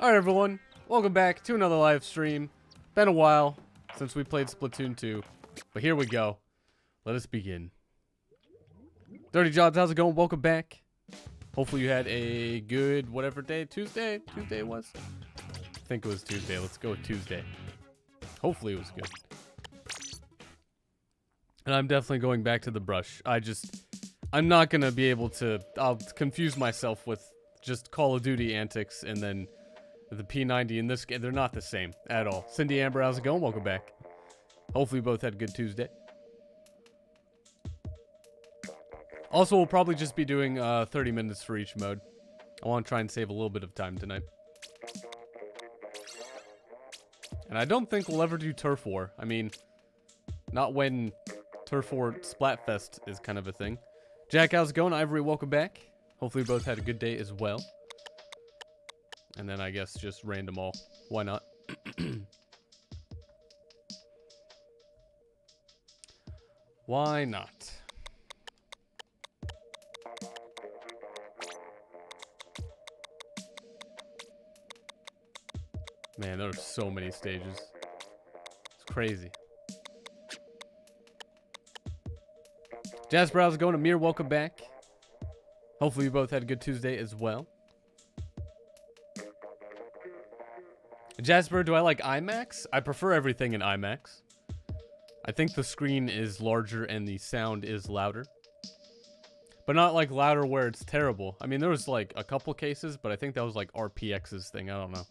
Alright everyone, welcome back to another live stream. Been a while since we played Splatoon 2, but here we go. Let us begin. Dirty Jobs, how's it going? Welcome back. Hopefully you had a good whatever day, Tuesday it was? I think it was Tuesday, let's go with Tuesday. Hopefully it was good. And I'm definitely going back to the brush. I'm not gonna be able to, I'll confuse myself with just Call of Duty antics and then the P90 in this game. They're not the same at all. Cindy Amber, how's it going? Welcome back. Hopefully we both had a good Tuesday. Also, we'll probably just be doing 30 minutes for each mode. I want to try and save a little bit of time tonight. And I don't think we'll ever do Turf War. I mean, not when Turf War Splatfest is kind of a thing. Jack, how's it going? Ivory, welcome back. Hopefully we both had a good day as well. And then I guess just random all. Why not? Why not? Man, there are so many stages. It's crazy. Jasper, how's it going? Amir, welcome back. Hopefully you both had a good Tuesday as well. Jasper, do I like IMAX? I prefer everything in IMAX. I think the screen is larger and the sound is louder. But not like louder where it's terrible. I mean, there was like a couple cases, but I think that was like RPX's thing. I don't know.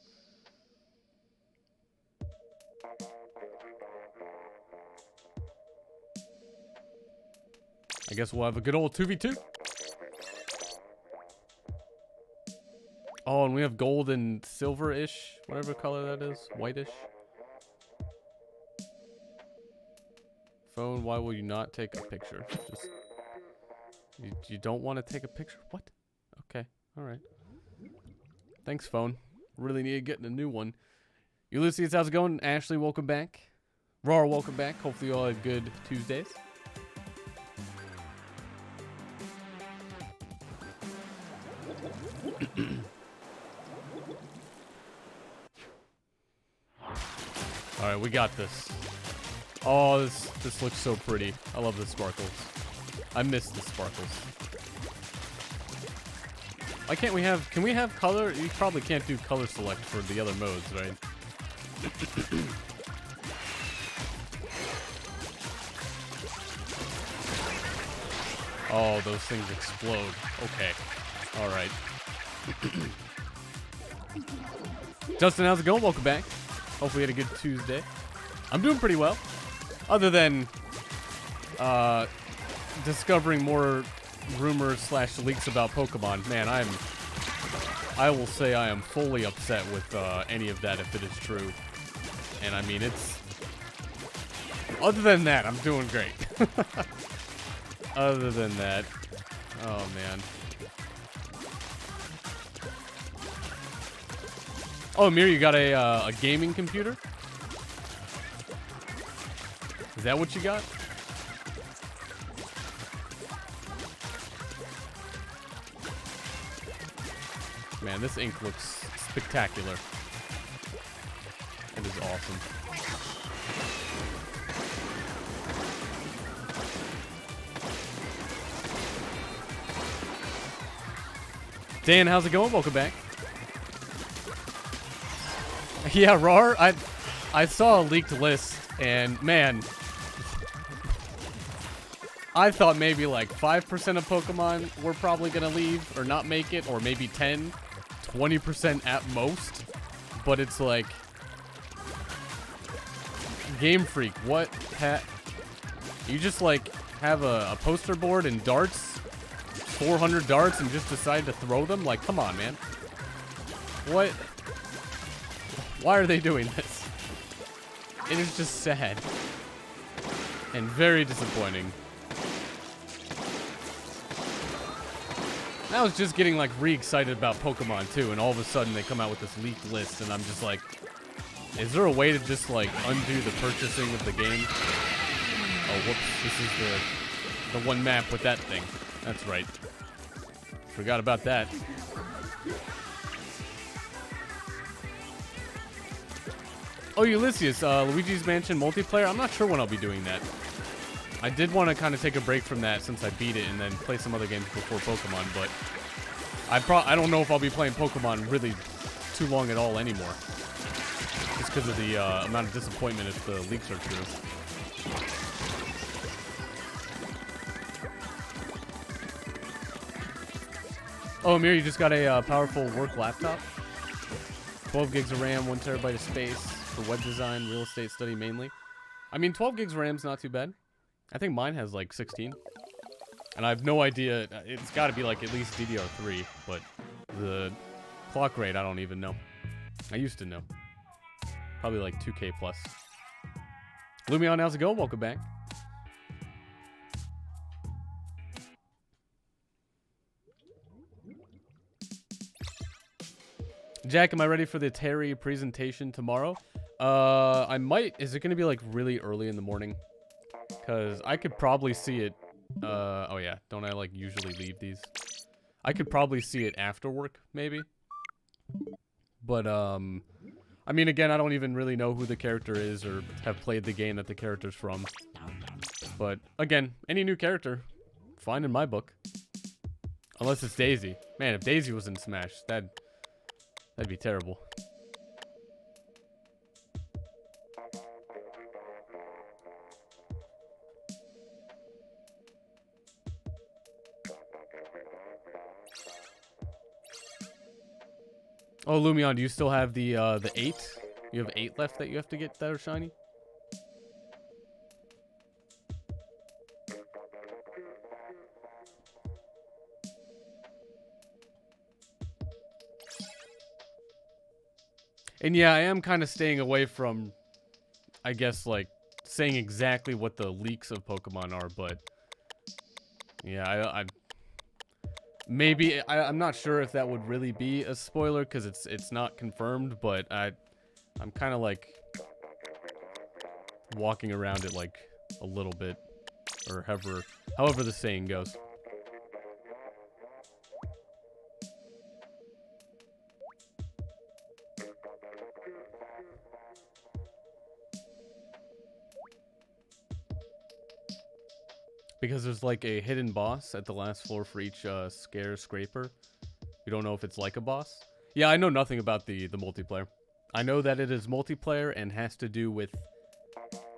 I guess we'll have a good old 2v2. Oh, and we have gold and silver-ish, whatever color that is, whitish. Phone, why will you not take a picture? Just, you don't want to take a picture? What? Okay, all right. Thanks, phone. Really need to get a new one. Ulysses, how's it going? Ashley, welcome back. Raw, welcome back. Hopefully you all had good Tuesdays. Alright, we got this. Oh, this looks so pretty. I love the sparkles. I miss the sparkles. Why can't we have... Can we have color? You probably can't do color select for the other modes, right? Oh, those things explode. Okay. Alright. Justin, how's it going? Welcome back. Hopefully you had a good Tuesday. I'm doing pretty well. Other than discovering more rumors / leaks about Pokemon. Man, I will say I am fully upset with any of that if it is true. And I mean, it's... Other than that, I'm doing great. Other than that. Oh, man. Oh, Amir, you got a gaming computer? Is that what you got? Man, this ink looks spectacular. It is awesome. Dan, how's it going? Welcome back. Yeah, RAR, I saw a leaked list, and man, I thought maybe like 5% of Pokemon were probably going to leave or not make it, or maybe 10, 20% at most, but it's like, Game Freak, what, you just like have a poster board and darts, 400 darts, and just decide to throw them? Like, come on, man. What? Why are they doing this? It is just sad. And very disappointing. I was just getting like re-excited about Pokemon too, and all of a sudden they come out with this leaked list, and I'm just like, is there a way to just like undo the purchasing of the game? Oh, whoops, this is the one map with that thing. That's right. Forgot about that. Oh, Ulysses, Luigi's Mansion multiplayer. I'm not sure when I'll be doing that. I did want to kind of take a break from that since I beat it and then play some other games before Pokemon, but I don't know if I'll be playing Pokemon really too long at all anymore. Just because of the amount of disappointment if the leaks are true. Oh, Amir, you just got a powerful work laptop. 12 gigs of RAM, 1 terabyte of space for web design, real estate study mainly. I mean, 12 gigs of RAM's not too bad. I think mine has like 16. And I have no idea. It's got to be like at least DDR3, but the clock rate, I don't even know. I used to know. Probably like 2K plus. Lumion, how's it going? Welcome back. Jack, am I ready for the Terry presentation tomorrow? I might. Is it going to be like really early in the morning? Because I could probably see it. Oh yeah, don't I like usually leave these? I could probably see it after work, maybe. But, I mean, again, I don't even really know who the character is or have played the game that the character's from. But, again, any new character, fine in my book. Unless it's Daisy. Man, if Daisy was in Smash, that'd be terrible. Oh, Lumion, do you still have the 8? You have 8 left that you have to get that are shiny? And yeah, I am kind of staying away from, I guess, like, saying exactly what the leaks of Pokemon are, but yeah, I'm not sure if that would really be a spoiler because it's not confirmed, but I'm kind of like walking around it like a little bit, or however the saying goes. Because there's like a hidden boss at the last floor for each scare scraper. You don't know if it's like a boss. Yeah, I know nothing about the multiplayer. I know that it is multiplayer and has to do with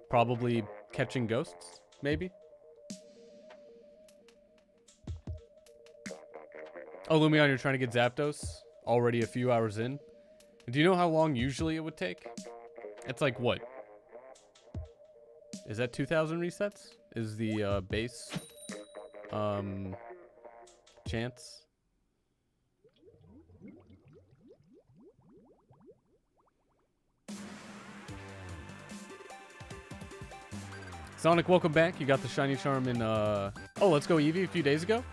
probably catching ghosts, maybe. Oh, Lumion, you're trying to get Zapdos already a few hours in. Do you know how long usually it would take? It's like what? Is that 2,000 resets? Is the base chance? Sonic, welcome back. You got the shiny charm in oh, Let's Go Eevee a few days ago.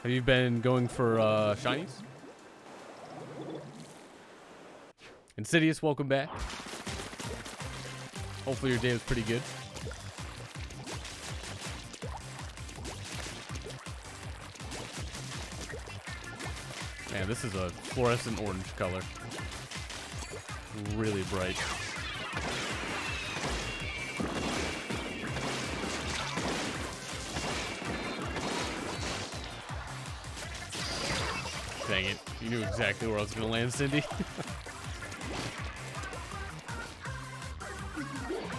Have you been going for shinies? Insidious, welcome back. Hopefully your day was pretty good. Man, this is a fluorescent orange color. Really bright. Dang it. You knew exactly where I was going to land, Cindy.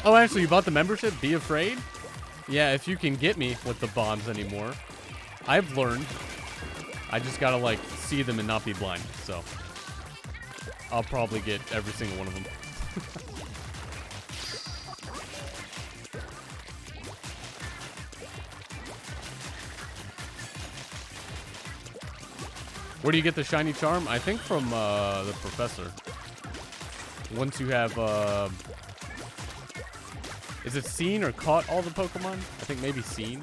Oh, actually, you bought the membership? Be afraid? Yeah, if you can get me with the bombs anymore. I've learned. I just gotta, like, see them and not be blind, so. I'll probably get every single one of them. Where do you get the shiny charm? I think from, the professor. Once you have, is it seen or caught all the Pokemon? I think maybe seen.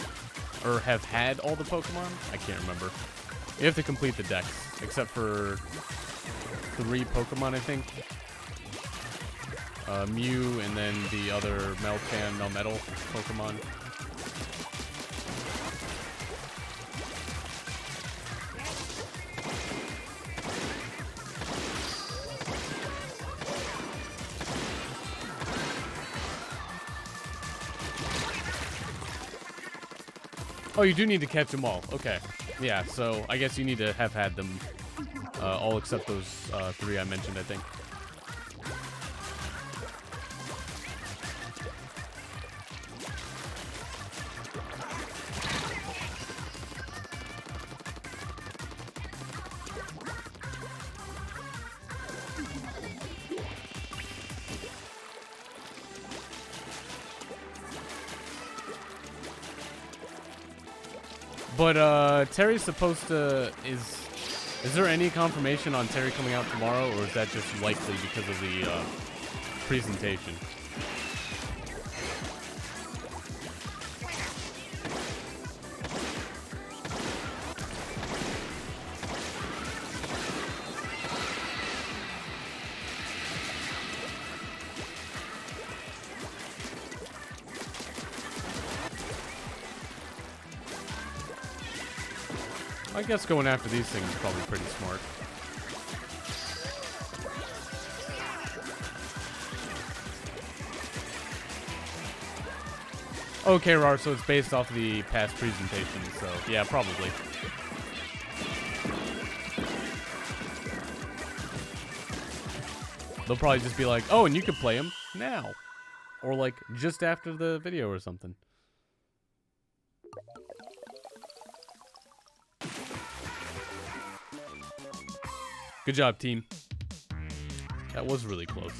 Or have had all the Pokemon? I can't remember. You have to complete the dex, except for 3 Pokemon, I think. Mew, and then the other Melmetal Pokemon. Oh, you do need to catch them all. Okay. Yeah, so I guess you need to have had them all except those 3 I mentioned, I think. But Terry's supposed to is there any confirmation on Terry coming out tomorrow, or is that just likely because of the presentation? I guess going after these things is probably pretty smart. Okay, Rar, so it's based off the past presentation, so yeah, probably. They'll probably just be like, oh, and you can play him now. Or like just after the video or something. Good job, team. That was really close.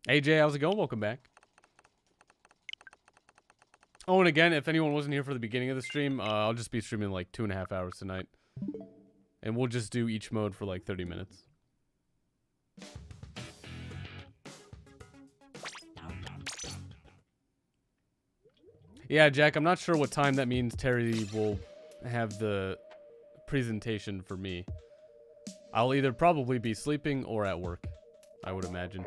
AJ, how's it going? Welcome back. Oh, and again, if anyone wasn't here for the beginning of the stream, I'll just be streaming like 2.5 hours tonight. And we'll just do each mode for like 30 minutes. Yeah, Jack, I'm not sure what time that means Terry will have the presentation for me. I'll either probably be sleeping or at work, I would imagine.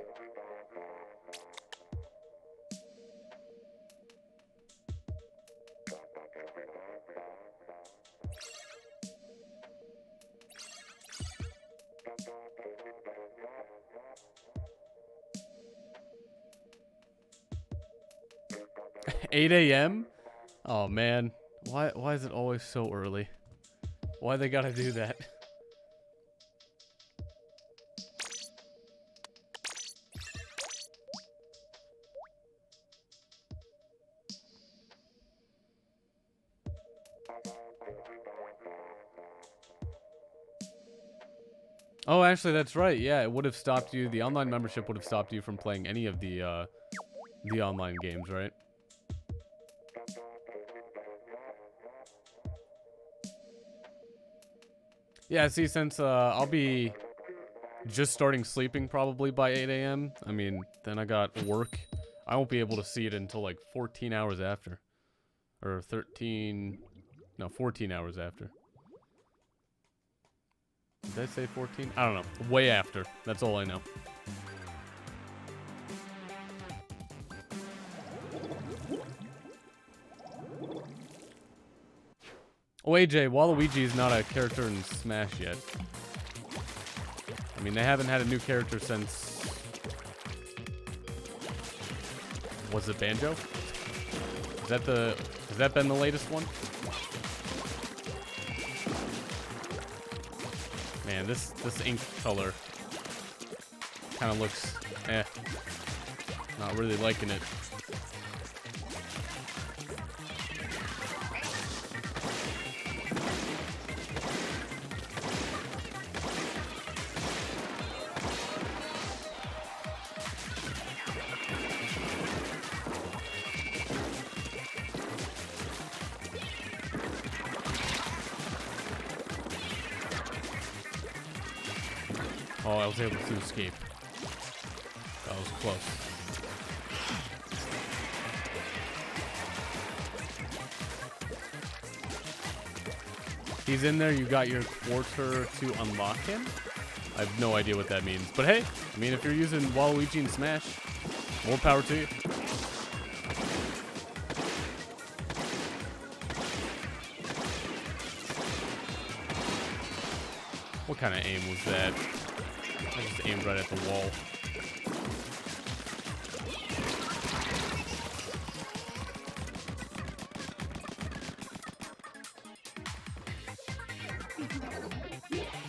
8 a.m.? Oh man, why is it always so early? Why they gotta do that? Oh, actually, that's right. Yeah, it would have stopped you. The online membership would have stopped you from playing any of the online games, right? Yeah, see, since I'll be just starting sleeping probably by 8 a.m. I mean, then I got work. I won't be able to see it until like 14 hours after. Or 13... No, 14 hours after. Did I say 14? I don't know. Way after. That's all I know. Oh, AJ, Waluigi is not a character in Smash yet. I mean, they haven't had a new character since... Was it Banjo? Has that been the latest one? Man, this ink color kind of looks eh. Not really liking it. Oh, I was able to escape. That was close. He's in there, you got your quarter to unlock him? I have no idea what that means. But hey, I mean, if you're using Waluigi in Smash, more power to you. What kind of aim was that? I just aimed right at the wall.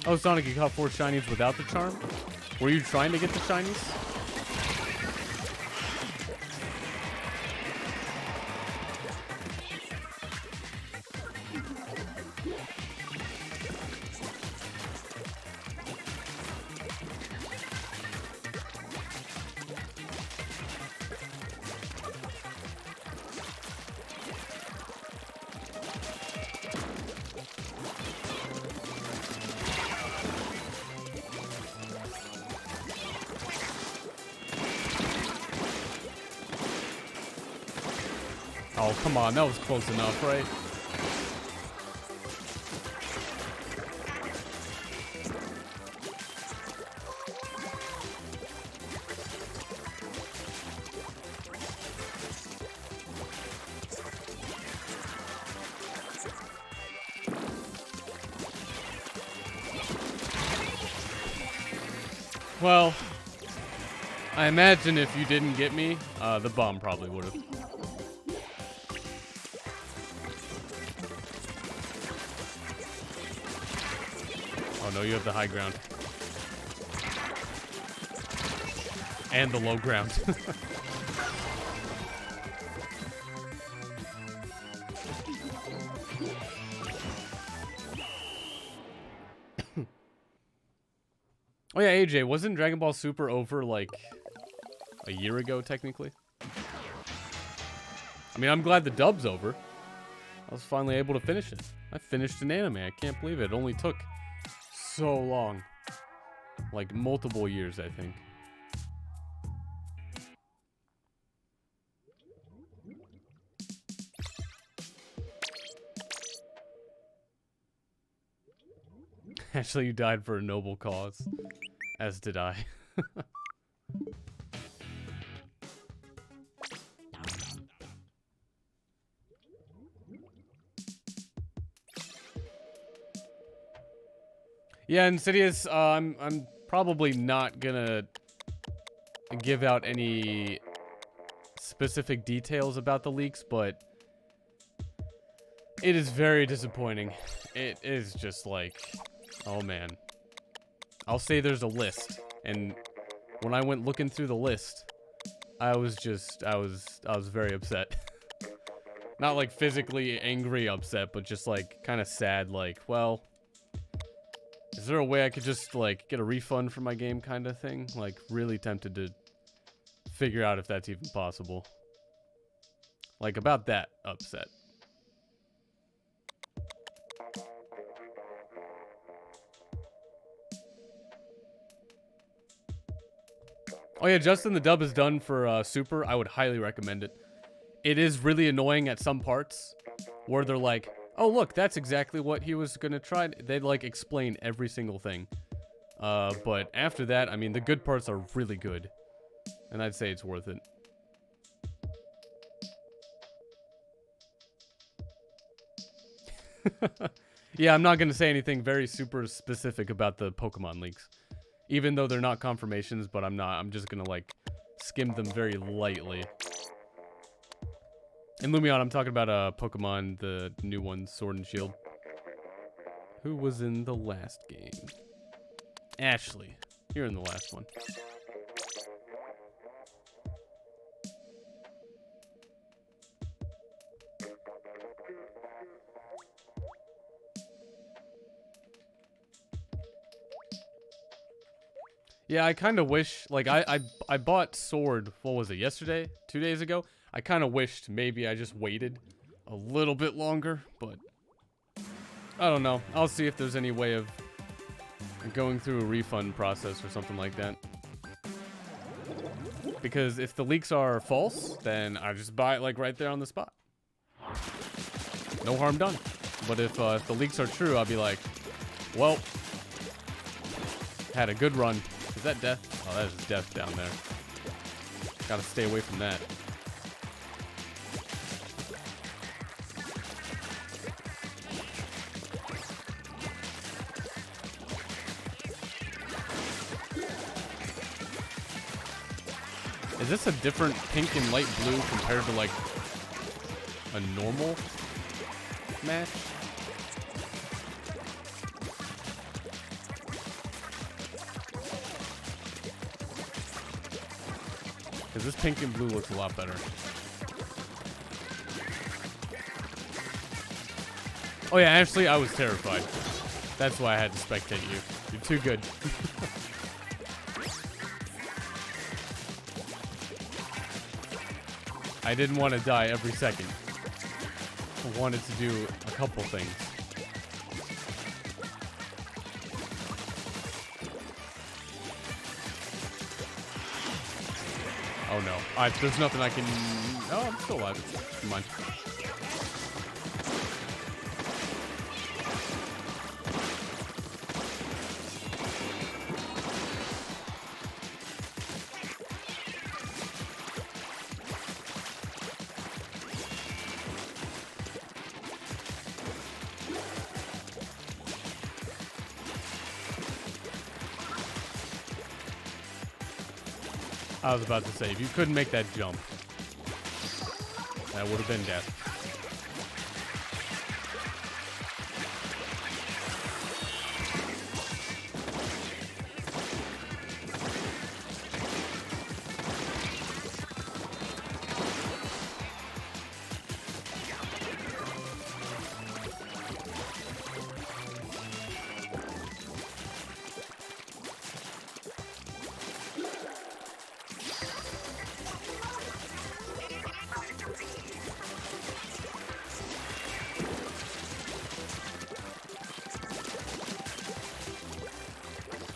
Oh, Sonic, you caught 4 shinies without the charm? Were you trying to get the shinies? Oh, come on. That was close enough, right? Well, I imagine if you didn't get me, the bomb probably would have. Oh no, you have the high ground. And the low ground. Oh yeah, AJ, wasn't Dragon Ball Super over like a year ago, technically? I mean, I'm glad the dub's over. I was finally able to finish it. I finished an anime. I can't believe it. It only took so long. Like multiple years, I think. Actually, you died for a noble cause. As did I. Yeah, Insidious, I'm probably not gonna give out any specific details about the leaks, but it is very disappointing. It is just like, oh man. I'll say there's a list, and when I went looking through the list, I was very upset. Not like physically angry upset, but just like kind of sad, like, well, is there a way I could just like get a refund for my game kind of thing? Like really tempted to figure out if that's even possible. Like about that upset. Oh yeah, Justin, the dub is done for Super. I would highly recommend it. It is really annoying at some parts where they're like, oh look, that's exactly what he was gonna try. They'd like explain every single thing. But after that, I mean, the good parts are really good. And I'd say it's worth it. Yeah, I'm not gonna say anything very super specific about the Pokemon leaks. Even though they're not confirmations, but I'm just gonna like skim them very lightly. And Lumion, I'm talking about Pokemon, the new one, Sword and Shield. Who was in the last game? Ashley. You're in the last one. Yeah, I kind of wish, like, I bought Sword, what was it, yesterday? 2 days ago? I kind of wished maybe I just waited a little bit longer, but I don't know. I'll see if there's any way of going through a refund process or something like that. Because if the leaks are false, then I just buy it, like, right there on the spot. No harm done. But if the leaks are true, I'll be like, well, had a good run. Is that death? Oh, that is death down there. Gotta stay away from that. Is this a different pink and light blue compared to like a normal match? Because this pink and blue looks a lot better. Oh yeah, actually I was terrified. That's why I had to spectate you. You're too good. I didn't want to die every second. I wanted to do a couple things. Oh no. There's nothing I can... Oh, I'm still alive. Come on. I was about to say, if you couldn't make that jump, that would have been death.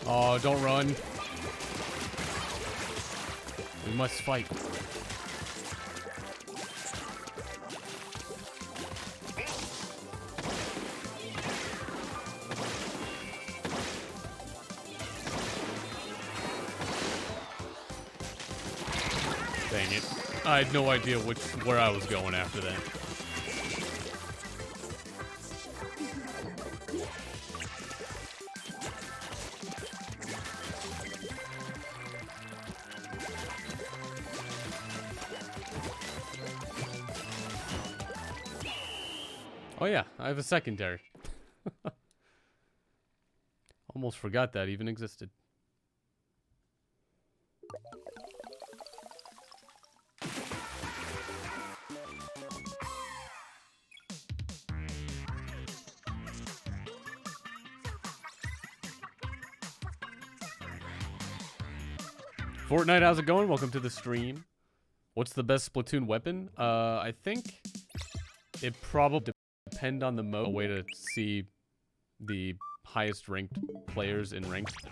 Oh, don't run. We must fight. Dang it. I had no idea where I was going after that. Oh yeah, I have a secondary. Almost forgot that even existed. Fortnite, how's it going? Welcome to the stream. What's the best Splatoon weapon? I think it probably depend on the mode. A way to see the highest ranked players in ranked.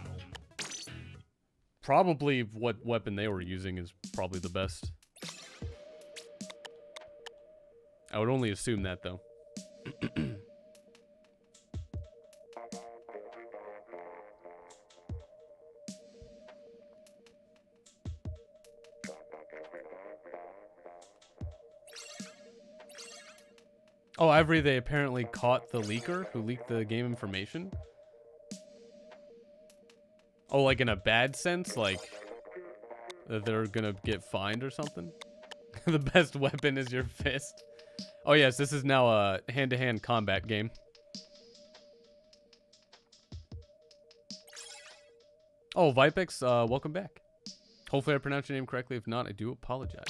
Probably what weapon they were using is probably the best. I would only assume that though. Oh, they apparently caught the leaker who leaked the game information. Oh, like in a bad sense? Like, that they're gonna get fined or something? The best weapon is your fist. Oh yes, this is now a hand-to-hand combat game. Oh, Vipex, welcome back. Hopefully I pronounced your name correctly. If not, I do apologize.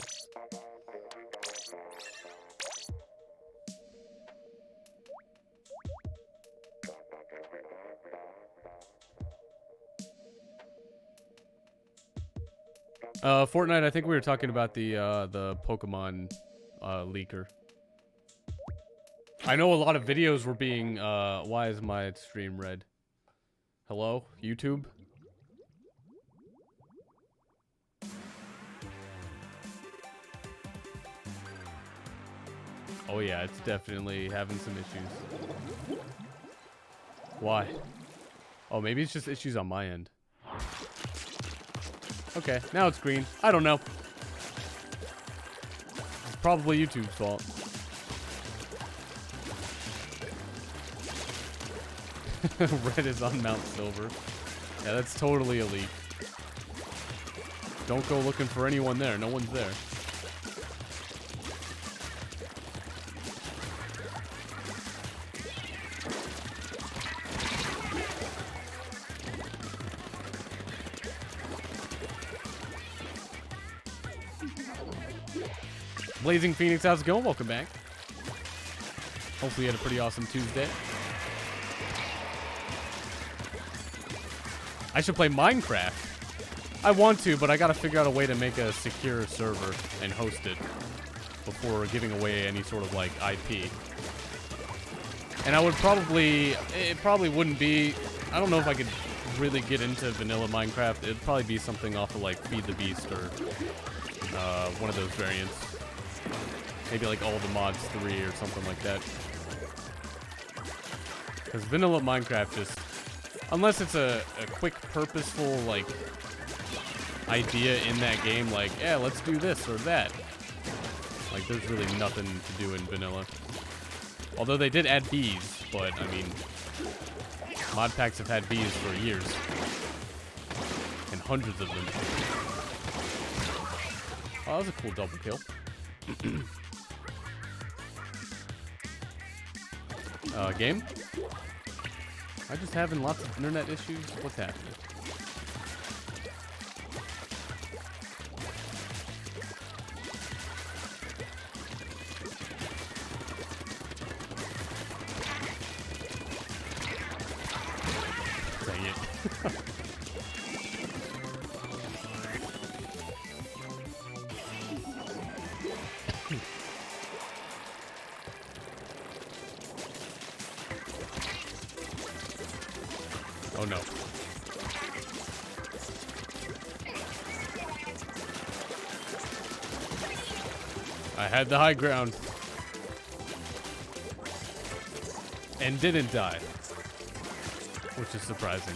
Fortnite, I think we were talking about the Pokemon leaker. I know a lot of videos were being why is my stream red? Hello, YouTube? Oh yeah, it's definitely having some issues. Why? Oh, maybe it's just issues on my end. Okay, now it's green. I don't know. It's probably YouTube's fault. Red is on Mount Silver. Yeah, that's totally a leak. don't go looking for anyone there. No one's there. Blazing Phoenix, how's it going? Welcome back. Hopefully you had a pretty awesome Tuesday. I should play Minecraft. I want to, but I gotta figure out a way to make a secure server and host it before giving away any sort of, like, IP. And I would probably, it probably wouldn't be, I don't know if I could really get into vanilla Minecraft. It'd probably be something off of, like, Feed the Beast or one of those variants. Maybe like All the Mods 3 or something like that. Because vanilla Minecraft just, unless it's a quick, purposeful, like, idea in that game, like, yeah, let's do this or that. Like, there's really nothing to do in vanilla. Although they did add bees, but, I mean, mod packs have had bees for years. And hundreds of them. Oh, that was a cool double kill. Game? I'm just having lots of internet issues. What's happening? Dang it. Oh no. I had the high ground. And didn't die. Which is surprising.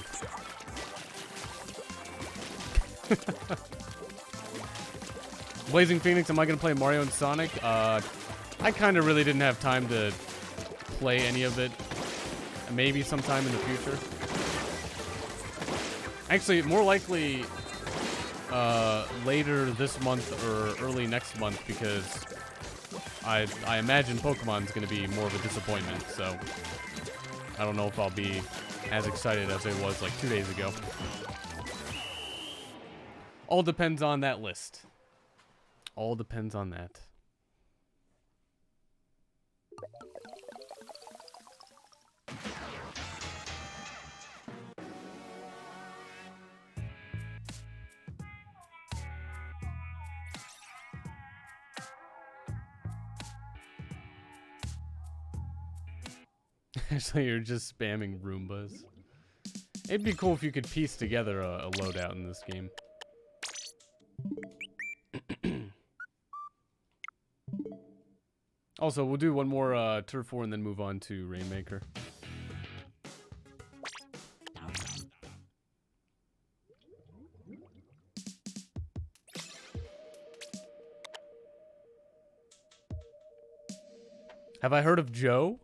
Blazing Phoenix, am I going to play Mario and Sonic? I kind of really didn't have time to play any of it. Maybe sometime in the future. Actually, more likely later this month or early next month, because I imagine Pokemon's going to be more of a disappointment, so I don't know if I'll be as excited as I was like 2 days ago. All depends on that list. All depends on that. Actually, you're just spamming Roombas. It'd be cool if you could piece together a loadout in this game. Also, we'll do one more Turf War and then move on to Rainmaker. Have I heard of Joe?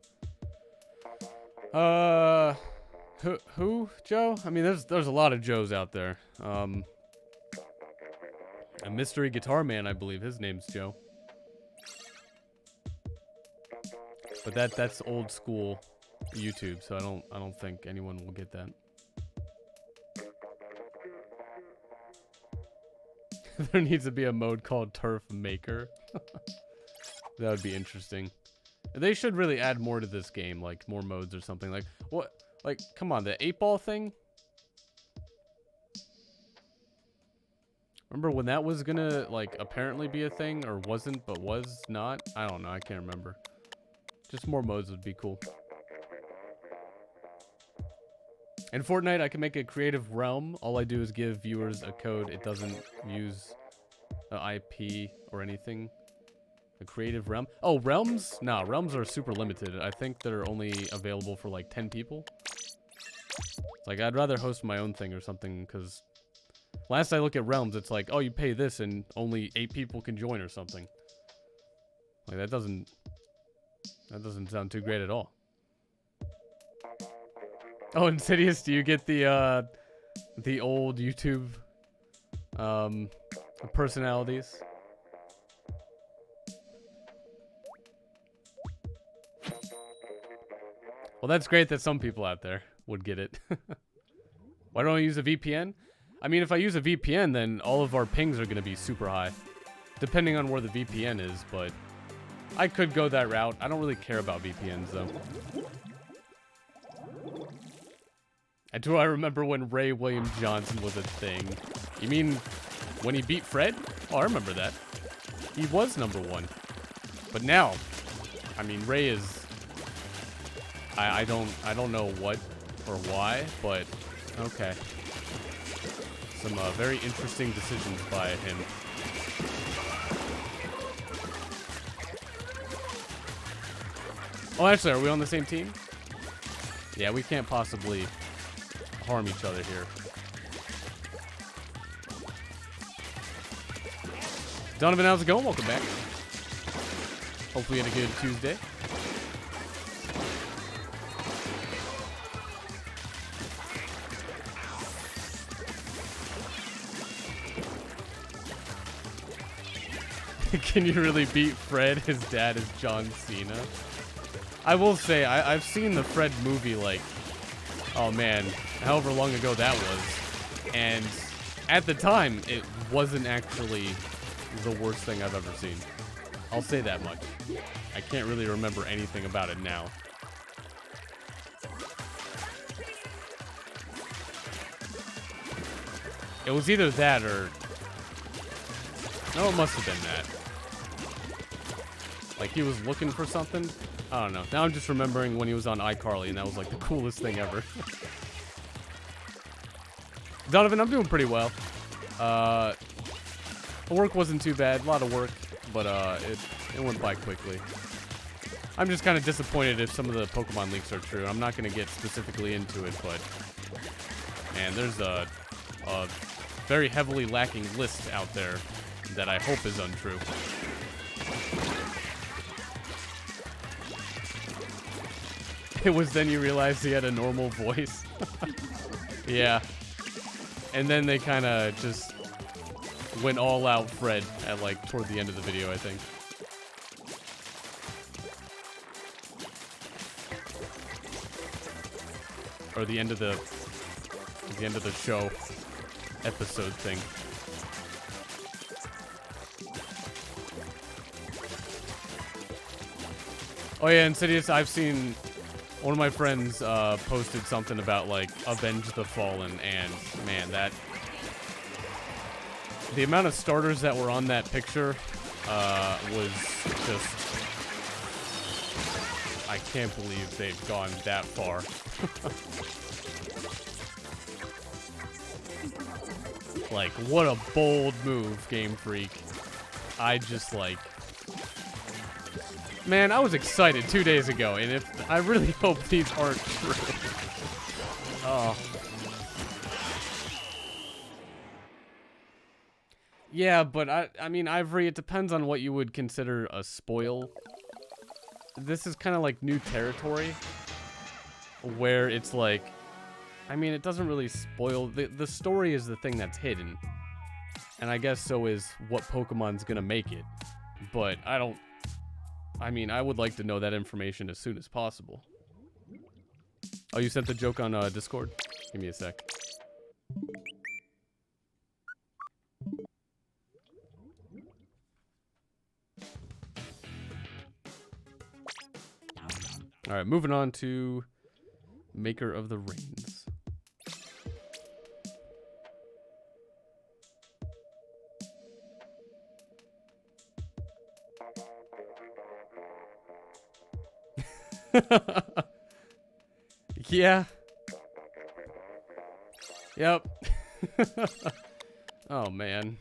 Who? Joe? I mean, there's a lot of Joes out there. A mystery guitar man, I believe his name's Joe. But that's old school YouTube, so I don't think anyone will get that. There needs to be a mode called Turf Maker. That would be interesting. They should really add more to this game, like more modes or something. Like what? Like, come on, the 8-ball thing? Remember when that was gonna, like, apparently be a thing, or wasn't, but was not? I don't know, I can't remember. Just more modes would be cool. In Fortnite, I can make a creative realm. All I do is give viewers a code. It doesn't use an IP or anything. A creative realm? Oh, realms? Nah, realms are super limited. I think they're only available for like 10 people. Like, I'd rather host my own thing or something, because last I look at realms, it's like, oh, you pay this and only 8 people can join or something. Like, that doesn't sound too great at all. Oh, Insidious, do you get the old YouTube personalities. Well, that's great that some people out there would get it. Why don't I use a VPN? I mean, if I use a VPN, then all of our pings are going to be super high. Depending on where the VPN is, but I could go that route. I don't really care about VPNs, though. And do I remember when Ray William Johnson was a thing? You mean when he beat Fred? Oh, I remember that. He was #1. But now, I mean, Ray is... I don't know what or why, but okay. Some very interesting decisions by him. Oh, actually, are we on the same team? Yeah, we can't possibly harm each other here. Donovan, how's it going? Welcome back. Hopefully you had a good Tuesday. Can you really beat Fred? His dad is John Cena. I will say, I've seen the Fred movie, like, oh man, however long ago that was. And at the time, it wasn't actually the worst thing I've ever seen. I'll say that much. I can't really remember anything about it now. It was either that or... No, it must have been that. Like, he was looking for something? I don't know. Now I'm just remembering when he was on iCarly, and that was, like, the coolest thing ever. Donovan, I'm doing pretty well. The work wasn't too bad. A lot of work, but it went by quickly. I'm just kind of disappointed if some of the Pokemon leaks are true. I'm not going to get specifically into it, but... Man, there's a very heavily lacking list out there that I hope is untrue. It was then you realized he had a normal voice. Yeah. And then they kind of just went all out Fred at like toward the end of the video, I think. Or the end of the show episode thing. Oh yeah, Insidious, I've seen one of my friends posted something about like Avenge the Fallen, and man, that the amount of starters that were on that picture was just, I can't believe they've gone that far. Like, what a bold move, Game Freak. I just like... Man, I was excited 2 days ago, and if I really hope these aren't true. Oh. Yeah, but I mean, Ivory, it depends on what you would consider a spoil. This is kind of like new territory, where it's like, I mean, it doesn't really spoil. The story is the thing that's hidden, and I guess so is what Pokemon's gonna make it. But I mean, I would like to know that information as soon as possible. Oh, you sent the joke on Discord? Give me a sec. All right, moving on to Maker of the Rains. Yeah. Yep. Oh man.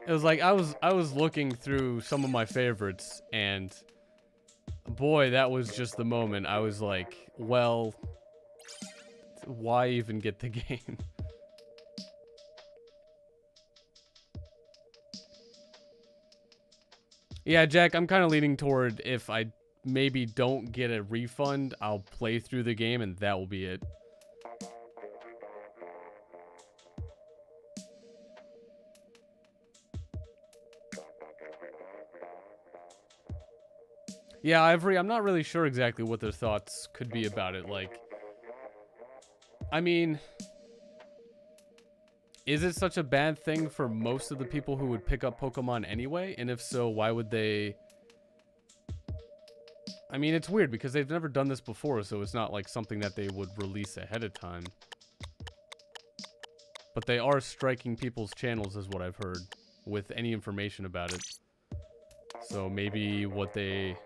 It was like I was looking through some of my favorites, and boy, that was just the moment I was like, well, why even get the game? Yeah, Jack, I'm kind of leaning toward if I maybe don't get a refund, I'll play through the game and that will be it. Yeah, Ivory, I'm not really sure exactly what their thoughts could be about it. Like, I mean, is it such a bad thing for most of the people who would pick up Pokemon anyway? And if so, why would they... I mean, it's weird because they've never done this before, so it's not like something that they would release ahead of time. But they are striking people's channels, is what I've heard, with any information about it. So maybe what they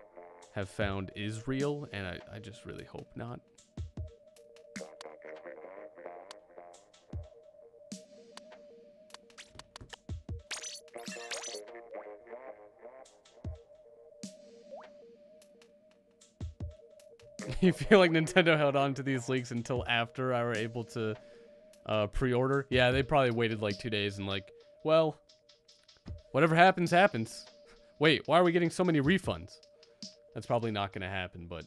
have found is real, and I just really hope not. You feel like Nintendo held on to these leaks until after I were able to pre-order? Yeah, they probably waited like 2 days and like, well, whatever happens, happens. Wait, why are we getting so many refunds? That's probably not going to happen, but...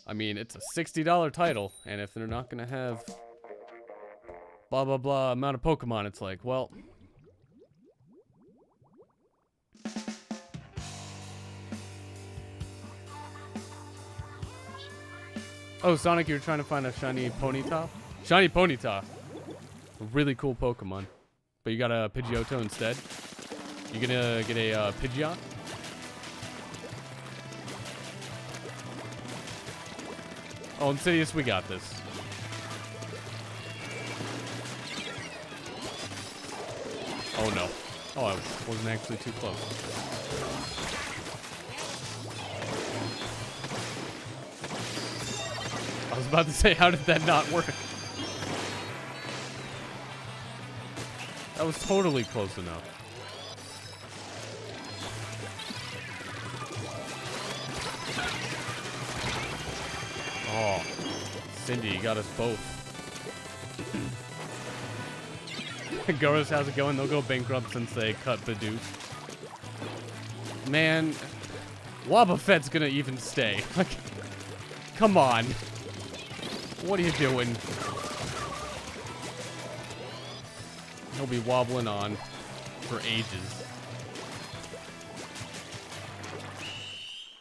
I mean, it's a $60 title, and if they're not going to have blah, blah, blah amount of Pokemon, it's like, well... Oh, Sonic, you're trying to find a shiny Ponyta? Shiny Ponyta. A really cool Pokemon. But you got a Pidgeotto instead. You gonna get a Pidgeot? Oh, Insidious, we got this. Oh, no. Oh, I wasn't actually too close. I was about to say, how did that not work? That was totally close enough. Oh, Cindy, you got us both. Goros, how's it going? They'll go bankrupt since they cut Bidoof. Man, Wobbuffet's gonna even stay. Like, come on. What are you doing? He'll be wobbling on for ages.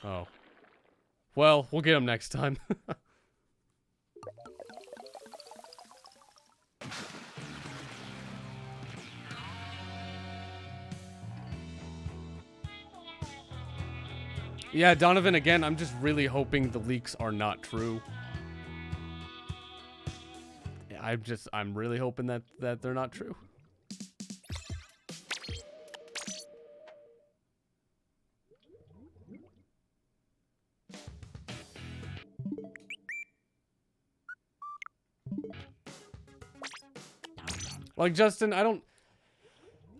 Oh. Well, we'll get him next time. Yeah, Donovan, again, I'm just really hoping the leaks are not true. I'm really hoping that they're not true. Like, Justin, I don't...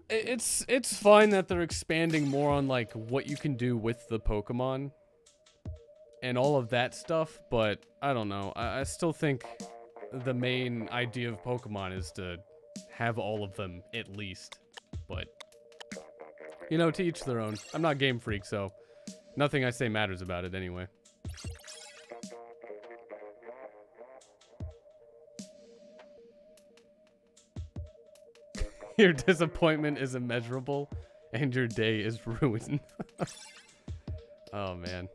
It's fine that they're expanding more on, like, what you can do with the Pokemon and all of that stuff, but I don't know. I still think the main idea of Pokemon is to have all of them, at least. But, you know, to each their own. I'm not Game Freak, so nothing I say matters about it anyway. Your disappointment is immeasurable, and your day is ruined. Oh, man.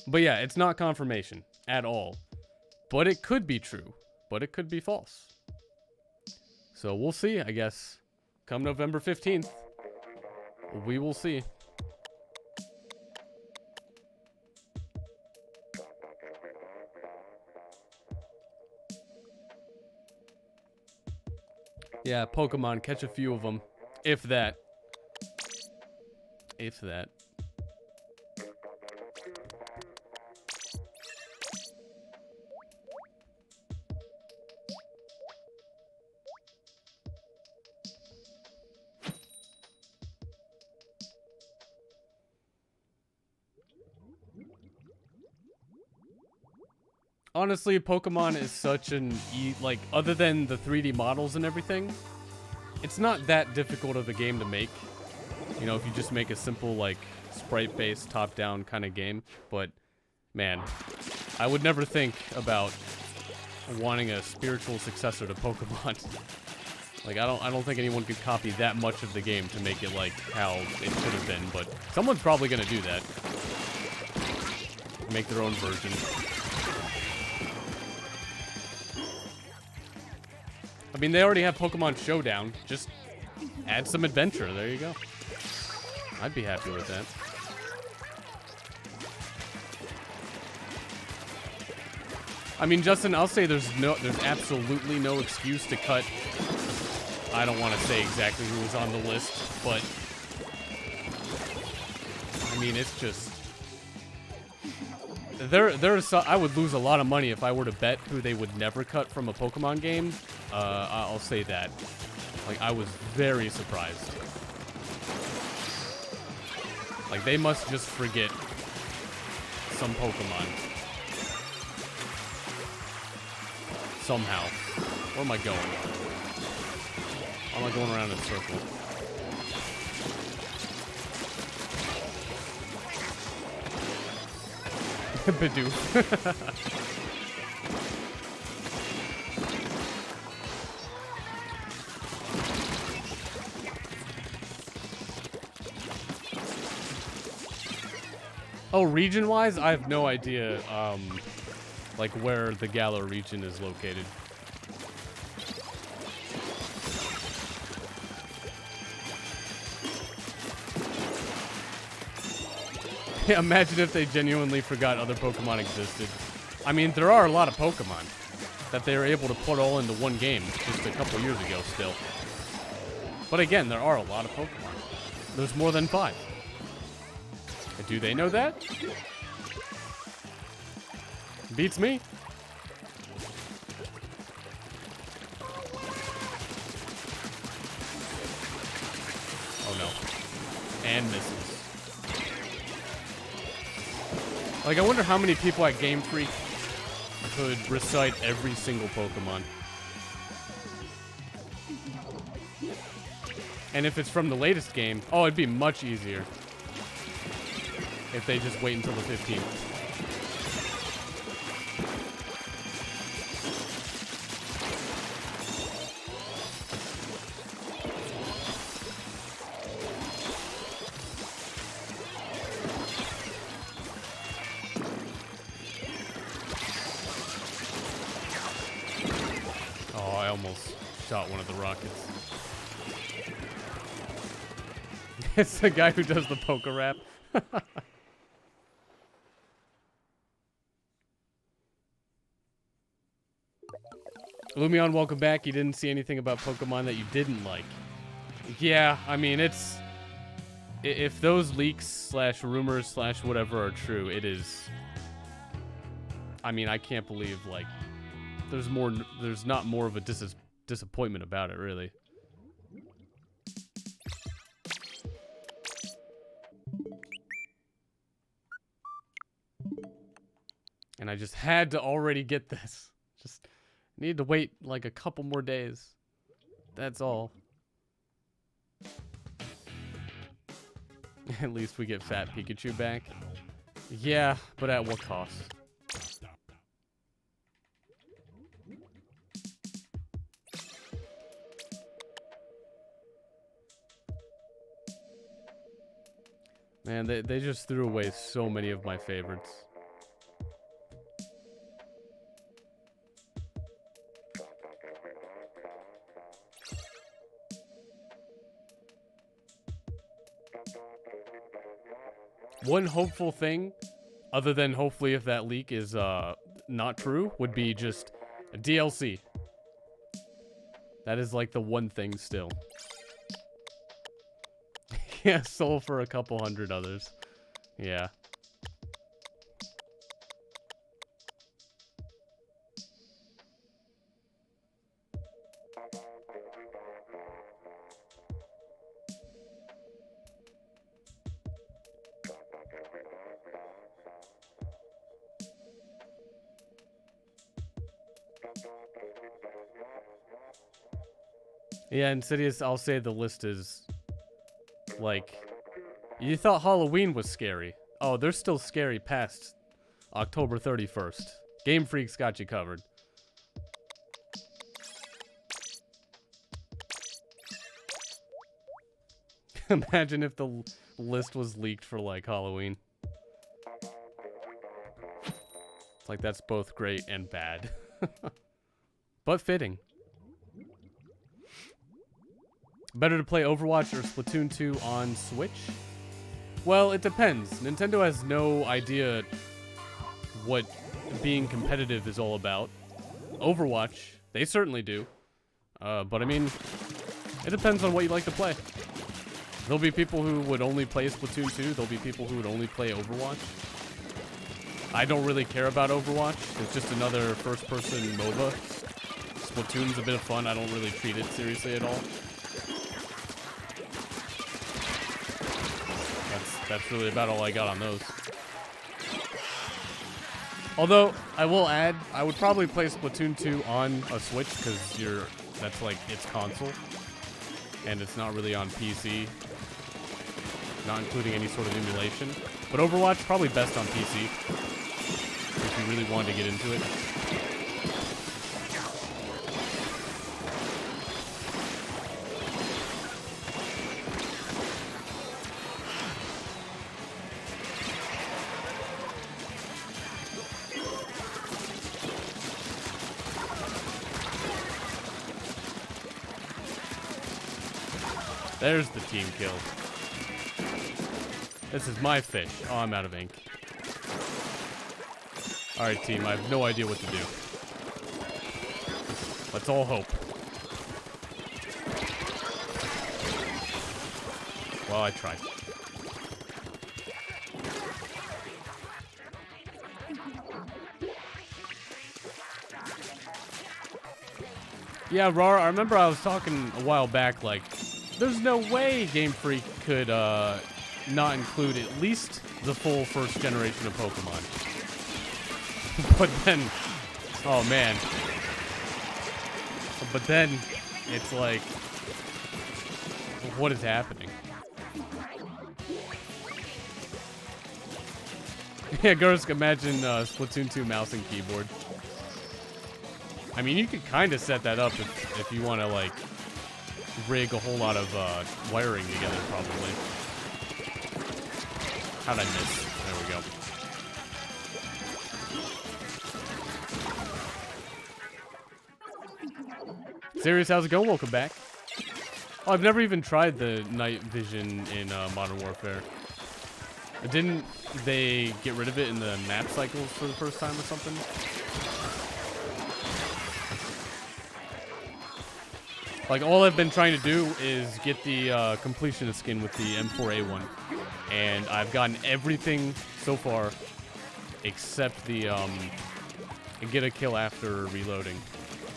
But yeah, it's not confirmation at all. But it could be true. But it could be false. So we'll see, I guess. Come November 15th, we will see. Yeah, Pokemon, catch a few of them. If that. If that. Honestly, Pokemon is such an like, other than the 3D models and everything, it's not that difficult of a game to make. You know, if you just make a simple, like, sprite-based, top-down kind of game. But, man, I would never think about wanting a spiritual successor to Pokemon. Like, I don't think anyone could copy that much of the game to make it like how it should have been, but someone's probably gonna do that. Make their own version. I mean, they already have Pokemon Showdown. Just add some adventure. There you go. I'd be happy with that. I mean, Justin, I'll say there's absolutely no excuse to cut. I don't want to say exactly who was on the list, but I mean, it's just I would lose a lot of money if I were to bet who they would never cut from a Pokemon game. I'll say that. Like, I was very surprised. Like, they must just forget some Pokemon. Somehow. Where am I going? Why am I going around in a circle? Bidoof. Oh, region-wise, I have no idea, like, where the Galar region is located. Imagine if they genuinely forgot other Pokemon existed. I mean, there are a lot of Pokemon that they were able to put all into one game just a couple years ago still. But again, there are a lot of Pokemon. There's more than 5. Do they know that? Beats me. Oh no. And misses. Like, I wonder how many people at Game Freak could recite every single Pokemon. And if it's from the latest game, oh, it'd be much easier if they just wait until the 15th. Oh, I almost shot one of the rockets. It's the guy who does the poker rap. Lumion, welcome back. You didn't see anything about Pokemon that you didn't like. Yeah, I mean, it's... If those leaks slash rumors slash whatever are true, it is... I mean, I can't believe, like... There's not more of a disappointment about it, really. And I just had to already get this. Just... need to wait like a couple more days. That's all. At least we get Fat Pikachu back. Yeah, but at what cost? Man, they just threw away so many of my favorites. One hopeful thing, other than hopefully if that leak is not true, would be just a DLC. That is like the one thing still. Yeah, sold for a couple hundred others. Yeah. Yeah, Insidious, I'll say the list is, like, you thought Halloween was scary. Oh, they're still scary past October 31st. Game Freak's got you covered. Imagine if the list was leaked for like Halloween. It's like that's both great and bad. But fitting. Better to play Overwatch or Splatoon 2 on Switch? Well, it depends. Nintendo has no idea what being competitive is all about. Overwatch, they certainly do. But I mean, it depends on what you like to play. There'll be people who would only play Splatoon 2. There'll be people who would only play Overwatch. I don't really care about Overwatch. It's just another first-person MOBA. Splatoon's a bit of fun. I don't really treat it seriously at all. That's really about all I got on those. Although, I will add, I would probably play Splatoon 2 on a Switch, because that's like its console. And it's not really on PC. Not including any sort of emulation. But Overwatch, probably best on PC. If you really wanted to get into it. There's the team kill. This is my fish. Oh, I'm out of ink. Alright, team. I have no idea what to do. Let's all hope. Well, I tried. Yeah, Rar, I remember I was talking a while back, like, there's no way Game Freak could not include at least the full first generation of Pokemon. But then, oh man. But then, it's like, what is happening? Yeah, Gursk, imagine Splatoon 2 mouse and keyboard. I mean, you could kind of set that up if you want to, like, rig a whole lot of wiring together, probably. How'd I miss? There we go. Serious, how's it going? Welcome back. Oh, I've never even tried the night vision in Modern Warfare. Didn't they get rid of it in the map cycles for the first time or something? Like, all I've been trying to do is get the completionist skin with the M4A1. And I've gotten everything so far except the get a kill after reloading.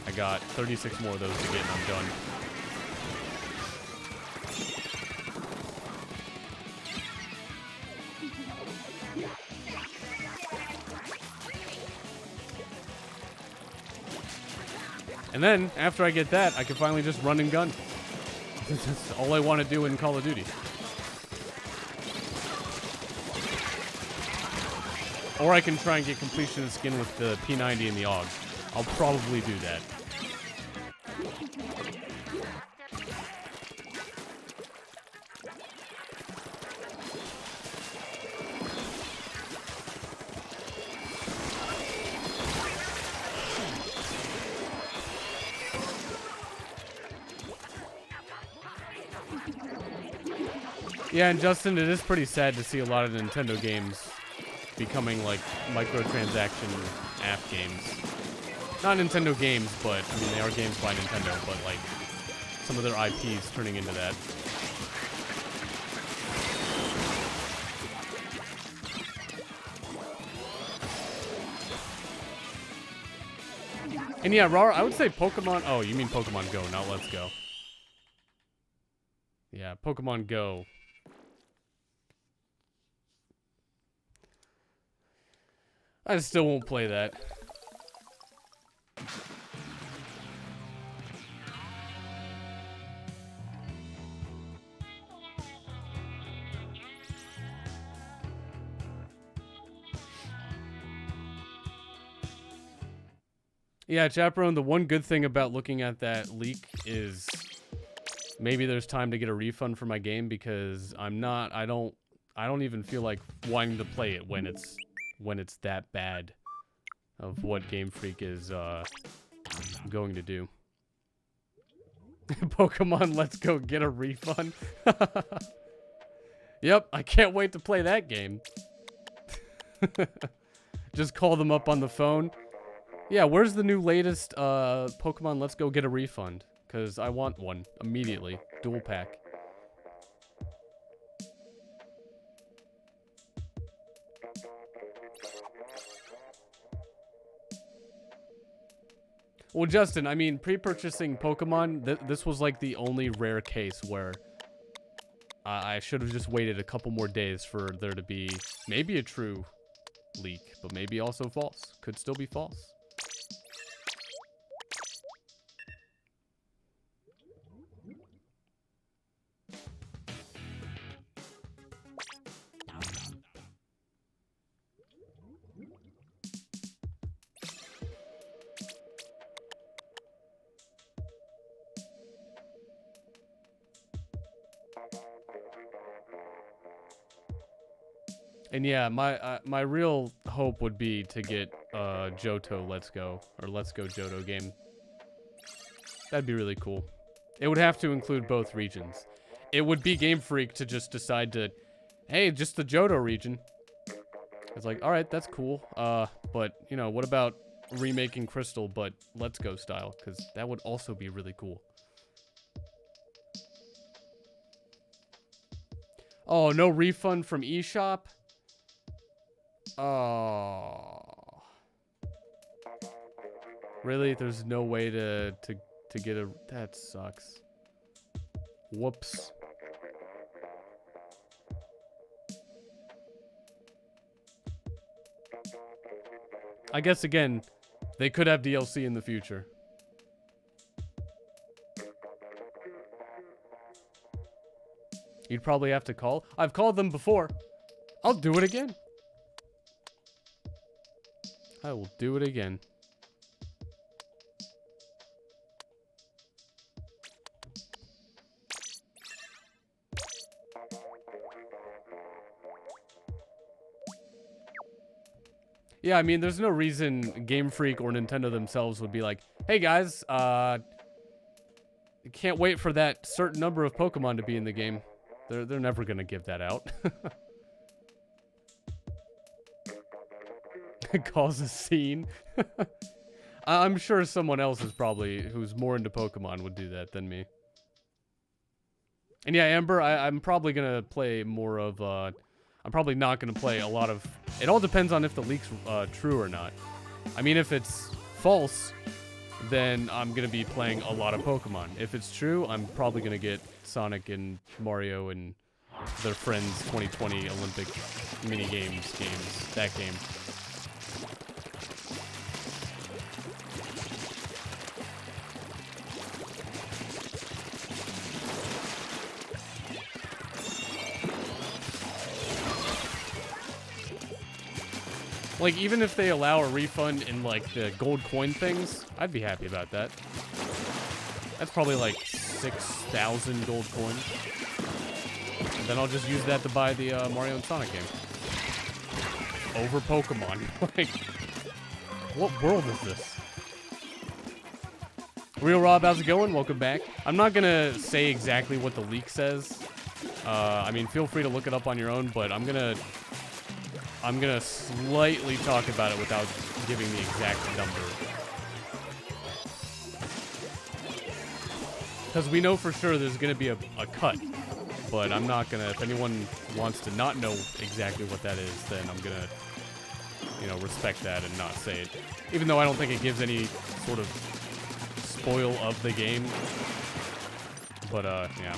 I got 36 more of those to get and I'm done. And then, after I get that, I can finally just run and gun. That's all I want to do in Call of Duty. Or I can try and get completion of skin with the P90 and the AUG. I'll probably do that. Yeah, and Justin, it is pretty sad to see a lot of Nintendo games becoming like microtransaction app games. Not Nintendo games, but I mean they are games by Nintendo, but like some of their IPs turning into that. And yeah, Rar, I would say Pokemon. Oh, you mean Pokemon Go, not Let's Go. Yeah, Pokemon Go. I still won't play that. Yeah, Chaperone, the one good thing about looking at that leak is maybe there's time to get a refund for my game because I don't even feel like wanting to play it when it's that bad of what Game Freak is going to do. Pokemon Let's Go get a refund. Yep, I can't wait to play that game. Just call them up on the phone. Yeah, where's the new latest Pokemon Let's Go get a refund? Because I want one immediately. Dual pack. Well, Justin, I mean, pre-purchasing Pokemon, this was like the only rare case where I should have just waited a couple more days for there to be maybe a true leak, but maybe also false. Could still be false. And yeah, my real hope would be to get Johto Let's Go, or Let's Go Johto game. That'd be really cool. It would have to include both regions. It would be Game Freak to just decide to, hey, just the Johto region. It's like, all right, that's cool. But, you know, what about remaking Crystal, but Let's Go style? Because that would also be really cool. Oh, no refund from eShop? Oh. Really? There's no way to get a... That sucks. Whoops. I guess, again, they could have DLC in the future. You'd probably have to call. I've called them before. I'll do it again. I will do it again. Yeah, I mean, there's no reason Game Freak or Nintendo themselves would be like, hey guys, can't wait for that certain number of Pokemon to be in the game. They're never gonna give that out. It calls a scene. I'm sure someone else is probably, who's more into Pokemon would do that than me. And yeah, Amber, I'm probably gonna play more of, I'm probably not gonna play a lot of, it all depends on if the leak's true or not. I mean, if it's false, then I'm gonna be playing a lot of Pokemon. If it's true, I'm probably gonna get Sonic and Mario and their friends 2020 Olympic mini games, that game. Like, even if they allow a refund in, like, the gold coin things, I'd be happy about that. That's probably, like, 6,000 gold coins. And then I'll just use that to buy the Mario and Sonic game. Over Pokemon. Like, what world is this? Real Rob, how's it going? Welcome back. I'm not gonna say exactly what the leak says. I mean, feel free to look it up on your own, but I'm gonna slightly talk about it without giving the exact number. Because we know for sure there's going to be a cut. But I'm not going to, if anyone wants to not know exactly what that is, then I'm going to, you know, respect that and not say it. Even though I don't think it gives any sort of spoil of the game. But, yeah.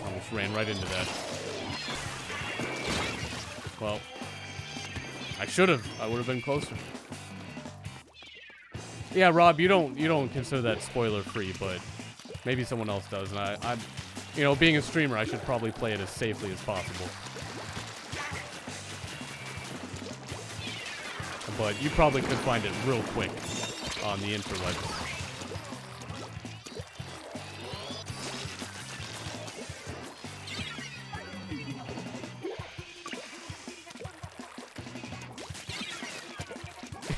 Almost ran right into that. Well, I should have. I would have been closer. Yeah, Rob, you don't consider that spoiler free, but maybe someone else does. And I, you know, being a streamer, I should probably play it as safely as possible. But you probably could find it real quick on the interwebs.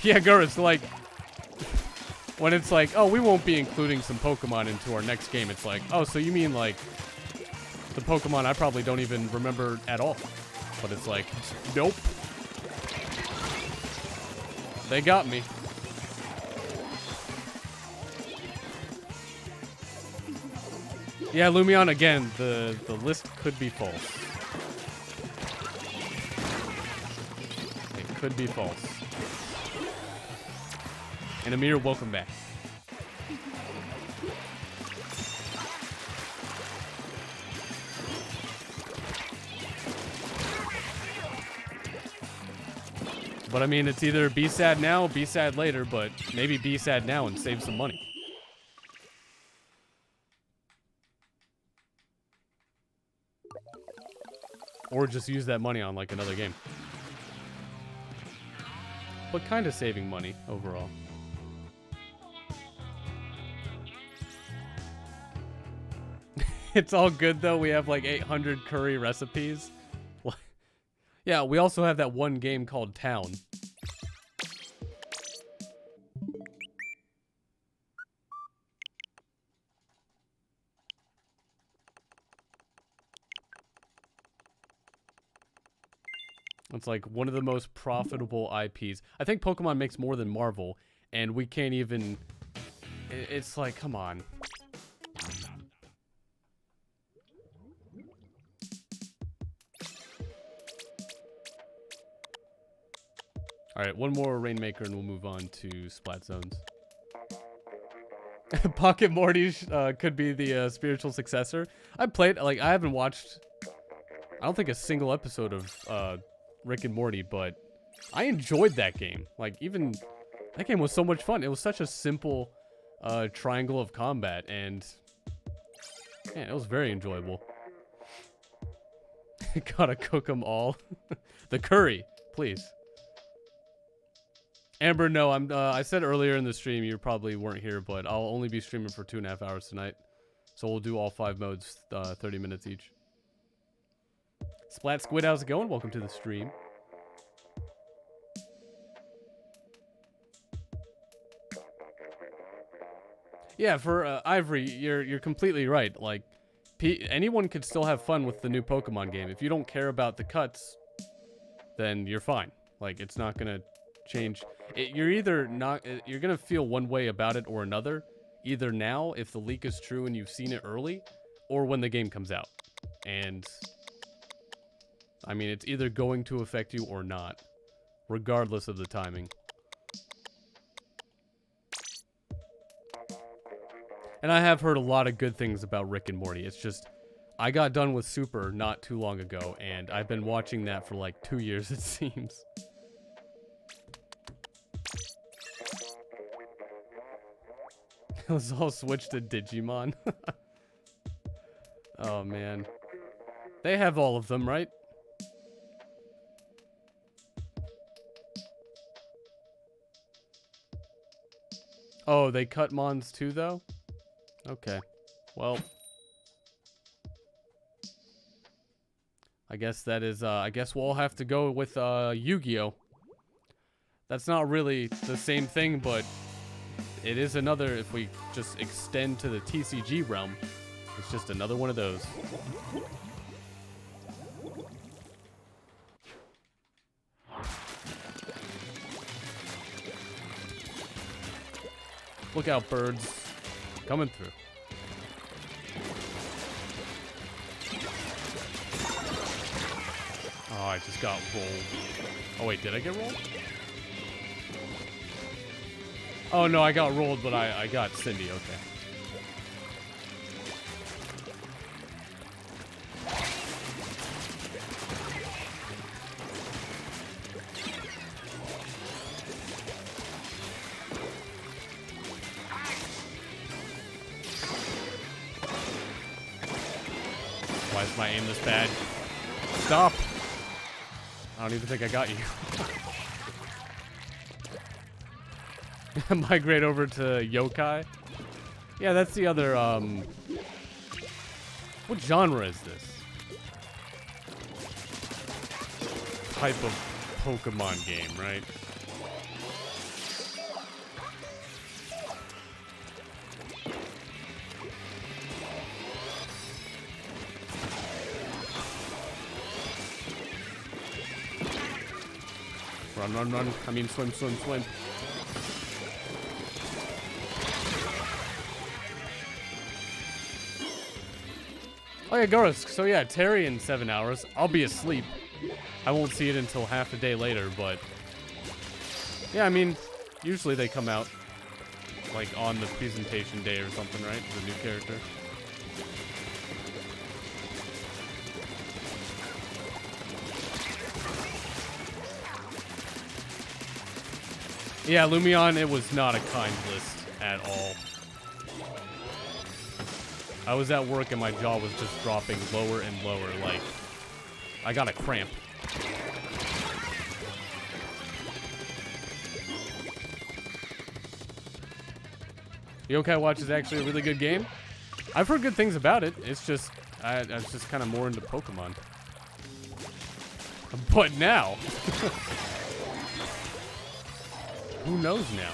Yeah, Gurus, like, when it's like, oh, we won't be including some Pokemon into our next game, it's like, oh, so you mean, like, the Pokemon I probably don't even remember at all. But it's like, nope. They got me. Yeah, Lumion, again, the list could be false. It could be false. And Amir, welcome back. But I mean, it's either be sad now, be sad later, but maybe be sad now and save some money. Or just use that money on like another game. But kind of saving money overall. It's all good though. We have like 800 curry recipes. Yeah, we also have that one game called Town. It's like one of the most profitable IPs. I think Pokemon makes more than Marvel, and we can't even... It's like, come on. Alright, one more Rainmaker and we'll move on to Splat Zones. Pocket Morty could be the spiritual successor. I played, like, I haven't watched, I don't think a single episode of Rick and Morty, but I enjoyed that game. Like, even, that game was so much fun. It was such a simple triangle of combat, and, man, it was very enjoyable. Gotta cook them all. The curry, please. Amber, no, I said earlier in the stream, you probably weren't here, but I'll only be streaming for 2.5 hours tonight. So we'll do all 5 modes, 30 minutes each. Splat Squid, how's it going? Welcome to the stream. Yeah, for Ivory, you're completely right. Like, anyone could still have fun with the new Pokemon game. If you don't care about the cuts, then you're fine. Like, it's not gonna change. You're either not, you're gonna feel one way about it or another, either now if the leak is true and you've seen it early, or when the game comes out. And I mean, it's either going to affect you or not, regardless of the timing. And I have heard a lot of good things about Rick and Morty. It's just, I got done with Super not too long ago, and I've been watching that for like 2 years, it seems. Let's all switch to Digimon. Oh, man. They have all of them, right? Oh, they cut Mons too, though? Okay. Well. I guess that is, I guess we'll all have to go with, Yu-Gi-Oh! That's not really the same thing, but it is another, if we just extend to the TCG realm, it's just another one of those. Look out, birds. Coming through. Oh, I just got rolled. Oh, wait, did I get rolled? Oh, no, I got rolled, but I got Cindy. Okay. Why is my aim this bad? Stop! I don't even think I got you. Migrate over to yokai. Yeah, that's the other, what genre is this? Type of Pokemon game, right? Run, run, run. I mean, swim, swim, swim. Oh yeah, Goros. So yeah, Terry in 7 hours. I'll be asleep. I won't see it until half a day later, but... Yeah, I mean, usually they come out, like, on the presentation day or something, right? The new character. Yeah, Lumion, it was not a kind list at all. I was at work and my jaw was just dropping lower and lower, like, I got a cramp. Yokai Watch is actually a really good game. I've heard good things about it. It's just, I was just kind of more into Pokemon. But now, who knows now?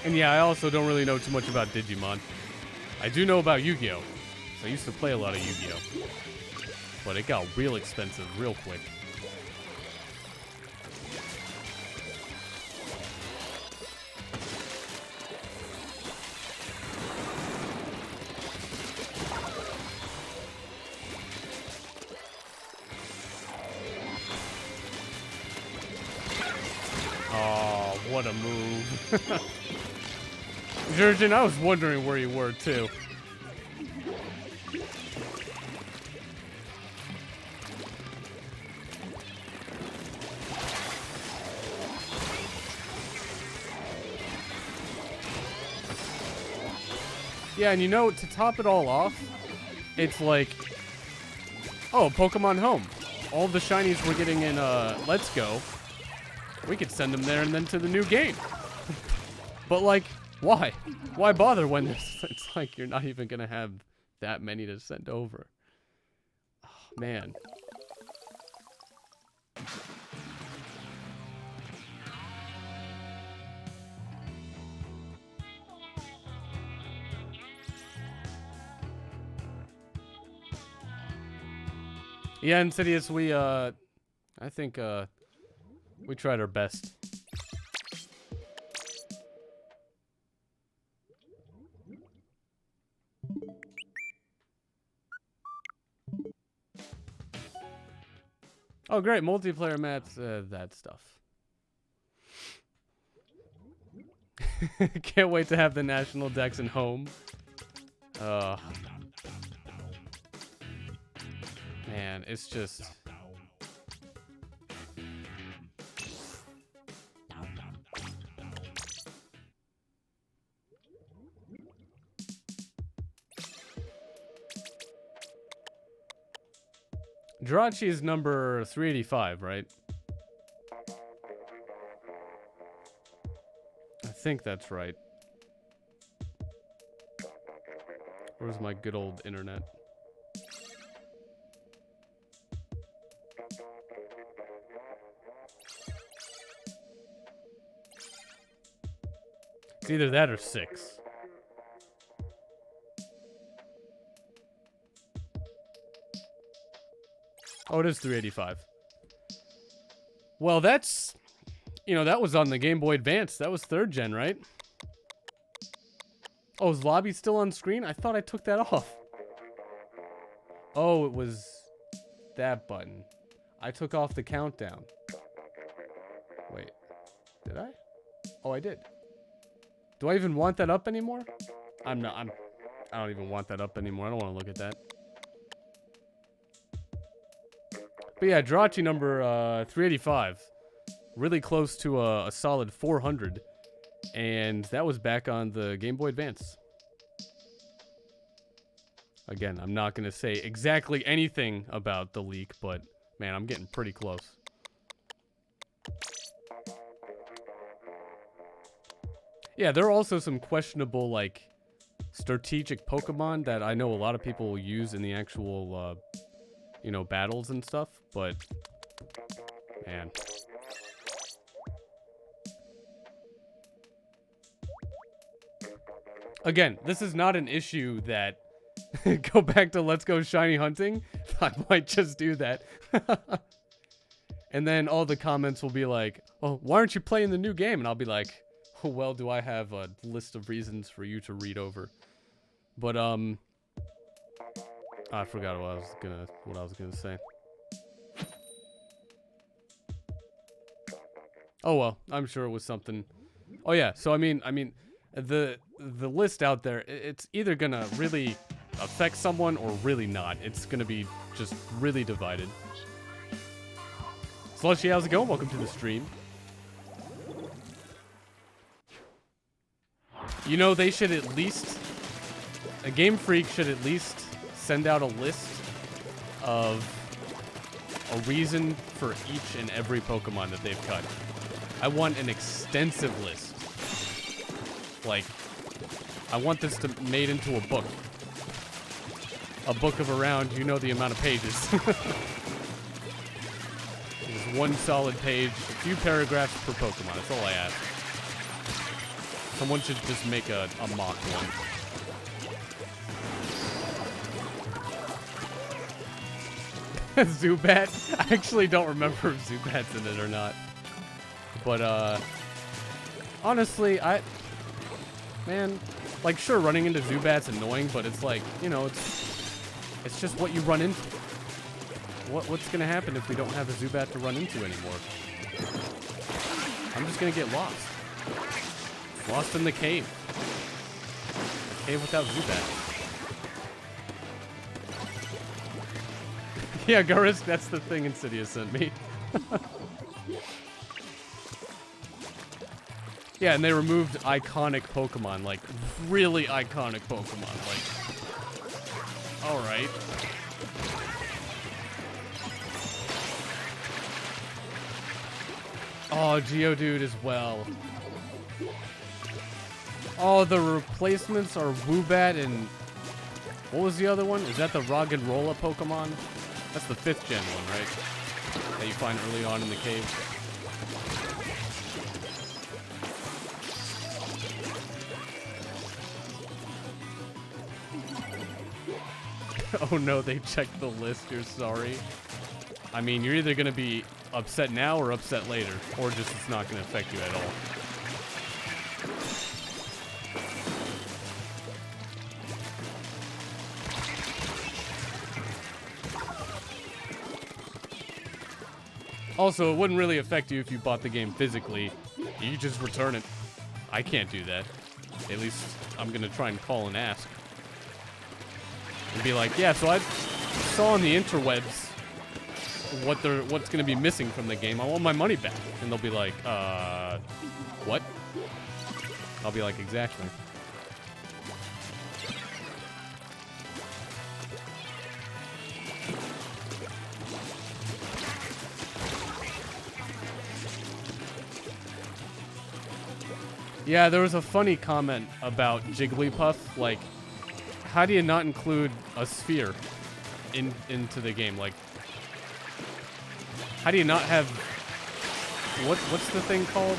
And yeah, I also don't really know too much about Digimon. I do know about Yu-Gi-Oh! I used to play a lot of Yu-Gi-Oh! But it got real expensive real quick. Oh, what a move. Jurgen, I was wondering where you were too. Yeah, and you know, to top it all off, it's like, oh, Pokemon Home. All the shinies we're getting in Let's Go, we could send them there and then to the new game. But like, why? Why bother when it's like you're not even gonna have that many to send over? Oh, man. Yeah, Insidious, I think, we tried our best. Oh, great, multiplayer mats, that stuff. Can't wait to have the national decks in home. Man, it's just... Jirachi is number 385, right? I think that's right. Where's my good old internet? It's either that or 6. Oh, it is 385. Well, that's... You know, that was on the Game Boy Advance. That was 3rd gen, right? Oh, is Lobby still on screen? I thought I took that off. Oh, it was that button. I took off the countdown. Wait. Did I? Oh, I did. Do I even want that up anymore? I don't even want that up anymore. I don't want to look at that. But yeah, Jirachi number 385. Really close to a solid 400. And that was back on the Game Boy Advance. Again, I'm not going to say exactly anything about the leak, but man, I'm getting pretty close. Yeah, there are also some questionable, like, strategic Pokemon that I know a lot of people will use in the actual, you know, battles and stuff, but, man. Again, this is not an issue that go back to let's go shiny hunting. I might just do that. And then all the comments will be like, oh, why aren't you playing the new game? And I'll be like, oh, well, do I have a list of reasons for you to read over? But, I forgot what I was gonna say. Oh, well, I'm sure it was something. Oh, yeah, so I mean, the list out there, it's either gonna really affect someone or really not. It's gonna be just really divided. Slushy, how's it going? Welcome to the stream. You know, they should at least... A Game Freak should at least send out a list of a reason for each and every Pokemon that they've cut. I want an extensive list. Like, I want this made into a book. A book of around, you know the amount of pages. Just one solid page, a few paragraphs per Pokemon. That's all I ask. Someone should just make a mock one. Zubat? I actually don't remember if Zubat's in it or not. But, honestly, man, like, sure, running into Zubat's annoying, but it's like, you know, it's just what you run into. What's gonna happen if we don't have a Zubat to run into anymore? I'm just gonna get lost. Lost in the cave. A cave without Zubat. Yeah, Garisk, that's the thing Insidious sent me. Yeah, and they removed iconic Pokemon, like, really iconic Pokemon, like, alright. Oh, Geodude as well. Oh, the replacements are Woobat and... What was the other one? Is that the Roggenrola Pokemon? That's the 5th gen one, right? That you find early on in the cave. Oh no, they checked the list, you're sorry. I mean, you're either gonna be upset now or upset later, or just it's not gonna affect you at all. Also, it wouldn't really affect you if you bought the game physically. You just return it. I can't do that. At least I'm gonna try and call and ask. And be like, yeah, so I saw on the interwebs what's gonna be missing from the game. I want my money back. And they'll be like, what? I'll be like, exactly. Yeah, there was a funny comment about Jigglypuff, like, how do you not include a sphere into the game? Like, how do you not have... What's the thing called?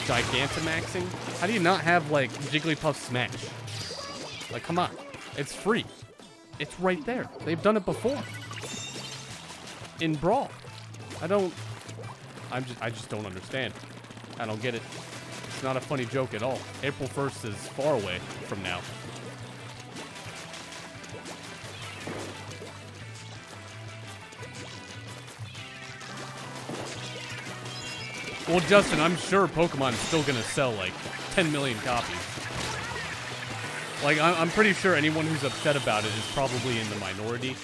Gigantamaxing? How do you not have, like, Jigglypuff Smash? Like, come on. It's free. It's right there. They've done it before. In Brawl. I just don't understand. I don't get it. It's not a funny joke at all. April 1st is far away from now. Well, Justin, I'm sure Pokemon's still gonna sell like 10 million copies. Like, I'm pretty sure anyone who's upset about it is probably in the minority.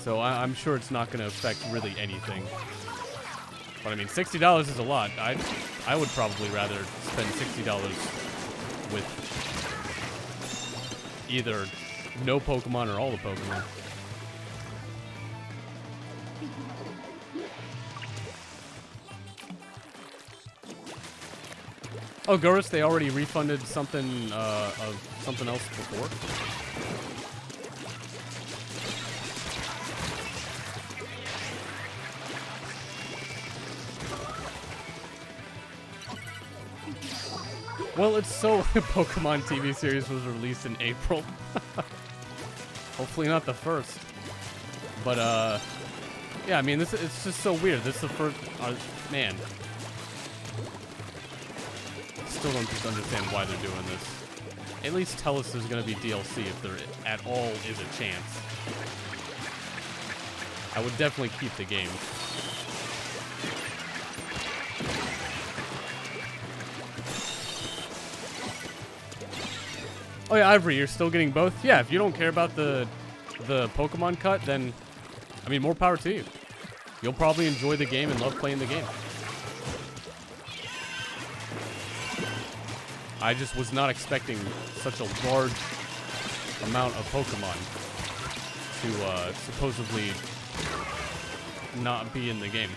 So I'm sure it's not gonna affect really anything. But I mean, $60 is a lot. I would probably rather spend $60 with either no Pokemon or all the Pokemon. Oh, Gurus, they already refunded something of something else before. Well, it's so the Pokemon TV series was released in April. Hopefully not the first. But, yeah, I mean, it's just so weird. This is the first, man. Still don't just understand why they're doing this. At least tell us there's going to be DLC if there at all is a chance. I would definitely keep the game. Oh yeah, Ivory, you're still getting both? Yeah, if you don't care about the Pokemon cut, then, I mean, more power to you. You'll probably enjoy the game and love playing the game. I just was not expecting such a large amount of Pokemon to supposedly not be in the game.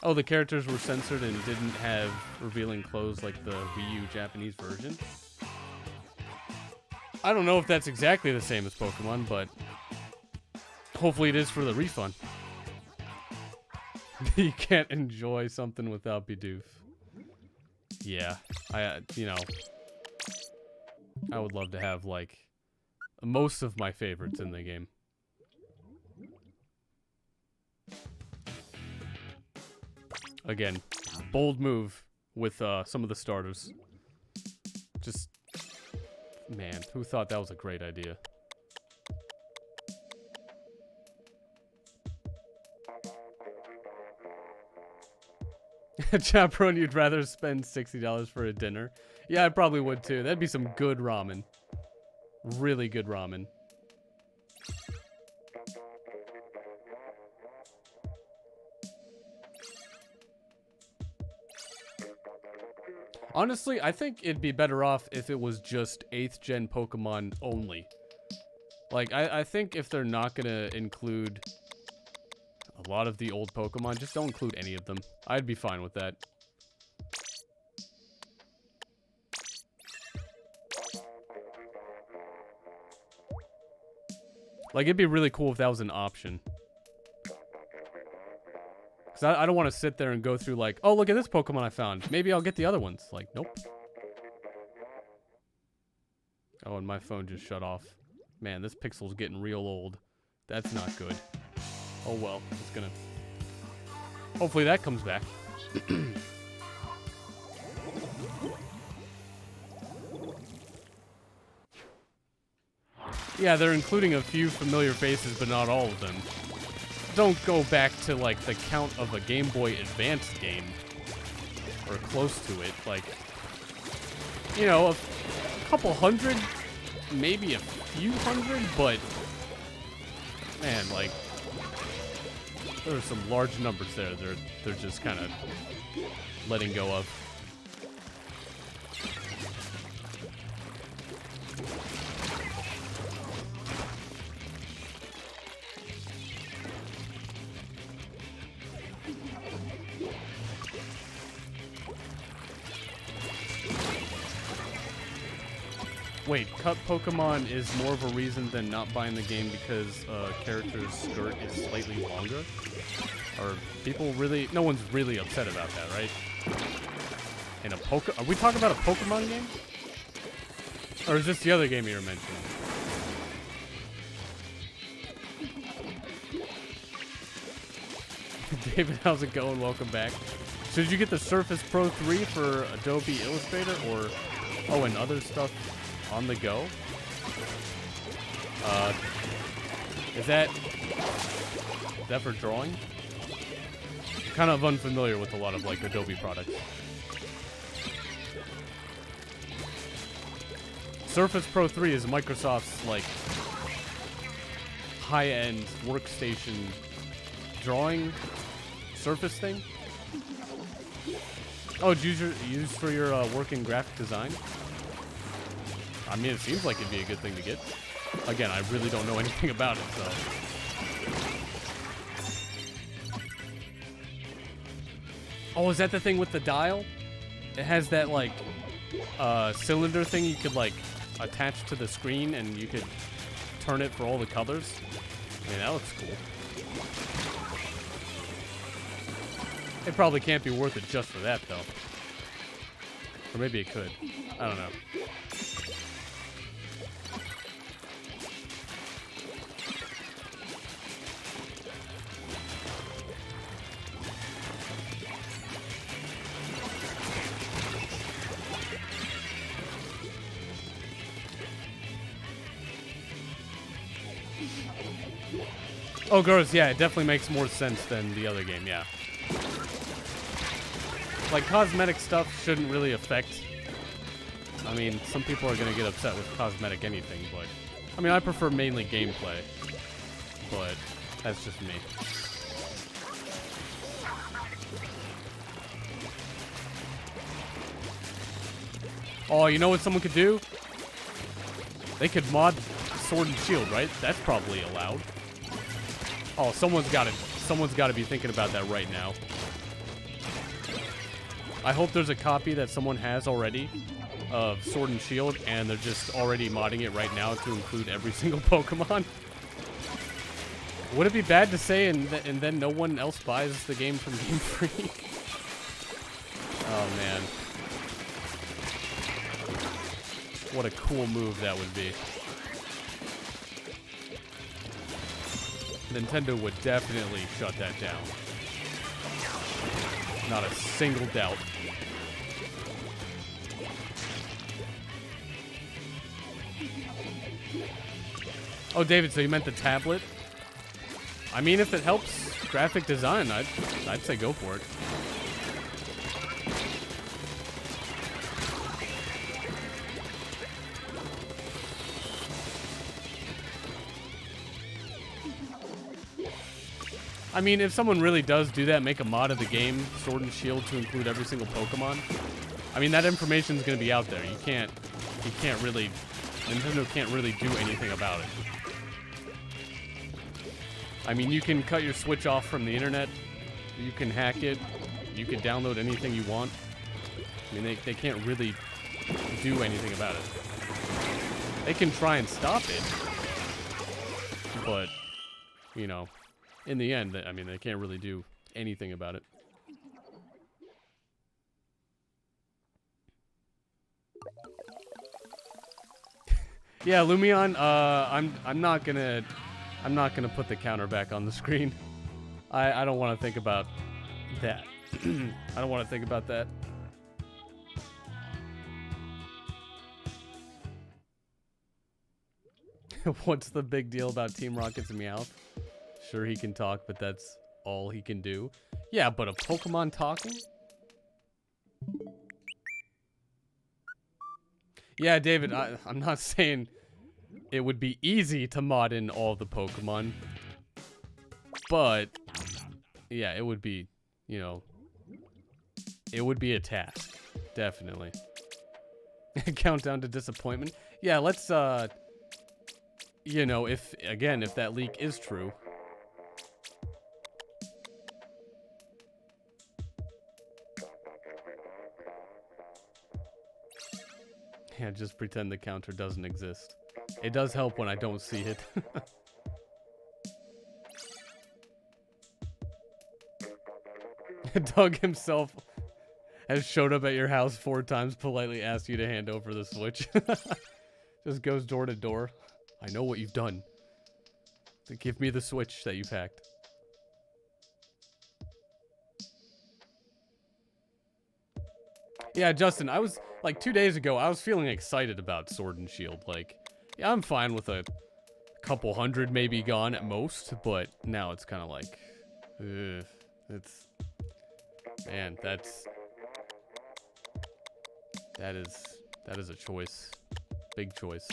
Oh, the characters were censored and didn't have revealing clothes like the Wii U Japanese version. I don't know if that's exactly the same as Pokemon, but hopefully it is for the refund. You can't enjoy something without Bidoof. Yeah, you know, I would love to have, like, most of my favorites in the game. Again, bold move with some of the starters. Just, man, who thought that was a great idea? Chaperone, you'd rather spend $60 for a dinner? Yeah, I probably would too. That'd be some good ramen. Really good ramen. Honestly, I think it'd be better off if it was just 8th gen Pokemon only. Like, I think if they're not gonna include a lot of the old Pokemon, just don't include any of them. I'd be fine with that. Like, it'd be really cool if that was an option. Because I don't want to sit there and go through like, oh, look at this Pokemon I found. Maybe I'll get the other ones. Like, nope. Oh, and my phone just shut off. Man, this pixel's getting real old. That's not good. Oh, well. It's gonna... Hopefully that comes back. Yeah, they're including a few familiar faces, but not all of them. Don't go back to, like, the count of a Game Boy Advance game. Or close to it. Like, you know, a couple hundred, maybe a few hundred, but, man, like, there's some large numbers there they're just kind of letting go of. Wait, cut Pokemon is more of a reason than not buying the game because character's skirt is slightly longer? Or people really... No one's really upset about that, right? In a Are we talking about a Pokemon game? Or is this the other game you were mentioning? David, how's it going? Welcome back. Should you get the Surface Pro 3 for Adobe Illustrator or... Oh, and other stuff on the go? Is that for drawing? I'm kind of unfamiliar with a lot of like Adobe products. Surface Pro 3 is Microsoft's like high-end workstation drawing Surface thing. Oh, it's used for your work in graphic design? I mean, it seems like it'd be a good thing to get. Again, I really don't know anything about it, so. Oh, is that the thing with the dial? It has that, like, cylinder thing you could, like, attach to the screen and you could turn it for all the colors. mean, that looks cool. It probably can't be worth it just for that, though. Or maybe it could. I don't know. Oh, girls, yeah, it definitely makes more sense than the other game, yeah. Like, cosmetic stuff shouldn't really affect... I mean, some people are going to get upset with cosmetic anything, but... I mean, I prefer mainly gameplay. But, that's just me. Oh, you know what someone could do? They could mod Sword and Shield, right? That's probably allowed. Oh, someone's got to be thinking about that right now. I hope there's a copy that someone has already of Sword and Shield, and they're just already modding it right now to include every single Pokemon. Would it be bad to say and then no one else buys the game from Game Freak? Oh, man. What a cool move that would be. Nintendo would definitely shut that down. Not a single doubt. Oh, David, so you meant the tablet? I mean, if it helps graphic design, I'd say go for it. I mean, if someone really does do that, make a mod of the game, Sword and Shield, to include every single Pokemon, I mean, that information's gonna be out there. You can't really, Nintendo can't really do anything about it. I mean, you can cut your Switch off from the internet, you can hack it, you can download anything you want. I mean, they can't really do anything about it. They can try and stop it, but, you know, in the end, I mean, they can't really do anything about it. Yeah, Lumion, I'm not gonna put the counter back on the screen. I don't want to think about that. I don't want to think about that. What's the big deal about Team Rocket's Meowth? Sure, he can talk, but that's all he can do. Yeah, but a Pokemon talking? Yeah, David, I'm not saying it would be easy to mod in all the Pokemon. But, yeah, it would be, you know, it would be a task. Definitely. Countdown to disappointment. Yeah, let's, you know, if that leak is true. Yeah, just pretend the counter doesn't exist. It does help when I don't see it. Doug himself has showed up at your house 4 times, politely asked you to hand over the Switch. Just goes door to door. I know what you've done. Give me the Switch that you've hacked. Yeah, Justin, I was, like, 2 days ago, I was feeling excited about Sword and Shield. Like, yeah, I'm fine with a couple hundred maybe gone at most, but now it's kind of like, it's, man, that is a choice. Big choice.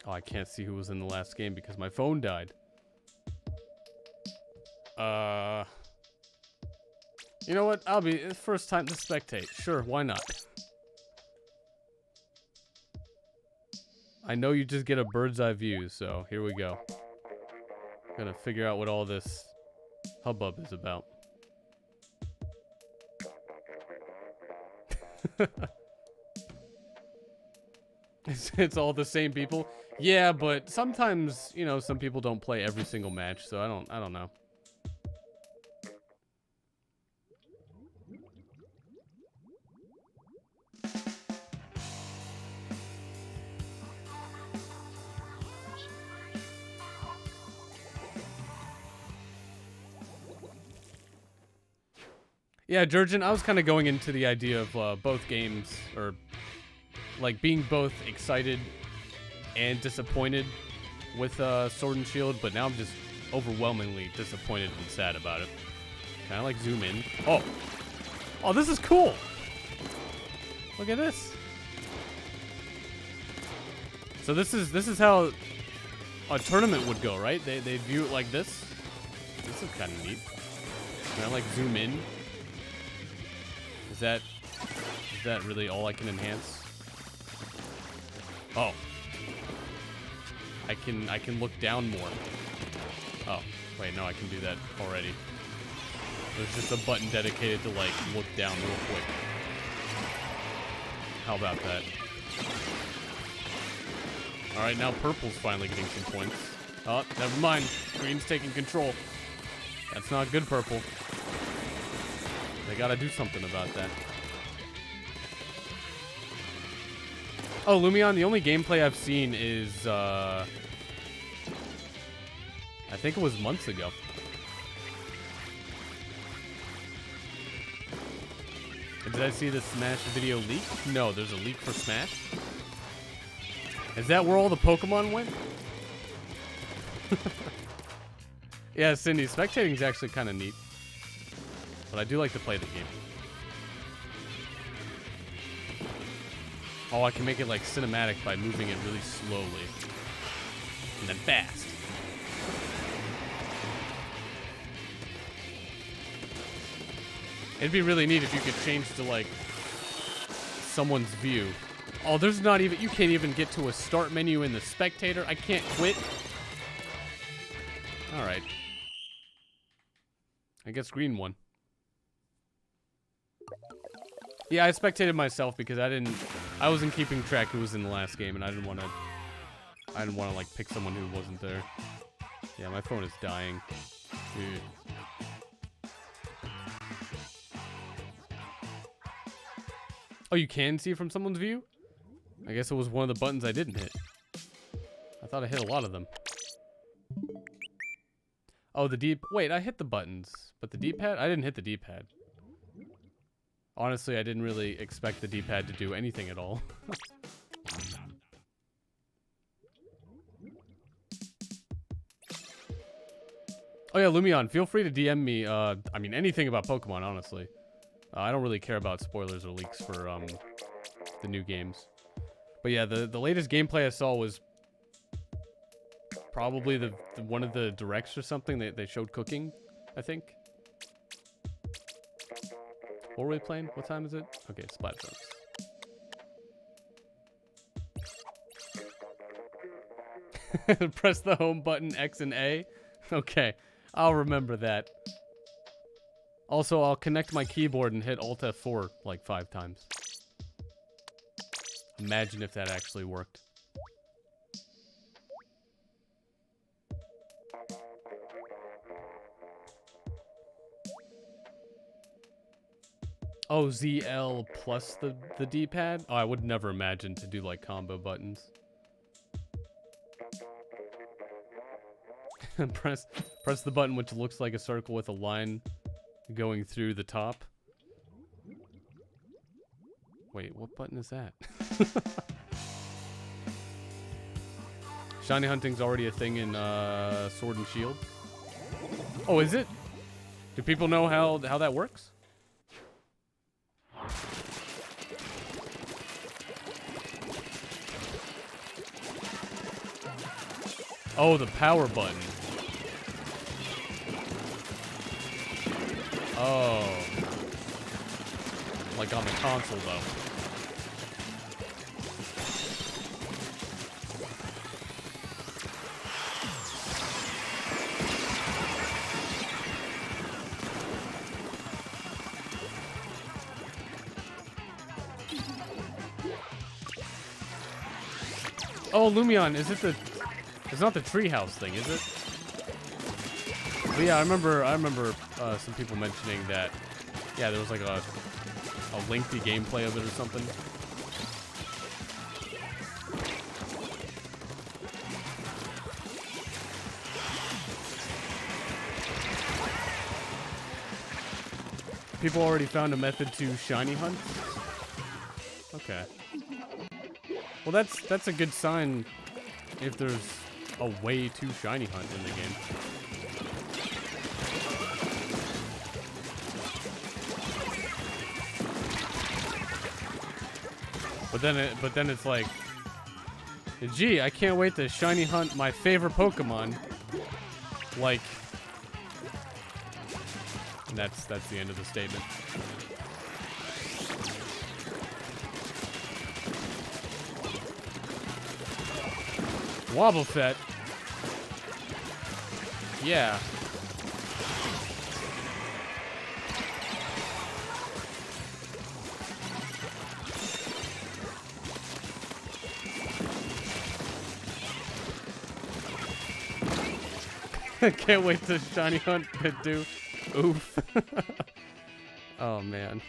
Oh, I can't see who was in the last game because my phone died. You know what? I'll be first time to spectate. Sure, why not? I know you just get a bird's eye view, so here we go. Gonna figure out what all this hubbub is about. It's all the same people. Yeah, but sometimes, you know, some people don't play every single match, so I don't know. Yeah, Jurgen, I was kind of going into the idea of both games, or like being both excited and disappointed with Sword and Shield, but now I'm just overwhelmingly disappointed and sad about it. Can I like zoom in? Oh, oh, this is cool. Look at this. So this is how a tournament would go, right? They view it like this. This is kind of neat. Can I like zoom in? Is that really all I can enhance? Oh. I can look down more. Oh, wait, no, I can do that already. There's just a button dedicated to like look down real quick. How about that? Alright, now purple's finally getting some points. Oh, never mind. Green's taking control. That's not good, purple. They gotta do something about that. Oh, Lumion, the only gameplay I've seen is, I think it was months ago. Did I see the Smash video leak? No, there's a leak for Smash. Is that where all the Pokemon went? Yeah, Cindy, spectating is actually kind of neat. But I do like to play the game. Oh, I can make it like cinematic by moving it really slowly. And then fast. It'd be really neat if you could change to like someone's view. Oh, there's not even, you can't even get to a start menu in the spectator. I can't quit. All right. I guess green won. Yeah, I spectated myself because I wasn't keeping track who was in the last game, and I didn't want to like pick someone who wasn't there. Yeah, my phone is dying. Dude. Oh, you can see from someone's view? I guess it was one of the buttons I didn't hit. I thought I hit a lot of them. Oh, wait, I hit the buttons, but the D-pad? I didn't hit the D-pad. Honestly, I didn't really expect the D-pad to do anything at all. Oh yeah, Lumion, feel free to DM me, I mean, anything about Pokemon, honestly. I don't really care about spoilers or leaks for, the new games. But yeah, the latest gameplay I saw was probably the one of the directs or something. They showed cooking, I think. What were we playing? What time is it? Okay, Splatoon. Press the home button, X and A. Okay, I'll remember that. Also, I'll connect my keyboard and hit Alt F4 like 5 times. Imagine if that actually worked. Oh, ZL plus the D-pad? Oh, I would never imagine to do like combo buttons. press the button which looks like a circle with a line going through the top. Wait, what button is that? Shiny hunting's already a thing in Sword and Shield. Oh, is it? Do people know how that works? Oh, the power button. Oh. Like on the console, though. Oh, Lumion, is it the... It's not the treehouse thing, is it? But yeah, I remember some people mentioning that, yeah, there was like a lengthy gameplay of it or something. People already found a method to shiny hunt? Okay. Well, that's a good sign if there's a way to shiny hunt in the game. But then it's like, gee, I can't wait to shiny hunt my favorite Pokemon. Like, and that's the end of the statement. Wobbuffet. Yeah. Can't wait to shiny hunt Pidoo. Oof. Oh man.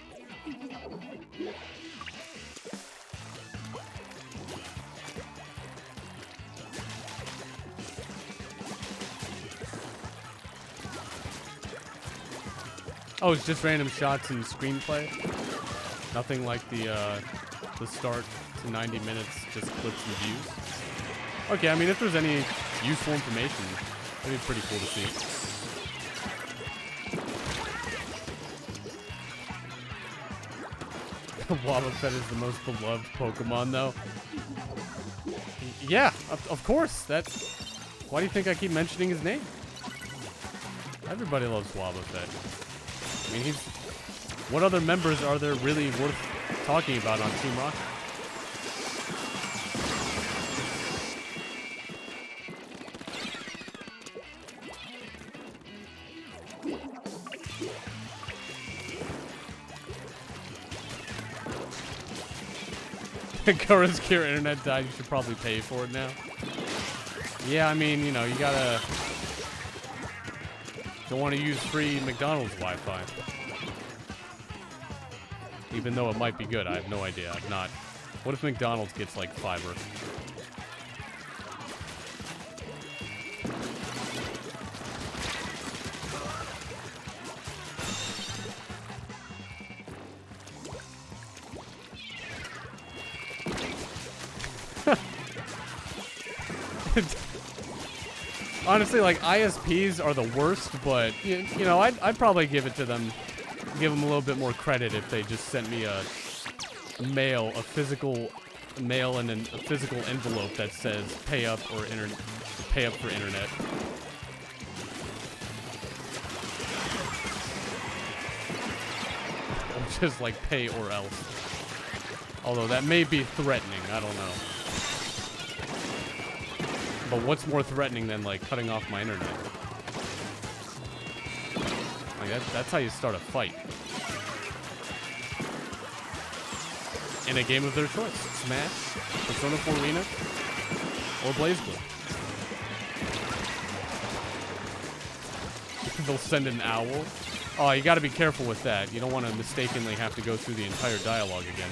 Oh, it's just random shots and screenplay. Nothing like the start to 90 minutes, just clips and views. Okay, I mean, if there's any useful information, that'd be pretty cool to see. Wobbuffet is the most beloved Pokemon, though. Yeah, of course. Why do you think I keep mentioning his name? Everybody loves Wobbuffet. I mean, what other members are there really worth talking about on Team Rocket? Current Cure internet died. You should probably pay for it now. Yeah, I mean, you know, you gotta... Don't want to use free McDonald's Wi-Fi. Even though it might be good, I have no idea. I've not... What if McDonald's gets, like, fiber? Honestly, like, ISPs are the worst, but, you know, I'd probably give it to them, give them a little bit more credit if they just sent me a physical mail and a physical envelope that says pay up for internet. Or just like pay or else. Although that may be threatening, I don't know. But what's more threatening than, like, cutting off my internet? Like, that's how you start a fight. In a game of their choice. Smash, Persona 4 Arena, or BlazBlue. They'll send an owl. Oh, you gotta be careful with that. You don't want to mistakenly have to go through the entire dialogue again.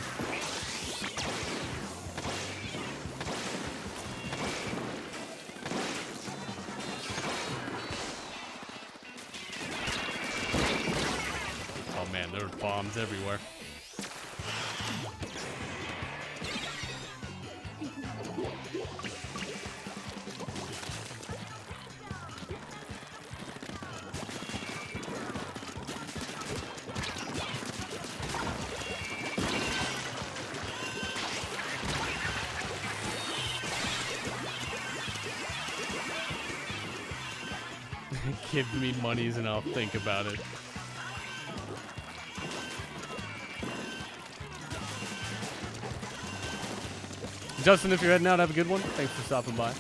There are bombs everywhere. Give me monies and I'll think about it. Justin, if you're heading out, have a good one. Thanks for stopping by.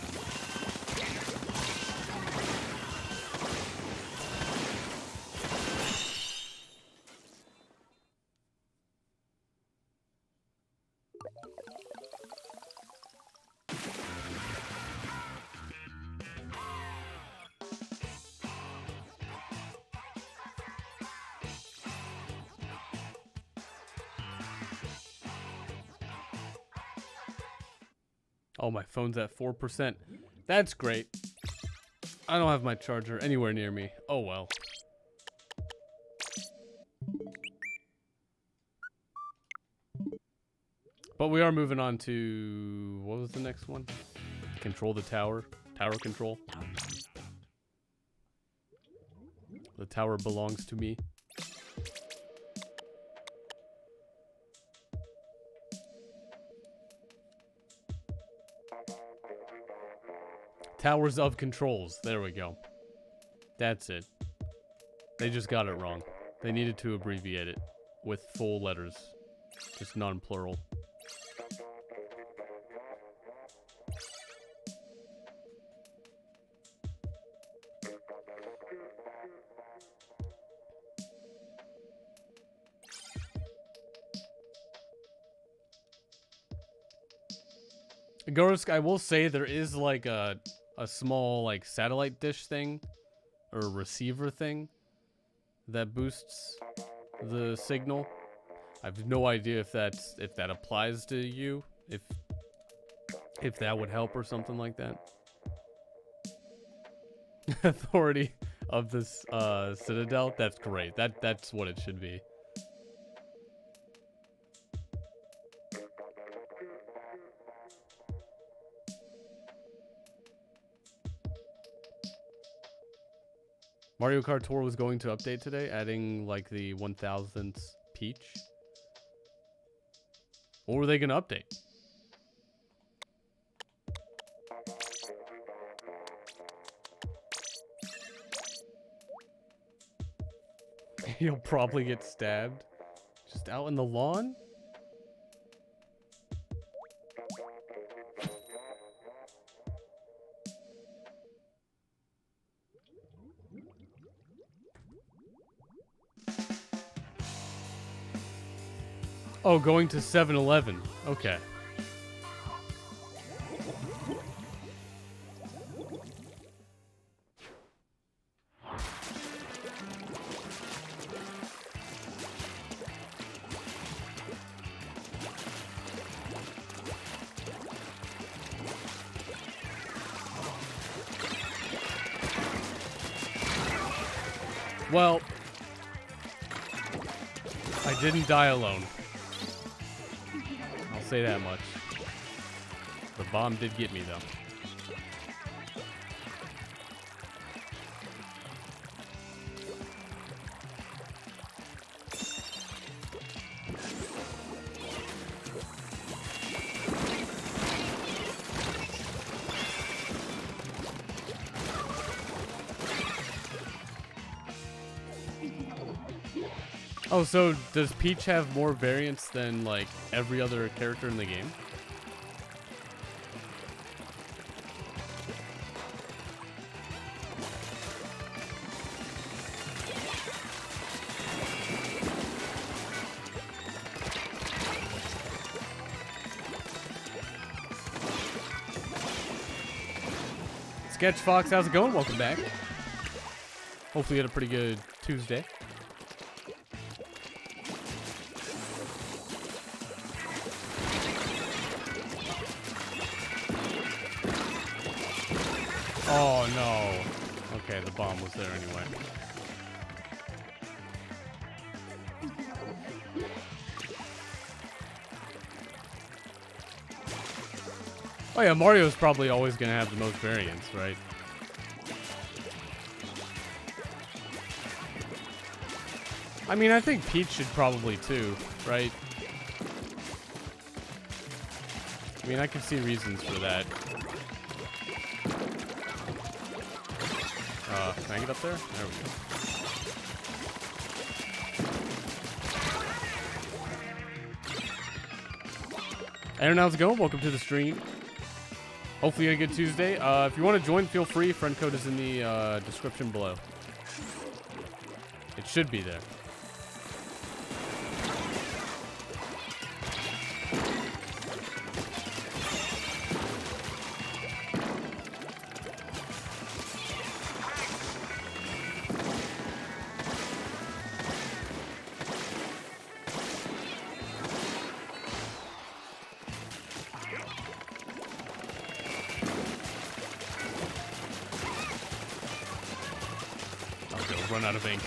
Oh, my phone's at 4%. That's great. I don't have my charger anywhere near me. Oh, well. But we are moving on to... What was the next one? Control the tower. Tower control. The tower belongs to me. Towers of controls. There we go. That's it. They just got it wrong. They needed to abbreviate it with full letters. Just non-plural. Gorosk, I will say there is like a small like satellite dish thing or receiver thing that boosts the signal. I have no idea if that applies to you, if that would help or something like that. Authority of this Citadel, that's great. That's what it should be. Mario Kart Tour was going to update today, adding like the 1000th Peach. What were they going to update? You'll probably get stabbed. Just out in the lawn? Oh, going to 7-Eleven. Okay. Well, I didn't die alone. I'll say that much. The bomb did get me, though. Oh, so does Peach have more variants than, like, every other character in the game? Sketch Fox, how's it going? Welcome back. Hopefully you had a pretty good Tuesday. Oh no. Okay, the bomb was there anyway. Oh yeah, Mario's probably always gonna have the most variants, right? I mean, I think Peach should probably too, right? I mean, I can see reasons for that. Can I get up there? There we go. Aaron, how's it going? Welcome to the stream. Hopefully you had a good Tuesday. If you want to join, feel free. Friend code is in the description below. It should be there. gonna run out of ink.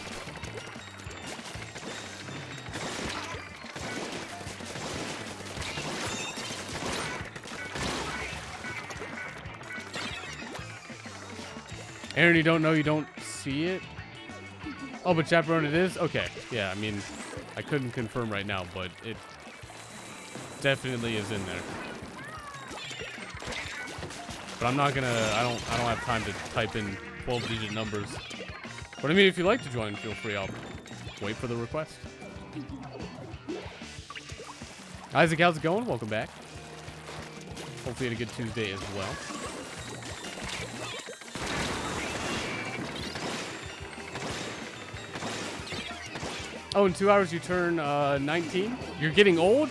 Aaron, you don't know, you don't see it? Oh, but chaperone it is? Okay. Yeah, I mean, I couldn't confirm right now, but it definitely is in there. But I'm not gonna, I don't have time to type in 12-digit numbers. But I mean, if you'd like to join, feel free. I'll wait for the request. Isaac, how's it going? Welcome back. Hopefully you had a good Tuesday as well. Oh, in 2 hours you turn 19? You're getting old?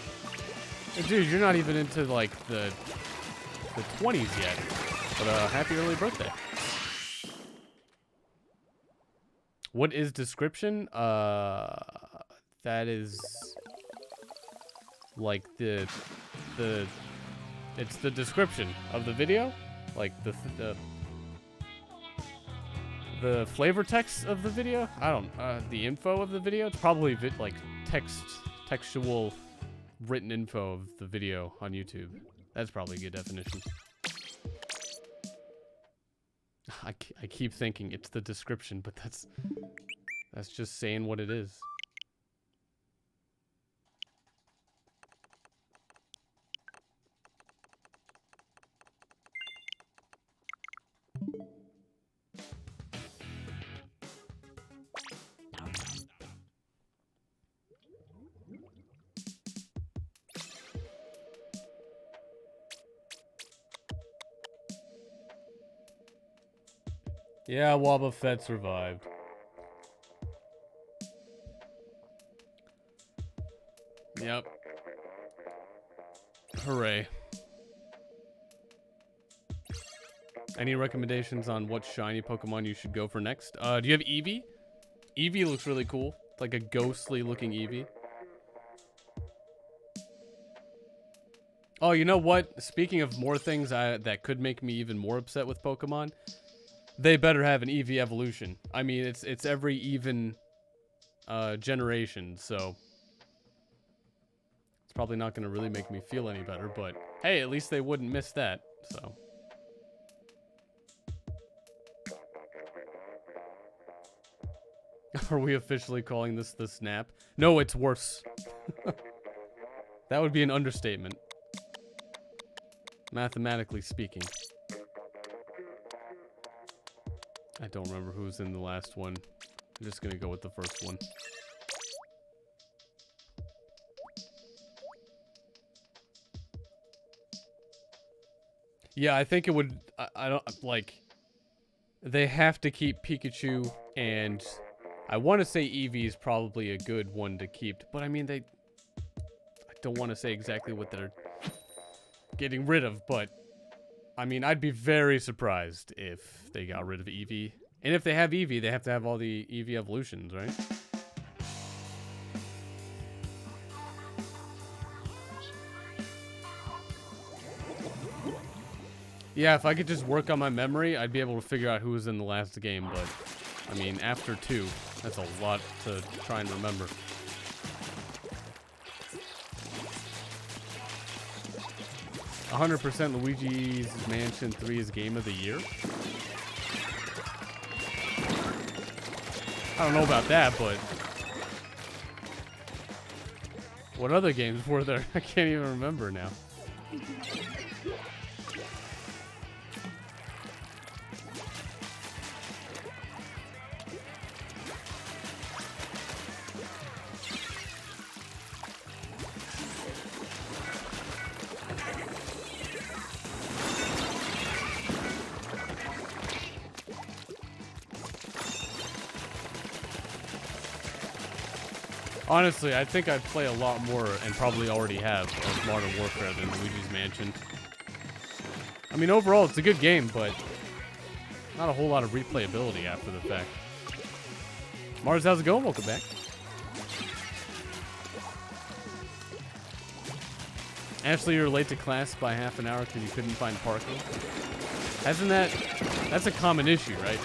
Dude, you're not even into like the 20s yet. But happy early birthday. What is description? That is like it's the description of the video, like the flavor text of the video. I don't the info of the video. It's probably like textual written info of the video on YouTube. That's probably a good definition. I keep thinking it's the description, but that's just saying what it is. Yeah, Wobba Fett survived. Yep. Hooray. Any recommendations on what shiny Pokemon you should go for next? Do you have Eevee? Eevee looks really cool. It's like a ghostly looking Eevee. Oh, you know what? Speaking of more things that could make me even more upset with Pokemon, they better have an Eevee evolution. I mean, it's every even generation, so it's probably not going to really make me feel any better, but hey, at least they wouldn't miss that, so. Are we officially calling this the snap? No, it's worse. That would be an understatement. Mathematically speaking. I don't remember who's in the last one. I'm just gonna go with the first one. Yeah, I think it would. I don't like. They have to keep Pikachu, and I want to say Eevee is probably a good one to keep. But I mean, I don't want to say exactly what they're getting rid of, but I mean, I'd be very surprised if they got rid of Eevee. And if they have Eevee, they have to have all the Eevee evolutions, right? Yeah, if I could just work on my memory, I'd be able to figure out who was in the last game, but I mean, after 2, that's a lot to try and remember. "100% Luigi's Mansion 3 is Game of the Year." I don't know about that, but what other games were there? I can't even remember now. Honestly, I think I'd play a lot more, and probably already have, of Modern Warfare than Luigi's Mansion. I mean, overall, it's a good game, but not a whole lot of replayability after the fact. Mars, how's it going? Welcome back. Ashley, you're late to class by half an hour because you couldn't find parking. That's a common issue, right?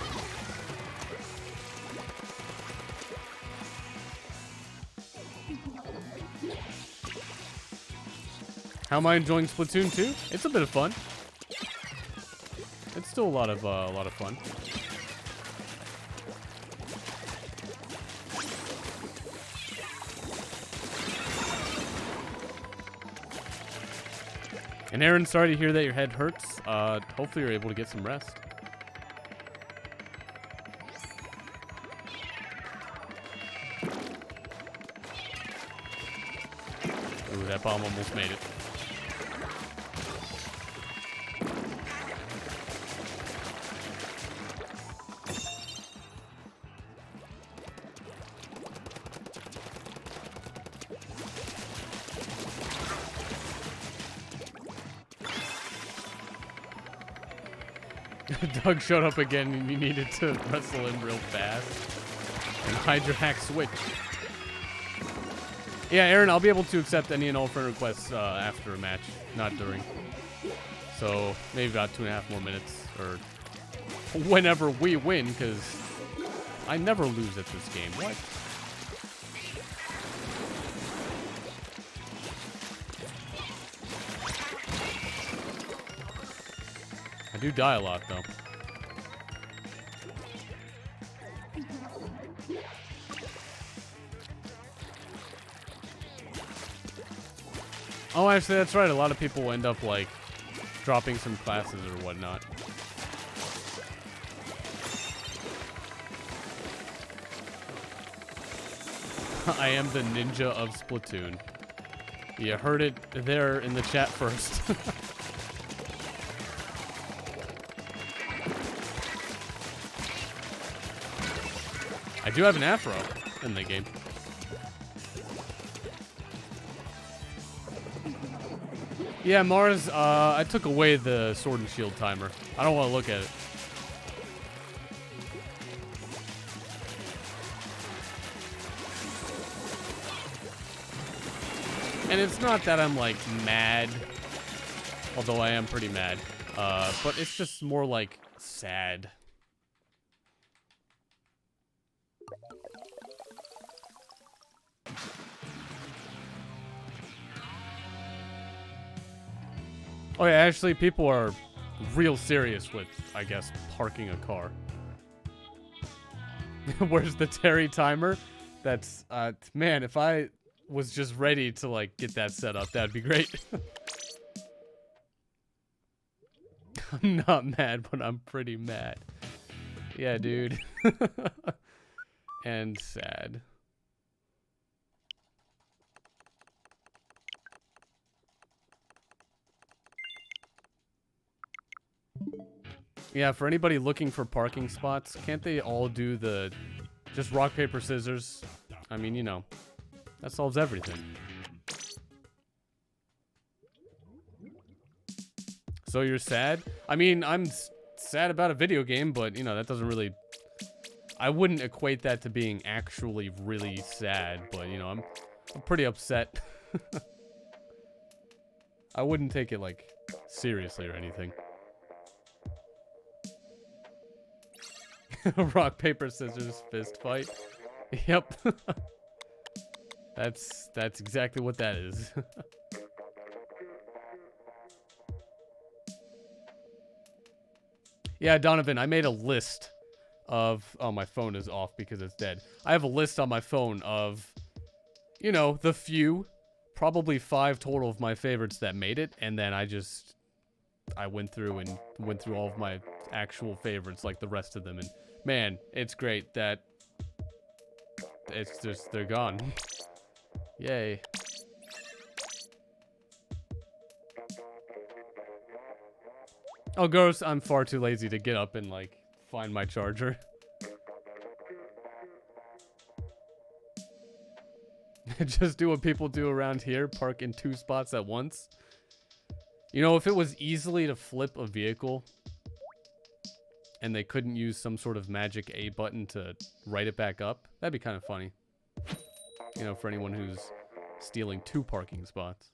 How am I enjoying Splatoon 2? It's a bit of fun. It's still a lot of fun. And Aaron, sorry to hear that your head hurts. Hopefully you're able to get some rest. Ooh, that bomb almost made it. Doug showed up again and you needed to wrestle him real fast. And hide your hack switch. Yeah, Aaron, I'll be able to accept any and all friend requests after a match, not during. So maybe about 2.5 more minutes, or whenever we win, because I never lose at this game. What? I do die a lot, though. Oh, actually, that's right. A lot of people end up, like, dropping some classes or whatnot. I am the ninja of Splatoon. You heard it there in the chat first. I do have an afro in the game. Yeah, Mars, I took away the sword and shield timer. I don't want to look at it. And it's not that I'm, like, mad, although I am pretty mad, but it's just more, like, sad. Oh yeah, actually people are real serious with, I guess, parking a car. Where's the Terry timer? That's, man, if I was just ready to, like, get that set up, that'd be great. I'm not mad, but I'm pretty mad. Yeah, dude. And sad. Yeah, for anybody looking for parking spots, can't they all do the just rock, paper, scissors? I mean, you know, that solves everything. So you're sad? I mean, I'm sad about a video game, but, you know, that doesn't really... I wouldn't equate that to being actually really sad, but, you know, I'm pretty upset. I wouldn't take it, like, seriously or anything. Rock, paper, scissors, fist fight. Yep. That's exactly what that is. Yeah, Donovan, I made a list of... Oh, my phone is off because it's dead. I have a list on my phone of, you know, the few, probably 5 total of my favorites that made it, and then I went through all of my actual favorites, like the rest of them, and man, it's great that it's just, they're gone. Yay. Oh, gross, I'm far too lazy to get up and, like, find my charger. Just do what people do around here, park in 2 spots at once. You know, if it was easily to flip a vehicle and they couldn't use some sort of magic A button to right it back up, that'd be kind of funny. You know, for anyone who's stealing 2 parking spots.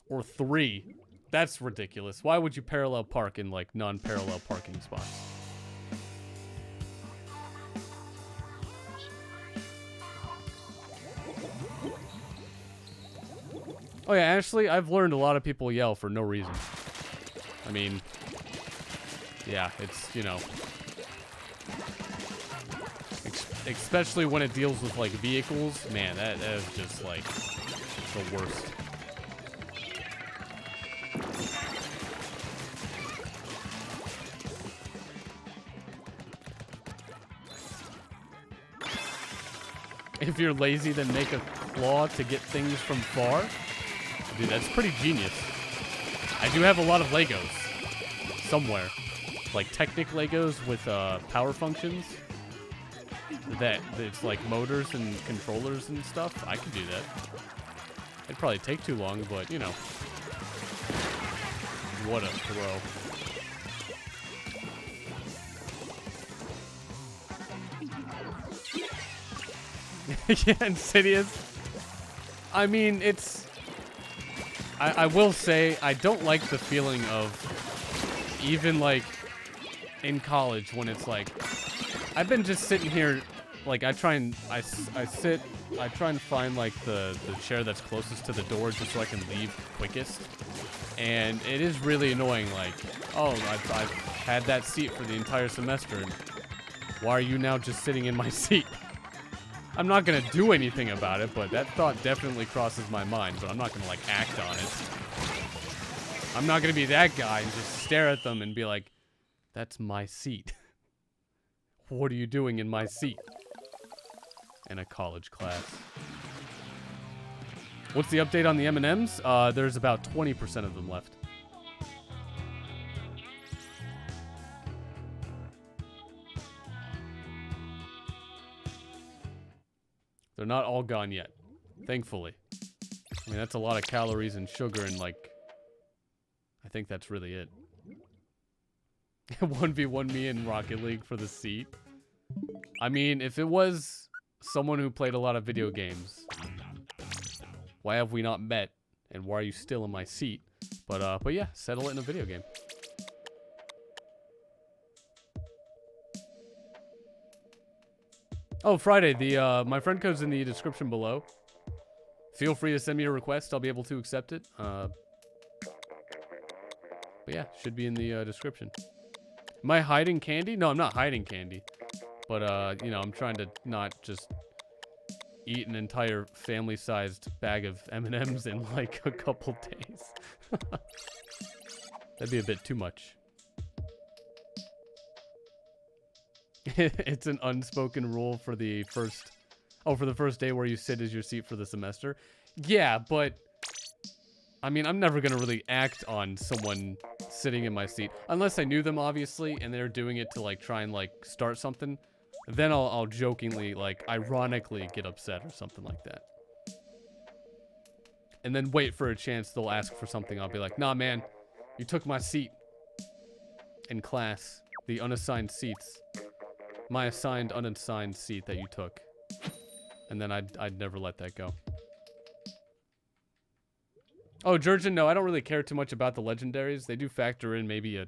Or 3. That's ridiculous. Why would you parallel park in, like, non-parallel parking spots? Oh yeah, actually, I've learned a lot of people yell for no reason. I mean, yeah, it's, you know, especially when it deals with, like, vehicles. Man, that is just, like, the worst. If you're lazy, then make a claw to get things from far. Dude, that's pretty genius. I do have a lot of Legos somewhere. Like Technic Legos with power functions. That it's like motors and controllers and stuff. I could do that. It'd probably take too long, but you know. What a throw. Yeah, Insidious. I mean, it's... I will say, I don't like the feeling of... Even, like, in college, when it's like... I've been just sitting here, like, I try and find, like, the chair that's closest to the door just so I can leave quickest. And it is really annoying, like, oh, I've had that seat for the entire semester, and why are you now just sitting in my seat? I'm not gonna do anything about it, but that thought definitely crosses my mind, but I'm not gonna, like, act on it. I'm not gonna be that guy and just stare at them and be like, that's my seat. What are you doing in my seat? In a college class. What's the update on the M&Ms? There's about 20% of them left. They're not all gone yet, thankfully. I mean, that's a lot of calories and sugar and, like, I think that's really it. 1v1 me in Rocket League for the seat. I mean, if it was someone who played a lot of video games, why have we not met? And why are you still in my seat? But yeah, settle it in a video game. Oh, Friday, my friend code's in the description below. Feel free to send me a request. I'll be able to accept it. But yeah, should be in the description. Am I hiding candy? No, I'm not hiding candy. But, you know, I'm trying to not just eat an entire family-sized bag of M&Ms in, like, a couple days. That'd be a bit too much. It's an unspoken rule for the first... Oh, for the first day where you sit as your seat for the semester? Yeah, but... I mean, I'm never gonna really act on someone sitting in my seat. Unless I knew them, obviously, and they're doing it to, like, try and, like, start something. Then I'll jokingly, like, ironically get upset or something like that. And then wait for a chance they'll ask for something. I'll be like, nah, man, you took my seat in class. The unassigned seats. My assigned, unassigned seat that you took. And then I'd never let that go. Oh, Jurgen, no, I don't really care too much about the legendaries. They do factor in maybe a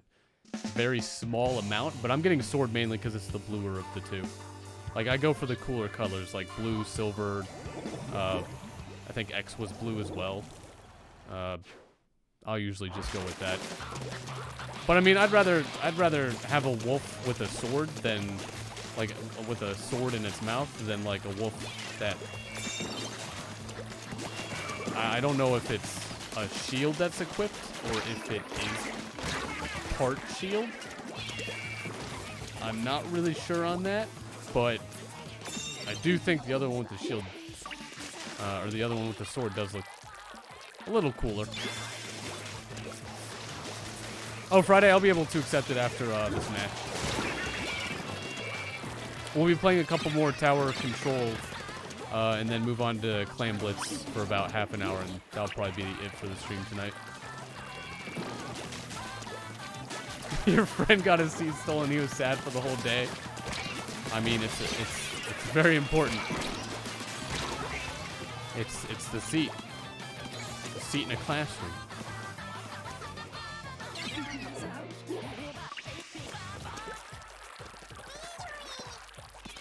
very small amount, but I'm getting sword mainly because it's the bluer of the two. Like, I go for the cooler colors, like blue, silver. I think X was blue as well. I'll usually just go with that. But I mean, I'd rather have a wolf with a sword than, like, with a sword in its mouth than, like, a wolf that... I don't know if it's a shield that's equipped or if it is part shield. I'm not really sure on that, but I do think the other one with the shield, or the other one with the sword, does look a little cooler. Oh, Friday, I'll be able to accept it after this match. We'll be playing a couple more tower control, and then move on to Clan Blitz for about half an hour, and that'll probably be it for the stream tonight. Your friend got his seat stolen. He was sad for the whole day. I mean, it's very important. It's the seat. The seat in a classroom.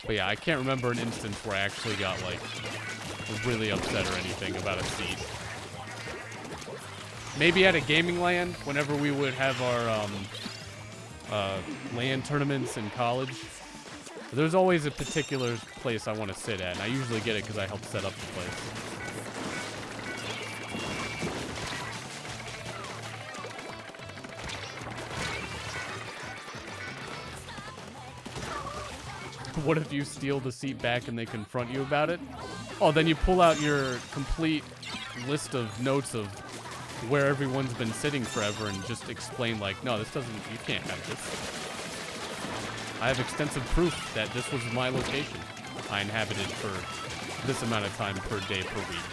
But yeah, I can't remember an instance where I actually got, like, really upset or anything about a seat. Maybe at a gaming LAN, whenever we would have our LAN tournaments in college. There's always a particular place I want to sit at, and I usually get it because I help set up the place. What if you steal the seat back and they confront you about it? Oh, then you pull out your complete list of notes of where everyone's been sitting forever and just explain, like, no, this doesn't, you can't have this. I have extensive proof that this was my location. I inhabited for this amount of time per day per week.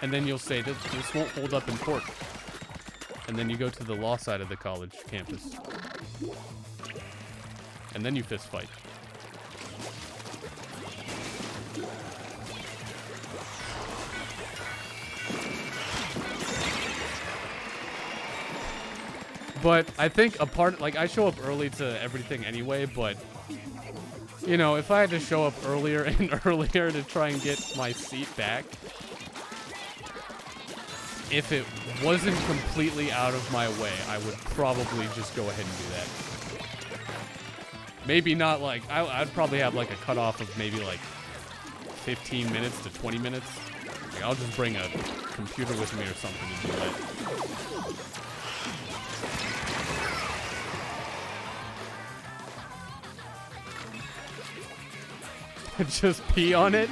And then you'll say, this won't hold up in court. And then you go to the law side of the college campus. And then you fist fight. But I think a part, like, I show up early to everything anyway, but, you know, if I had to show up earlier and earlier to try and get my seat back, if it wasn't completely out of my way, I would probably just go ahead and do that. Maybe not, like, I'd probably have, like, a cutoff of maybe, like, 15 minutes to 20 minutes. Like, I'll just bring a computer with me or something to do that. Just pee on it?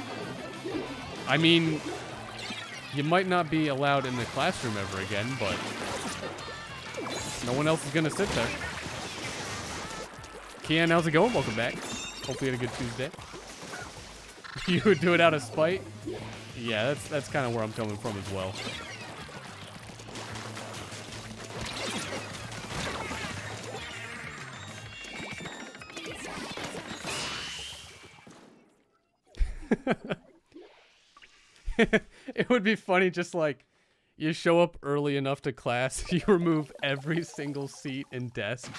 I mean, you might not be allowed in the classroom ever again, but no one else is going to sit there. Kian, how's it going? Welcome back. Hopefully you had a good Tuesday. You would do it out of spite? Yeah, that's kind of where I'm coming from as well. It would be funny, just like, you show up early enough to class, you remove every single seat and desk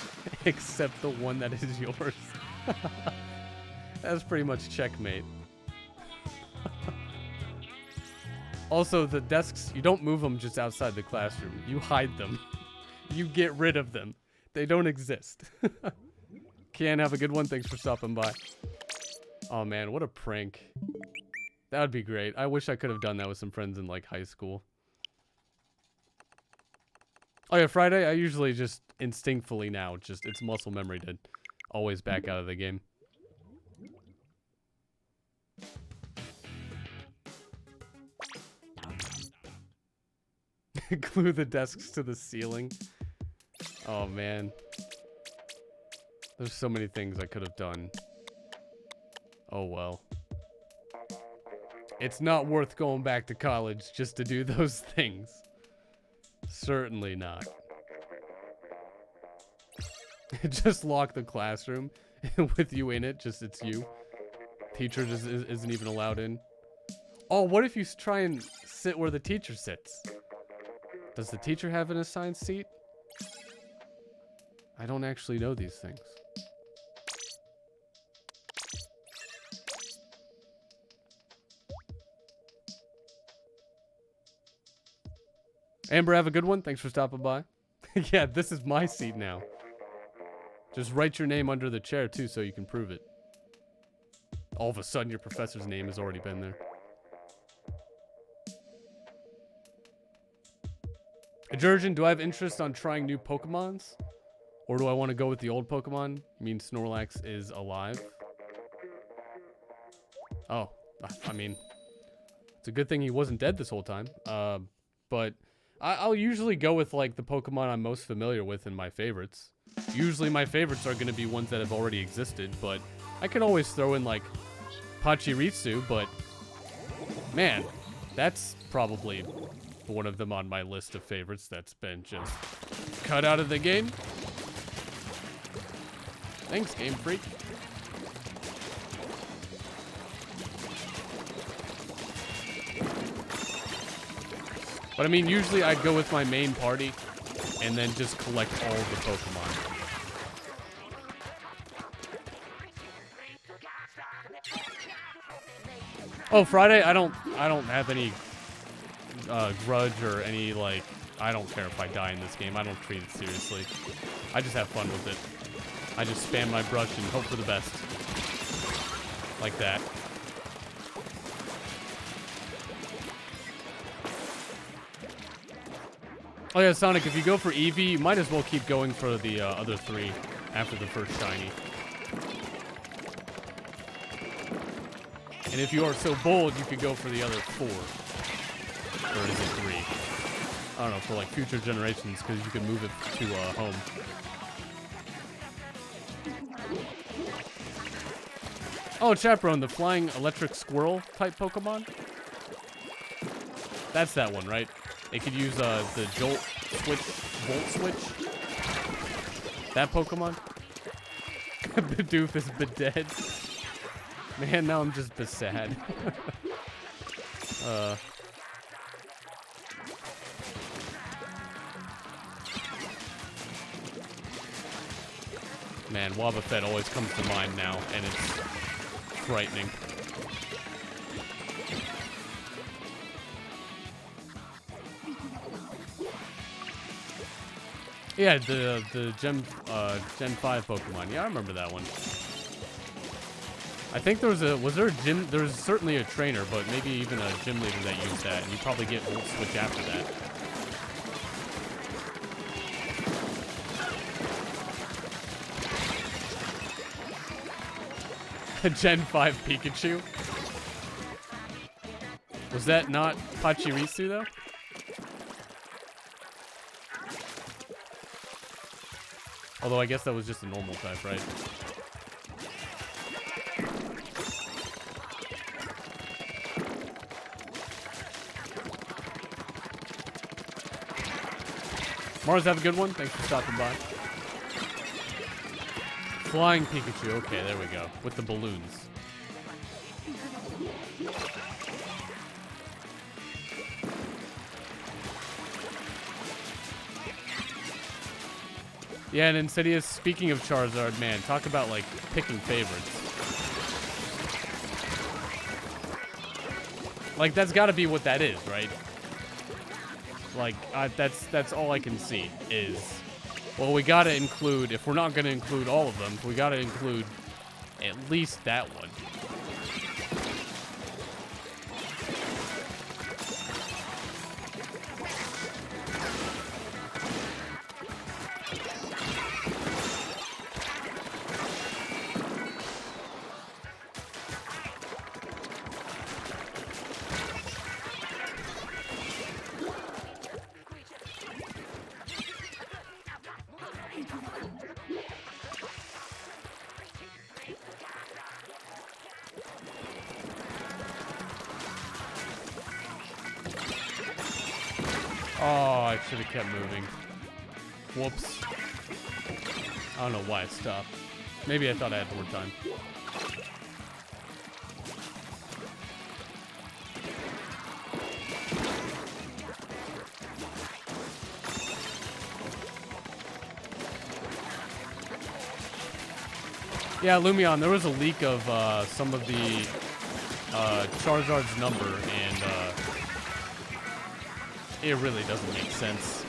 except the one that is yours. That's pretty much checkmate. Also, the desks, you don't move them just outside the classroom. You hide them. You get rid of them. They don't exist. Kian, have a good one. Thanks for stopping by. Oh man, what a prank. That would be great. I wish I could have done that with some friends in, like, high school. Oh yeah, Friday, I usually just instinctively now, just, it's muscle memory to always back out of the game. Glue the desks to the ceiling. Oh man. There's so many things I could have done. Oh well. It's not worth going back to college just to do those things. Certainly not. Just lock the classroom with you in it, just it's you. Teacher just isn't even allowed in. Oh, what if you try and sit where the teacher sits? Does the teacher have an assigned seat? I don't actually know these things. Amber, have a good one. Thanks for stopping by. Yeah, this is my seat now. Just write your name under the chair, too, so you can prove it. All of a sudden, your professor's name has already been there. Jurgen, do I have interest on trying new Pokemons? Or do I want to go with the old Pokemon? You mean Snorlax is alive? Oh, I mean, it's a good thing he wasn't dead this whole time. But I'll usually go with, like, the Pokemon I'm most familiar with and my favorites. Usually my favorites are going to be ones that have already existed, but I can always throw in, like, Pachirisu, but man, that's probably one of them on my list of favorites that's been just cut out of the game. Thanks, Game Freak. But I mean, usually I'd go with my main party and then just collect all the Pokemon. Oh, Friday, I don't have any grudge or any, like, I don't care if I die in this game. I don't treat it seriously. I just have fun with it. I just spam my brush and hope for the best. Like that. Oh yeah, Sonic, if you go for Eevee, you might as well keep going for the other 3 after the first shiny. And if you are so bold, you could go for the other 4. Or is it 3? I don't know, for like future generations, because you can move it to home. Oh, Chaperone, the flying electric squirrel type Pokemon? That's that one, right? It could use the Jolt Switch, Volt Switch. That Pokemon? Bidoof is dead. Man, now I'm just sad. Man, Wobbuffet always comes to mind now, and it's frightening. Yeah, the Gen 5 Pokemon. Yeah, I remember that one. I think there was there a gym? There was certainly a trainer, but maybe even a gym leader that used that, and you probably get Volt Switch after that. A Gen 5 Pikachu? Was that not Pachirisu, though? Although I guess that was just a normal type, right? Mars, have a good one. Thanks for stopping by. Flying Pikachu. Okay, there we go. With the balloons. Yeah, and Insidious, speaking of Charizard, man, talk about, like, picking favorites. Like, that's gotta be what that is, right? Like, that's all I can see is, well, we gotta include, if we're not gonna include all of them, we gotta include at least that one. Oh, I should have kept moving. Whoops. I don't know why I stopped. Maybe I thought I had more time. Yeah, Lumion, there was a leak of some of the Charizard's number, and it really doesn't make sense.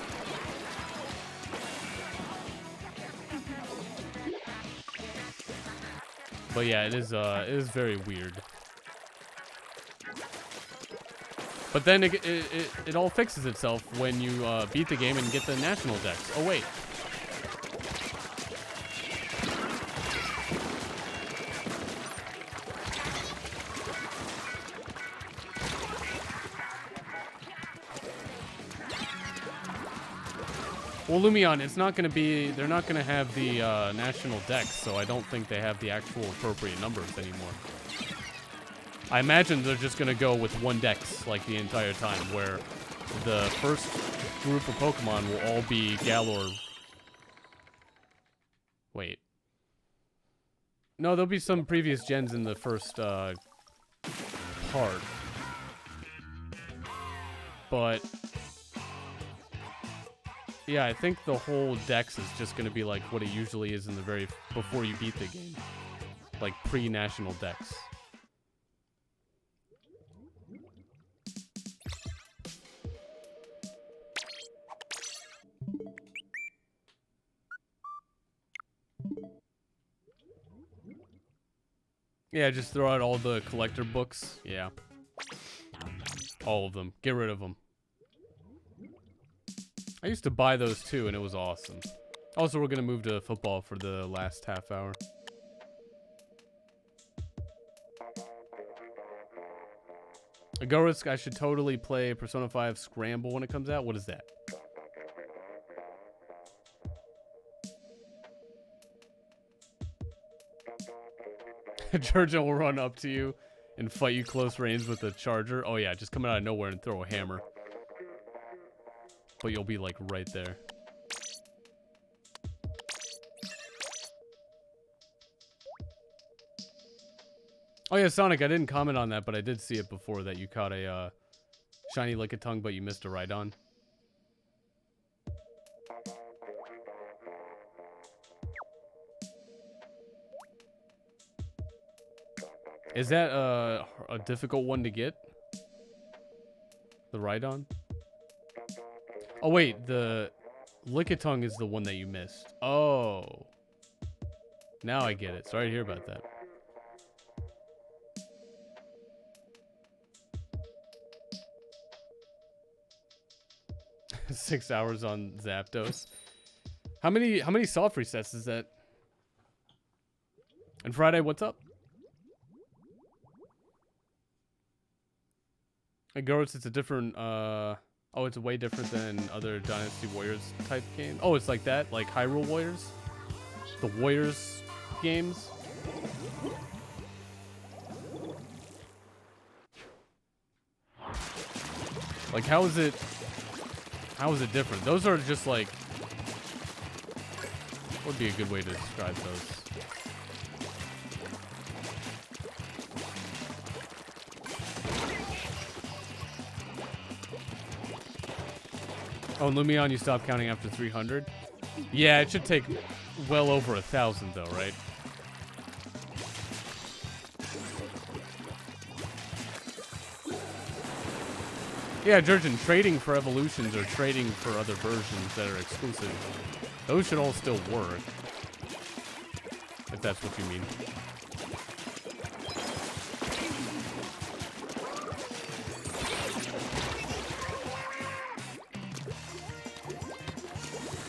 But yeah, it is very weird. But then it all fixes itself when you beat the game and get the national dex. Oh wait. Well, Lumion, it's not going to be, they're not going to have the national dex, so I don't think they have the actual appropriate numbers anymore. I imagine they're just going to go with one dex, like, the entire time, where the first group of Pokemon will all be Galar. Wait. No, there'll be some previous gens in the first part. But yeah, I think the whole dex is just going to be like what it usually is in the very, before you beat the game. Like pre-national dex. Yeah, just throw out all the collector books. Yeah. All of them. Get rid of them. I used to buy those too, and it was awesome. Also, we're going to move to football for the last half hour. Agorisk, I should totally play Persona 5 Scramble when it comes out. What is that? Georgia will run up to you and fight you close range with a charger. Oh yeah, just come out of nowhere and throw a hammer. But you'll be like right there. Oh yeah, Sonic, I didn't comment on that, but I did see it before that you caught a shiny Lickitung, but you missed a Rhydon. Is that a difficult one to get? The Rhydon? Oh wait, the Lickitung is the one that you missed. Oh. Now I get it. Sorry to hear about that. Six hours on Zapdos. How many soft resets is that? And Friday, what's up? Girls, it's a different, oh, it's way different than other Dynasty Warriors type games. Oh, it's like that? Like Hyrule Warriors? The Warriors games? Like, how is it different? Those are just like, what would be a good way to describe those? Oh, and Lumion, you stop counting after 300? Yeah, it should take well over 1,000 though, right? Yeah, Jurgen, trading for evolutions or trading for other versions that are exclusive, those should all still work. If that's what you mean.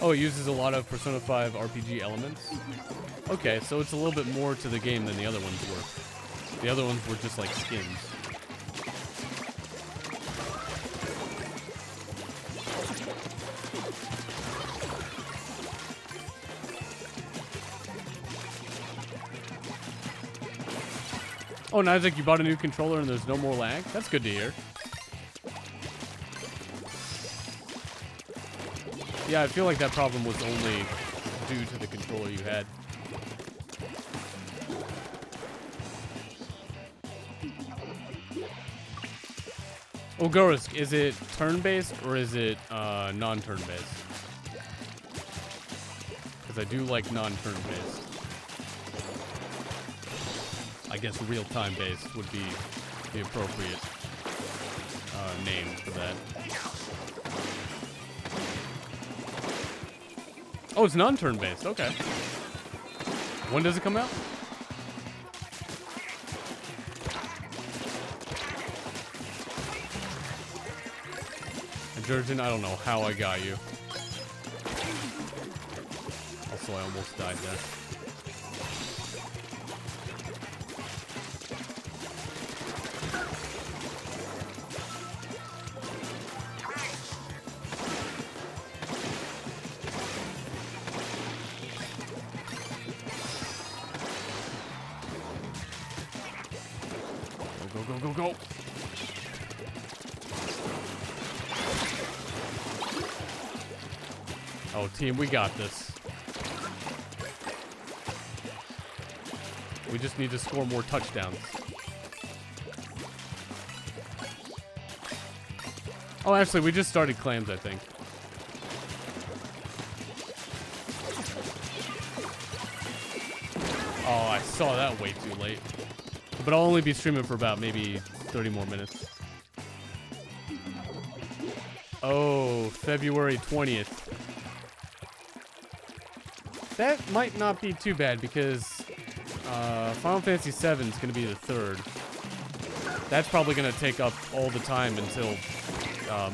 Oh, it uses a lot of Persona 5 RPG elements? Okay, so it's a little bit more to the game than the other ones were. The other ones were just like skins. Oh, and Isaac, you bought a new controller and there's no more lag? That's good to hear. Yeah, I feel like that problem was only due to the controller you had. Oh, Gorisk, is it turn-based or is it non-turn-based? Because I do like non-turn-based. I guess real-time based would be the appropriate name for that. Oh, it's non-turn based. Okay. When does it come out? And Jurgen, I don't know how I got you. Also, I almost died there. Go. Oh, team, we got this. We just need to score more touchdowns. Oh, actually, we just started clams, I think. Oh, I saw that way too late. But I'll only be streaming for about maybe 30 more minutes. Oh, February 20th. That might not be too bad because Final Fantasy VII is going to be the third. That's probably going to take up all the time until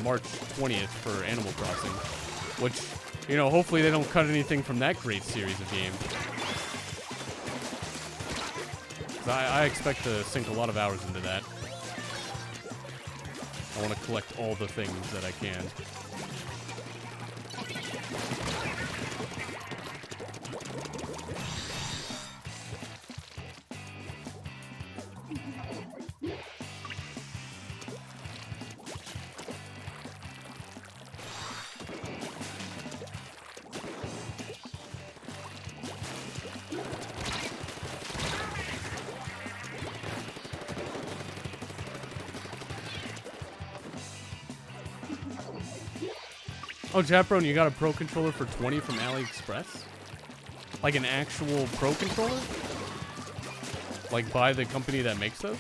March 20th for Animal Crossing. Which, you know, hopefully they don't cut anything from that great series of games. I expect to sink a lot of hours into that. I want to collect all the things that I can. Oh, Chaperone, you got a Pro Controller for 20 from AliExpress? Like an actual Pro Controller? Like by the company that makes those?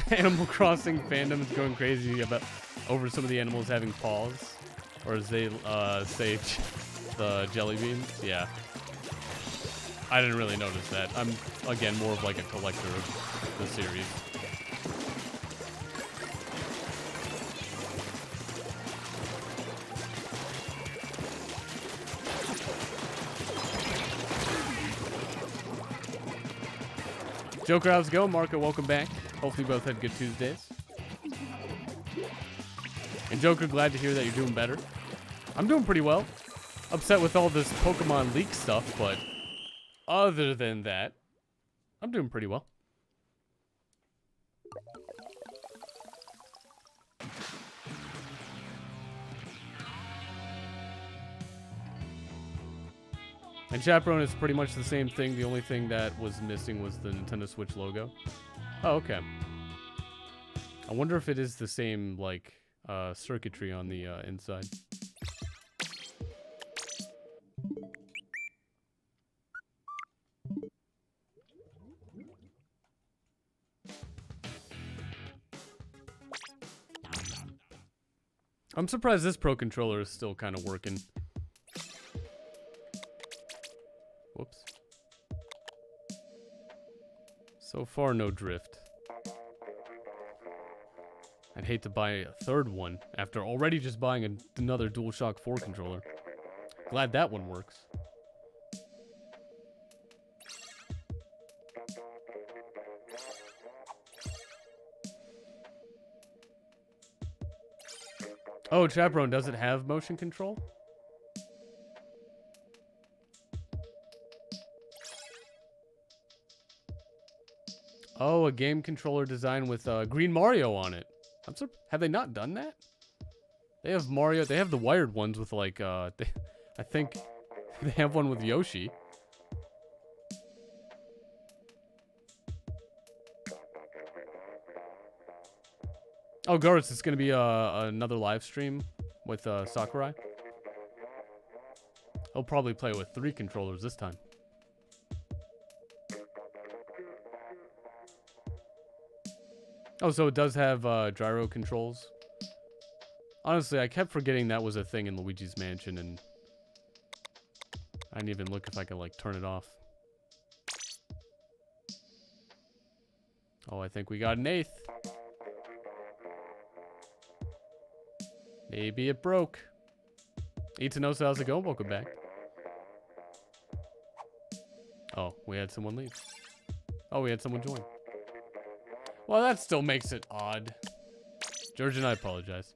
Animal Crossing fandom is going crazy over some of the animals having paws. Or as they say, the jelly beans. Yeah. I didn't really notice that. I'm, again, more of like a collector of the series. Joker, how's it going? Marco, welcome back. Hopefully you both had good Tuesdays. And Joker, glad to hear that you're doing better. I'm doing pretty well. Upset with all this Pokemon leak stuff, but other than that, I'm doing pretty well. And Chaperone is pretty much the same thing. The only thing that was missing was the Nintendo Switch logo. Oh, okay. I wonder if it is the same, like, circuitry on the inside. I'm surprised this Pro Controller is still kind of working. Whoops. So far, no drift. I'd hate to buy a third one after already just buying another DualShock 4 controller. Glad that one works. Oh, Chaperone, does it have motion control? Oh, a game controller designed with Green Mario on it. Have they not done that? They have Mario. They have the wired ones with like, I think they have one with Yoshi. Oh, Garth, it's going to be another live stream with Sakurai. He'll probably play with 3 controllers this time. Oh, so it does have gyro controls. Honestly, I kept forgetting that was a thing in Luigi's Mansion, and I didn't even look if I could, like, turn it off. Oh, I think we got an 8th. Maybe it broke. Itanosa, how's it going? Welcome back. Oh, we had someone leave. Oh, we had someone join. Well, that still makes it odd. George and I apologize.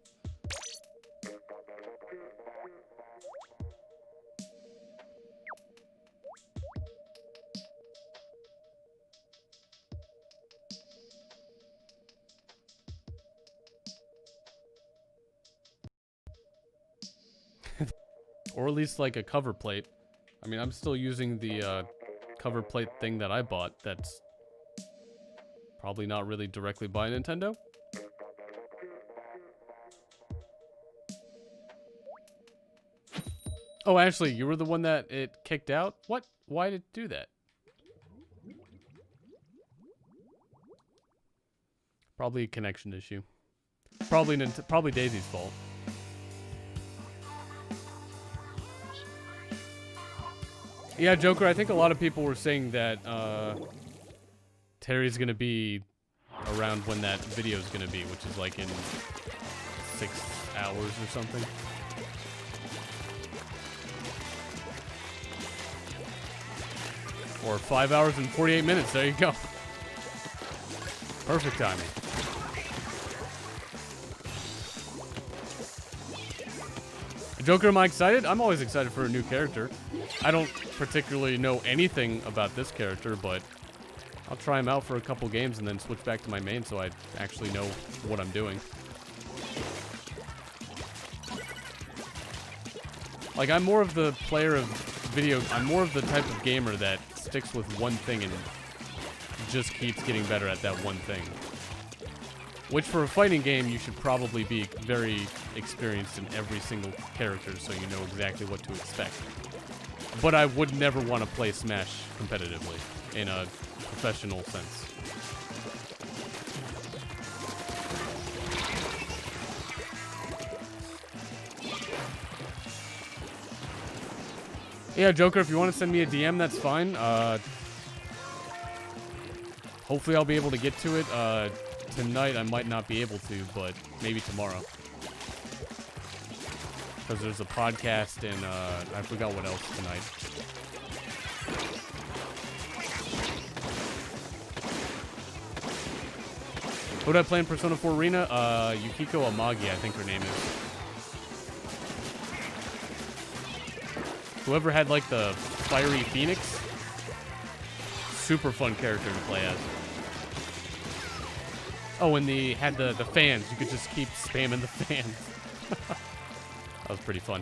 Or at least like a cover plate. I mean, I'm still using the cover plate thing that I bought that's probably not really directly by Nintendo. Oh, actually, you were the one that it kicked out? What? Why did it do that? Probably a connection issue. Probably Daisy's fault. Yeah, Joker, I think a lot of people were saying that Terry's gonna be around when that video is gonna be, which is like in 6 hours or something. Or 5 hours and 48 minutes, there you go. Perfect timing. Joker, am I excited? I'm always excited for a new character. I don't particularly know anything about this character, but I'll try him out for a couple games and then switch back to my main so I actually know what I'm doing. Like, I'm more of the player of I'm more of the type of gamer that sticks with one thing and just keeps getting better at that one thing. Which, for a fighting game, you should probably be very experienced in every single character so you know exactly what to expect. But I would never want to play Smash competitively in a professional sense. Yeah, Joker, if you want to send me a DM, that's fine. Hopefully I'll be able to get to it. Tonight I might not be able to, but maybe tomorrow. Because there's a podcast and I forgot what else tonight. Who did I play in Persona 4 Arena? Yukiko Amagi, I think her name is. Whoever had like the fiery phoenix. Super fun character to play as. Oh, and they had the fans. You could just keep spamming the fans. That was pretty fun.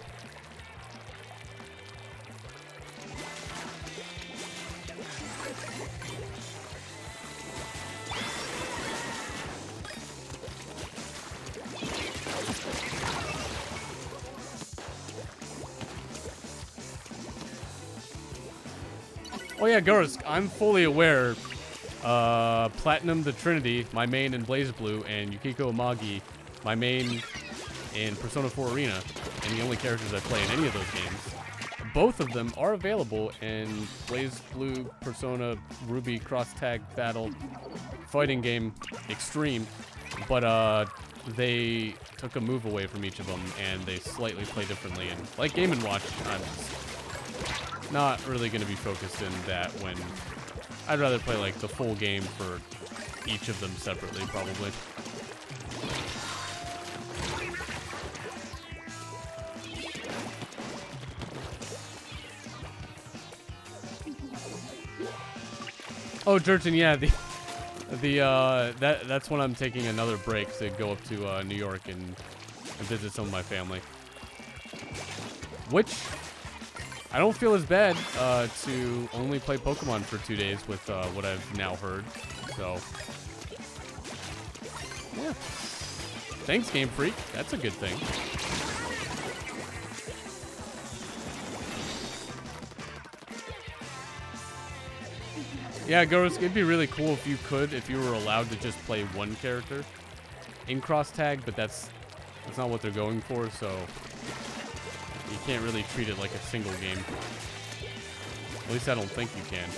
Oh yeah, Gursk, I'm fully aware. Platinum the Trinity, my main in BlazBlue, and Yukiko Amagi, my main in Persona 4 Arena, and the only characters I play in any of those games. Both of them are available in BlazBlue Persona Ruby Cross Tag Battle fighting game Extreme, but they took a move away from each of them, and they slightly play differently. And like Game & Watch, I'm not really going to be focused in that when I'd rather play like the full game for each of them separately, probably. Oh, Jerton, yeah, that's when I'm taking another break to go up to New York and visit some of my family. Which I don't feel as bad to only play Pokemon for 2 days with what I've now heard. So, yeah. Thanks, Game Freak. That's a good thing. Yeah, Ghost, it'd be really cool if you were allowed to just play one character in cross tag, but that's not what they're going for, so you can't really treat it like a single game. At least I don't think you can.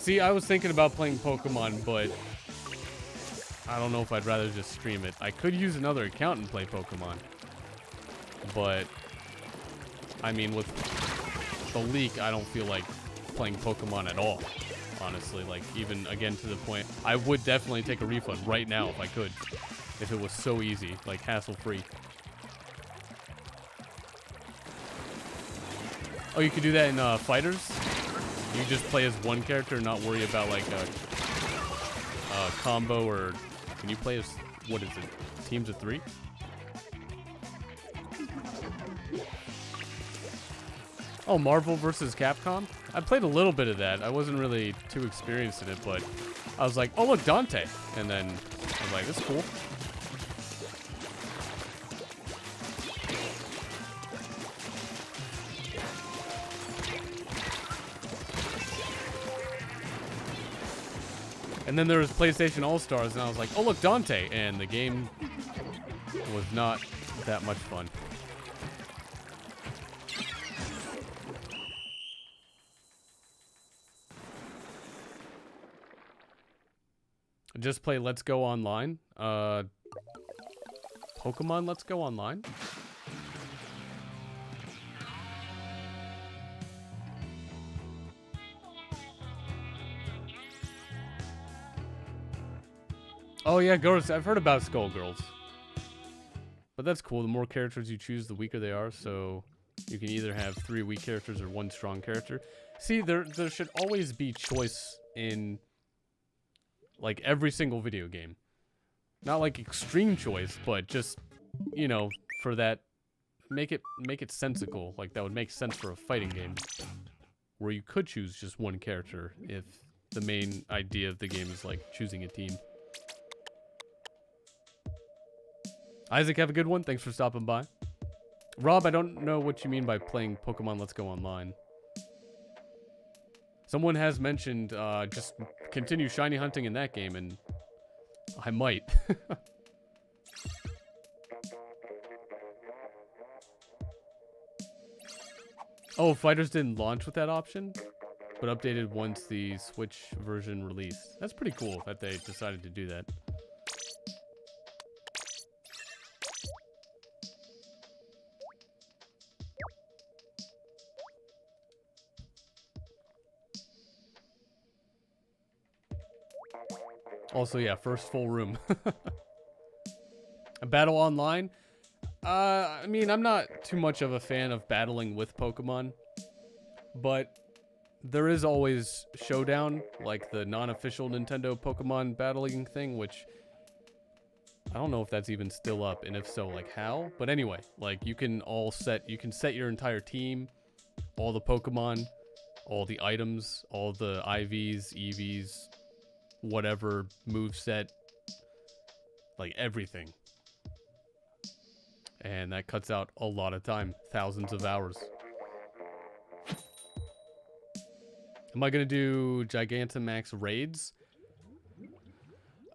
See, I was thinking about playing Pokemon, but I don't know if I'd rather just stream it. I could use another account and play Pokemon. But, I mean, with the leak, I don't feel like playing Pokemon at all. Honestly, like, even, again, to the point, I would definitely take a refund right now if I could. If it was so easy, like, hassle-free. Oh, you could do that in Fighters? You just play as one character and not worry about, like, a combo, or can you play as, what is it, teams of 3? Oh, Marvel vs. Capcom? I played a little bit of that. I wasn't really too experienced in it, but I was like, oh, look, Dante. And then I was like, this is cool. And then there was PlayStation All-Stars, and I was like, oh, look, Dante. And the game was not that much fun. Just play Let's Go Online. Pokemon Let's Go Online? Oh yeah, girls. I've heard about Skullgirls. But that's cool. The more characters you choose, the weaker they are. So you can either have 3 weak characters or 1 strong character. See, there should always be choice in like every single video game. Not like extreme choice, but just, you know, for that, make it sensical. Like that would make sense for a fighting game where you could choose just 1 character if the main idea of the game is like choosing a team. Isaac, have a good one. Thanks for stopping by. Rob, I don't know what you mean by playing Pokemon Let's Go Online. Someone has mentioned just continue shiny hunting in that game, and I might. Oh, fighters didn't launch with that option, but updated once the Switch version released. That's pretty cool that they decided to do that. Also, yeah, first full room. A battle online? I mean, I'm not too much of a fan of battling with Pokemon, but there is always Showdown, like the non-official Nintendo Pokemon battling thing, which I don't know if that's even still up, and if so, like how? But anyway, like you can set your entire team, all the Pokemon, all the items, all the IVs, EVs, whatever moveset, like everything. And that cuts out a lot of time, thousands of hours. Am I gonna do Gigantamax raids?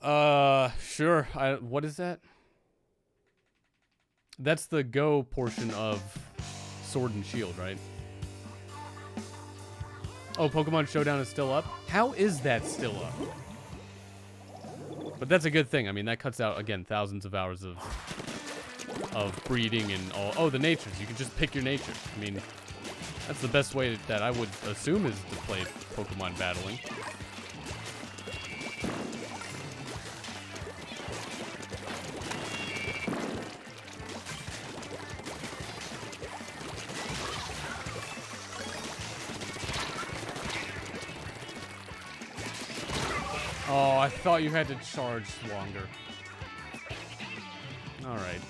Sure. What is that? That's the Go portion of Sword and Shield, right? Oh, Pokemon Showdown is still up? How is that still up? But that's a good thing. I mean, that cuts out, again, thousands of hours of breeding and all. Oh, the natures. You can just pick your nature. I mean, that's the best way that I would assume is to play Pokemon battling. Oh, I thought you had to charge longer. All right.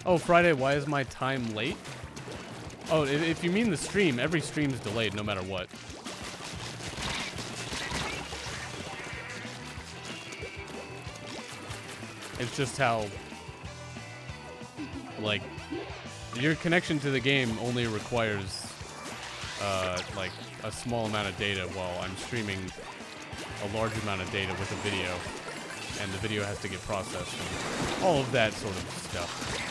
Oh, Friday, why is my time late? Oh, if you mean the stream, every stream's delayed no matter what. It's just how, like, your connection to the game only requires, like, a small amount of data while I'm streaming a large amount of data with a video, and the video has to get processed and all of that sort of stuff.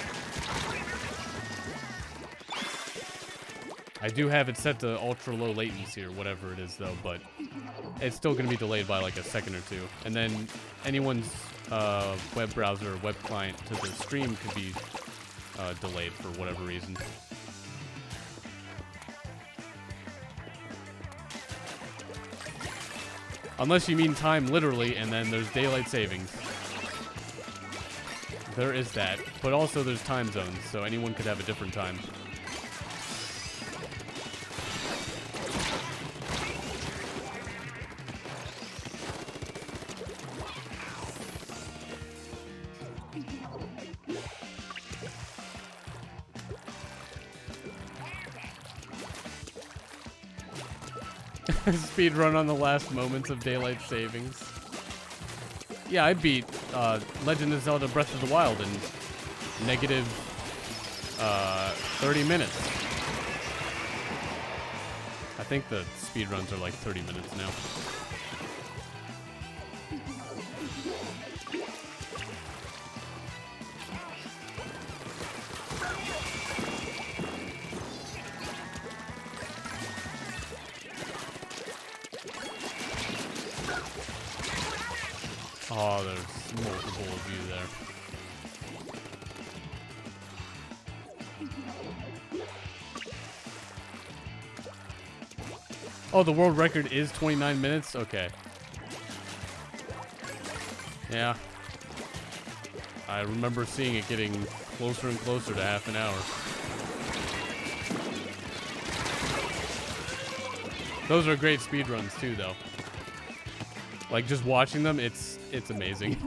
I do have it set to ultra low latency or whatever it is though, but it's still going to be delayed by like a second or two. And then anyone's web browser or web client to the stream could be delayed for whatever reason. Unless you mean time literally, and then there's daylight savings. There is that. But also there's time zones, so anyone could have a different time. Speed run on the last moments of daylight savings. Yeah, I beat Legend of Zelda Breath of the Wild in negative 30 minutes. I think the speedruns are like 30 minutes now. Oh, there's multiple of you there. Oh, the world record is 29 minutes? Okay. Yeah. I remember seeing it getting closer and closer to half an hour. Those are great speedruns too, though. Like, just watching them, it's amazing.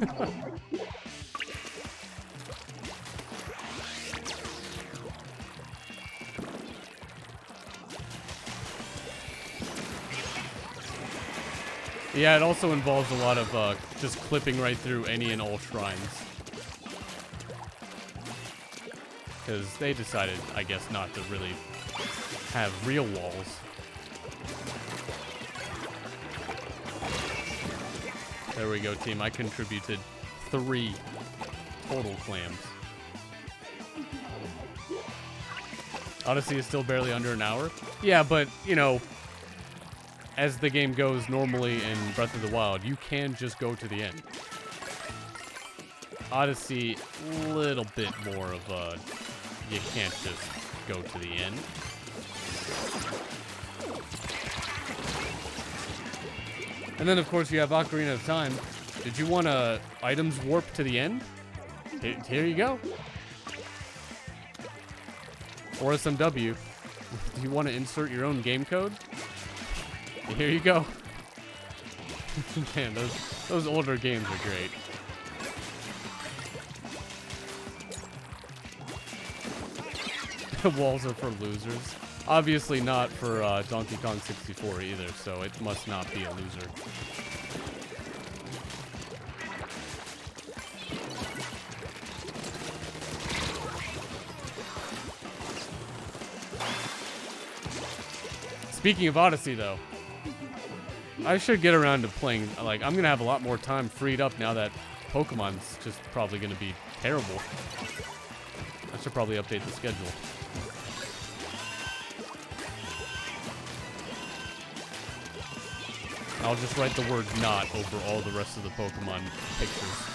Yeah, it also involves a lot of just clipping right through any and all shrines. Because they decided, I guess, not to really have real walls. There we go, team. I contributed 3 total clams. Odyssey is still barely under an hour. Yeah, but, you know, as the game goes normally in Breath of the Wild, you can just go to the end. Odyssey, a little bit more of a, you can't just go to the end. And then, of course, you have Ocarina of Time. Did you want items warp to the end? Here you go. Or SMW. Do you want to insert your own game code? Here you go. Man, those older games are great. Walls are for losers. Obviously not for Donkey Kong 64 either, so it must not be a loser. Speaking of Odyssey, though, I should get around to playing. Like, I'm gonna have a lot more time freed up now that Pokemon's just probably gonna be terrible. I should probably update the schedule. I'll just write the word "not" over all the rest of the Pokemon pictures.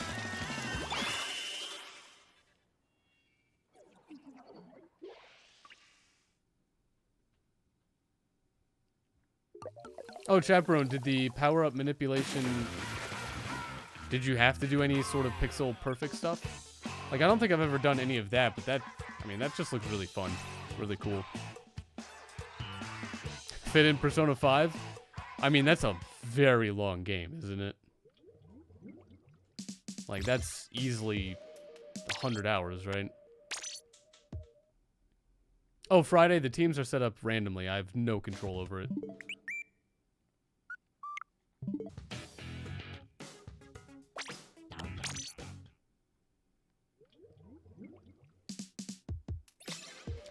Oh, Chaperone, did the power-up manipulation... Did you have to do any sort of pixel perfect stuff? Like, I don't think I've ever done any of that, but that... I mean, that just looks really fun. Really cool. Fit in Persona 5? I mean, that's a very long game, isn't it? Like, that's easily 100 hours, right? Oh, Friday, the teams are set up randomly. I have no control over it.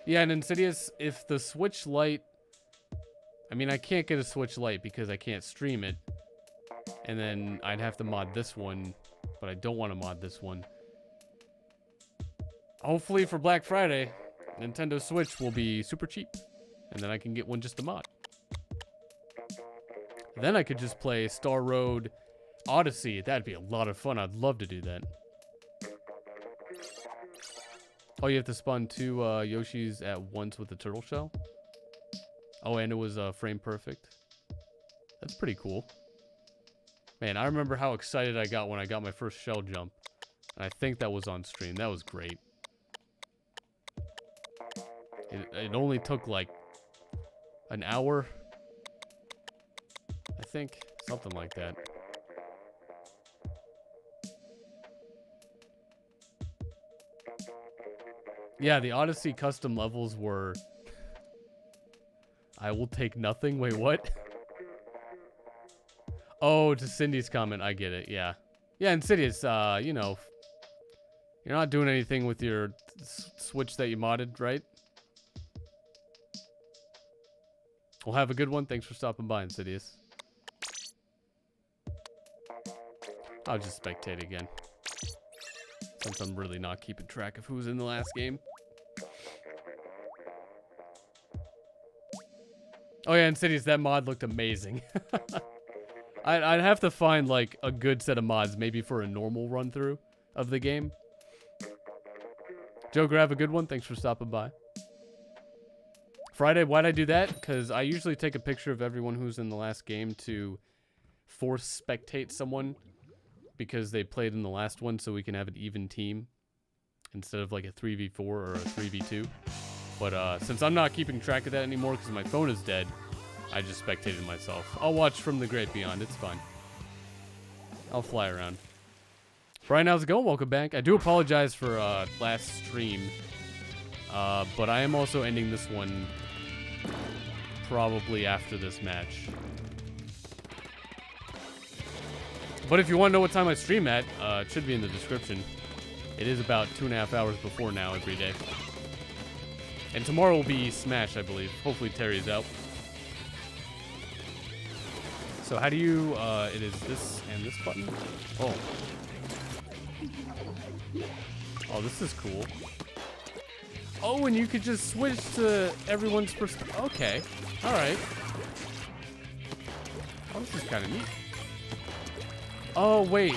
Yeah, and Insidious, if the Switch Lite... I mean, I can't get a Switch Lite because I can't stream it. And then I'd have to mod this one, but I don't want to mod this one. Hopefully for Black Friday, Nintendo Switch will be super cheap. And then I can get one just to mod. Then I could just play Star Road Odyssey. That'd be a lot of fun. I'd love to do that. Oh, you have to spawn 2 Yoshis at once with the turtle shell? Oh, and it was frame perfect. That's pretty cool. Man, I remember how excited I got when I got my first shell jump. And I think that was on stream. That was great. It only took like an hour, I think. Something like that. Yeah, the Odyssey custom levels were... I will take nothing. Wait, what? Oh, to Cindy's comment. I get it. Yeah. Yeah, Insidious, you know, you're not doing anything with your Switch that you modded, right? We'll have a good one. Thanks for stopping by, Insidious. I'll just spectate again, since I'm really not keeping track of who's in the last game. Oh yeah, Insidious, that mod looked amazing. I'd have to find like a good set of mods, maybe for a normal run through of the game. Joker, have a good one. Thanks for stopping by. Friday, why'd I do that? Because I usually take a picture of everyone who's in the last game to force spectate someone because they played in the last one, so we can have an even team instead of like a 3v4 or a 3v2. But since I'm not keeping track of that anymore because my phone is dead, I just spectated myself. I'll watch from the great beyond. It's fine. I'll fly around. Brian, how's it going? Welcome back. I do apologize for last stream, but I am also ending this one probably after this match. But if you want to know what time I stream at, it should be in the description. It is about 2.5 hours before now every day. And tomorrow will be Smash, I believe. Hopefully Terry's out. So how do you, it is this and this button? Oh. Oh, this is cool. Oh, and you could just switch to everyone's perspective. Okay. Alright. Oh, this is kind of neat. Oh, wait.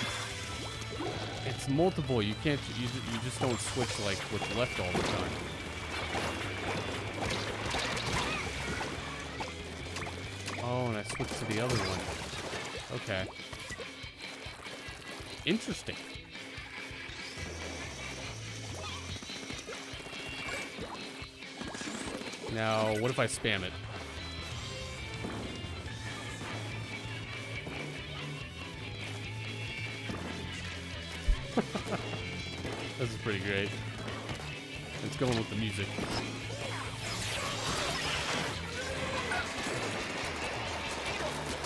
It's multiple. You can't, you just don't switch like what's left all the time. Oh, and I switched to the other one. Okay. Interesting. Now, what if I spam it? This is pretty great. It's going with the music.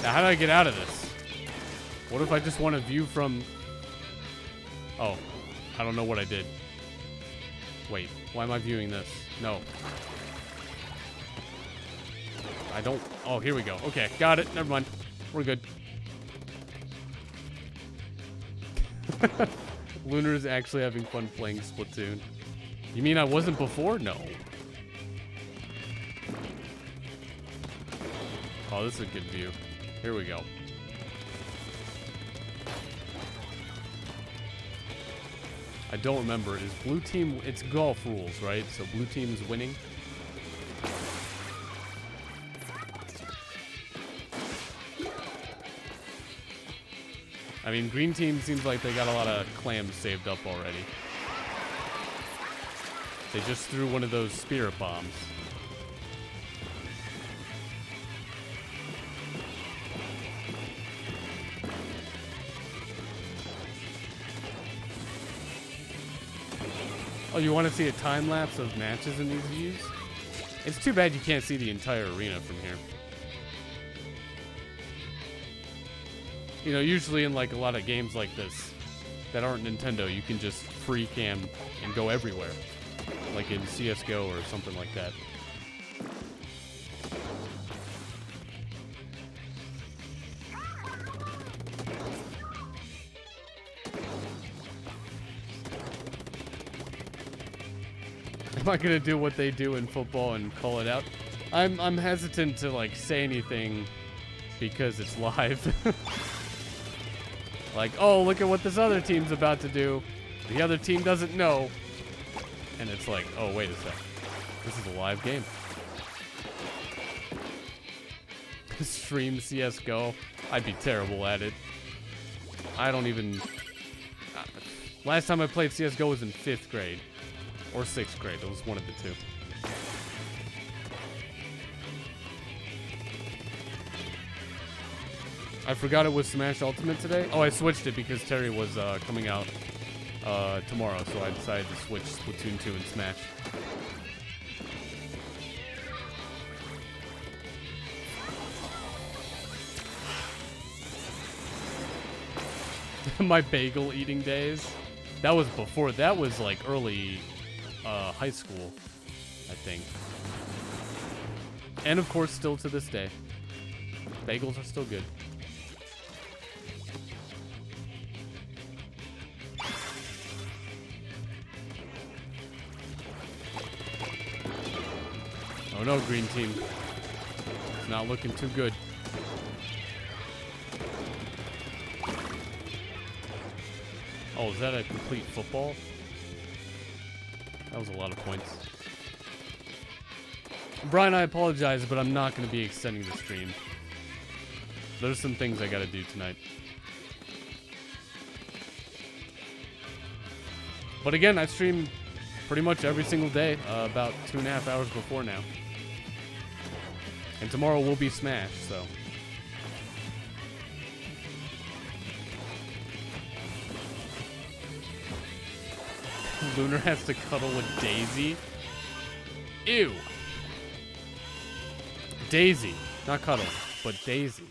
Now, how do I get out of this? What if I just want to view from... Oh, I don't know what I did. Wait, why am I viewing this? No. I don't... Oh, here we go. Okay, got it. Never mind. We're good. Lunar's actually having fun playing Splatoon. You mean I wasn't before? No. Oh, this is a good view. Here we go. I don't remember. Is blue team... It's golf rules, right? So blue team's winning. I mean, green team seems like they got a lot of clams saved up already. They just threw one of those spirit bombs. Oh, you want to see a time lapse of matches in these views? It's too bad you can't see the entire arena from here. You know, usually in like a lot of games like this that aren't Nintendo, you can just free cam and go everywhere. Like in CSGO or something like that. Am I gonna do what they do in football and call it out? I'm hesitant to like say anything because it's live. Like, oh, look at what this other team's about to do. The other team doesn't know. And it's like, oh, wait a sec. This is a live game. Stream CSGO. I'd be terrible at it. I don't even... Last time I played CSGO was in 5th grade. Or 6th grade. It was one of the two. I forgot it was Smash Ultimate today. Oh, I switched it because Terry was coming out tomorrow, so I decided to switch Splatoon 2 and Smash. My bagel eating days. That was before. That was like early high school, I think. And of course, still to this day, bagels are still good. Oh no, green team. It's not looking too good. Oh, is that a complete football? That was a lot of points. Brian, I apologize, but I'm not going to be extending the stream. There's some things I got to do tonight. But again, I stream pretty much every single day, about 2.5 hours before now. And tomorrow will be Smash, so. Lunar has to cuddle with Daisy. Ew. Daisy. Not cuddle, but Daisy.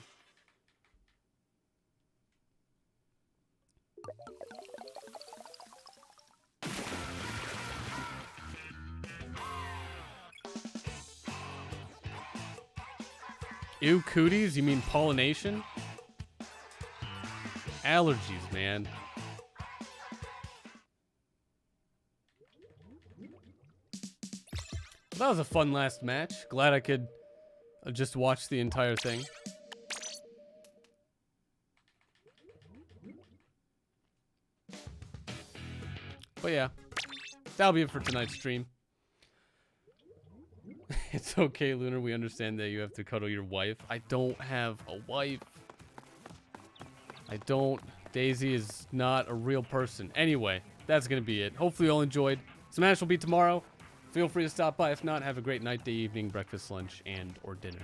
Ew, cooties? You mean pollination? Allergies, man. That was a fun last match. Glad I could just watch the entire thing. But yeah, that'll be it for tonight's stream. It's okay, Lunar. We understand that you have to cuddle your wife. I don't have a wife. I don't. Daisy is not a real person. Anyway, that's going to be it. Hopefully you all enjoyed. Smash will be tomorrow. Feel free to stop by. If not, have a great night, day, evening, breakfast, lunch, and or dinner.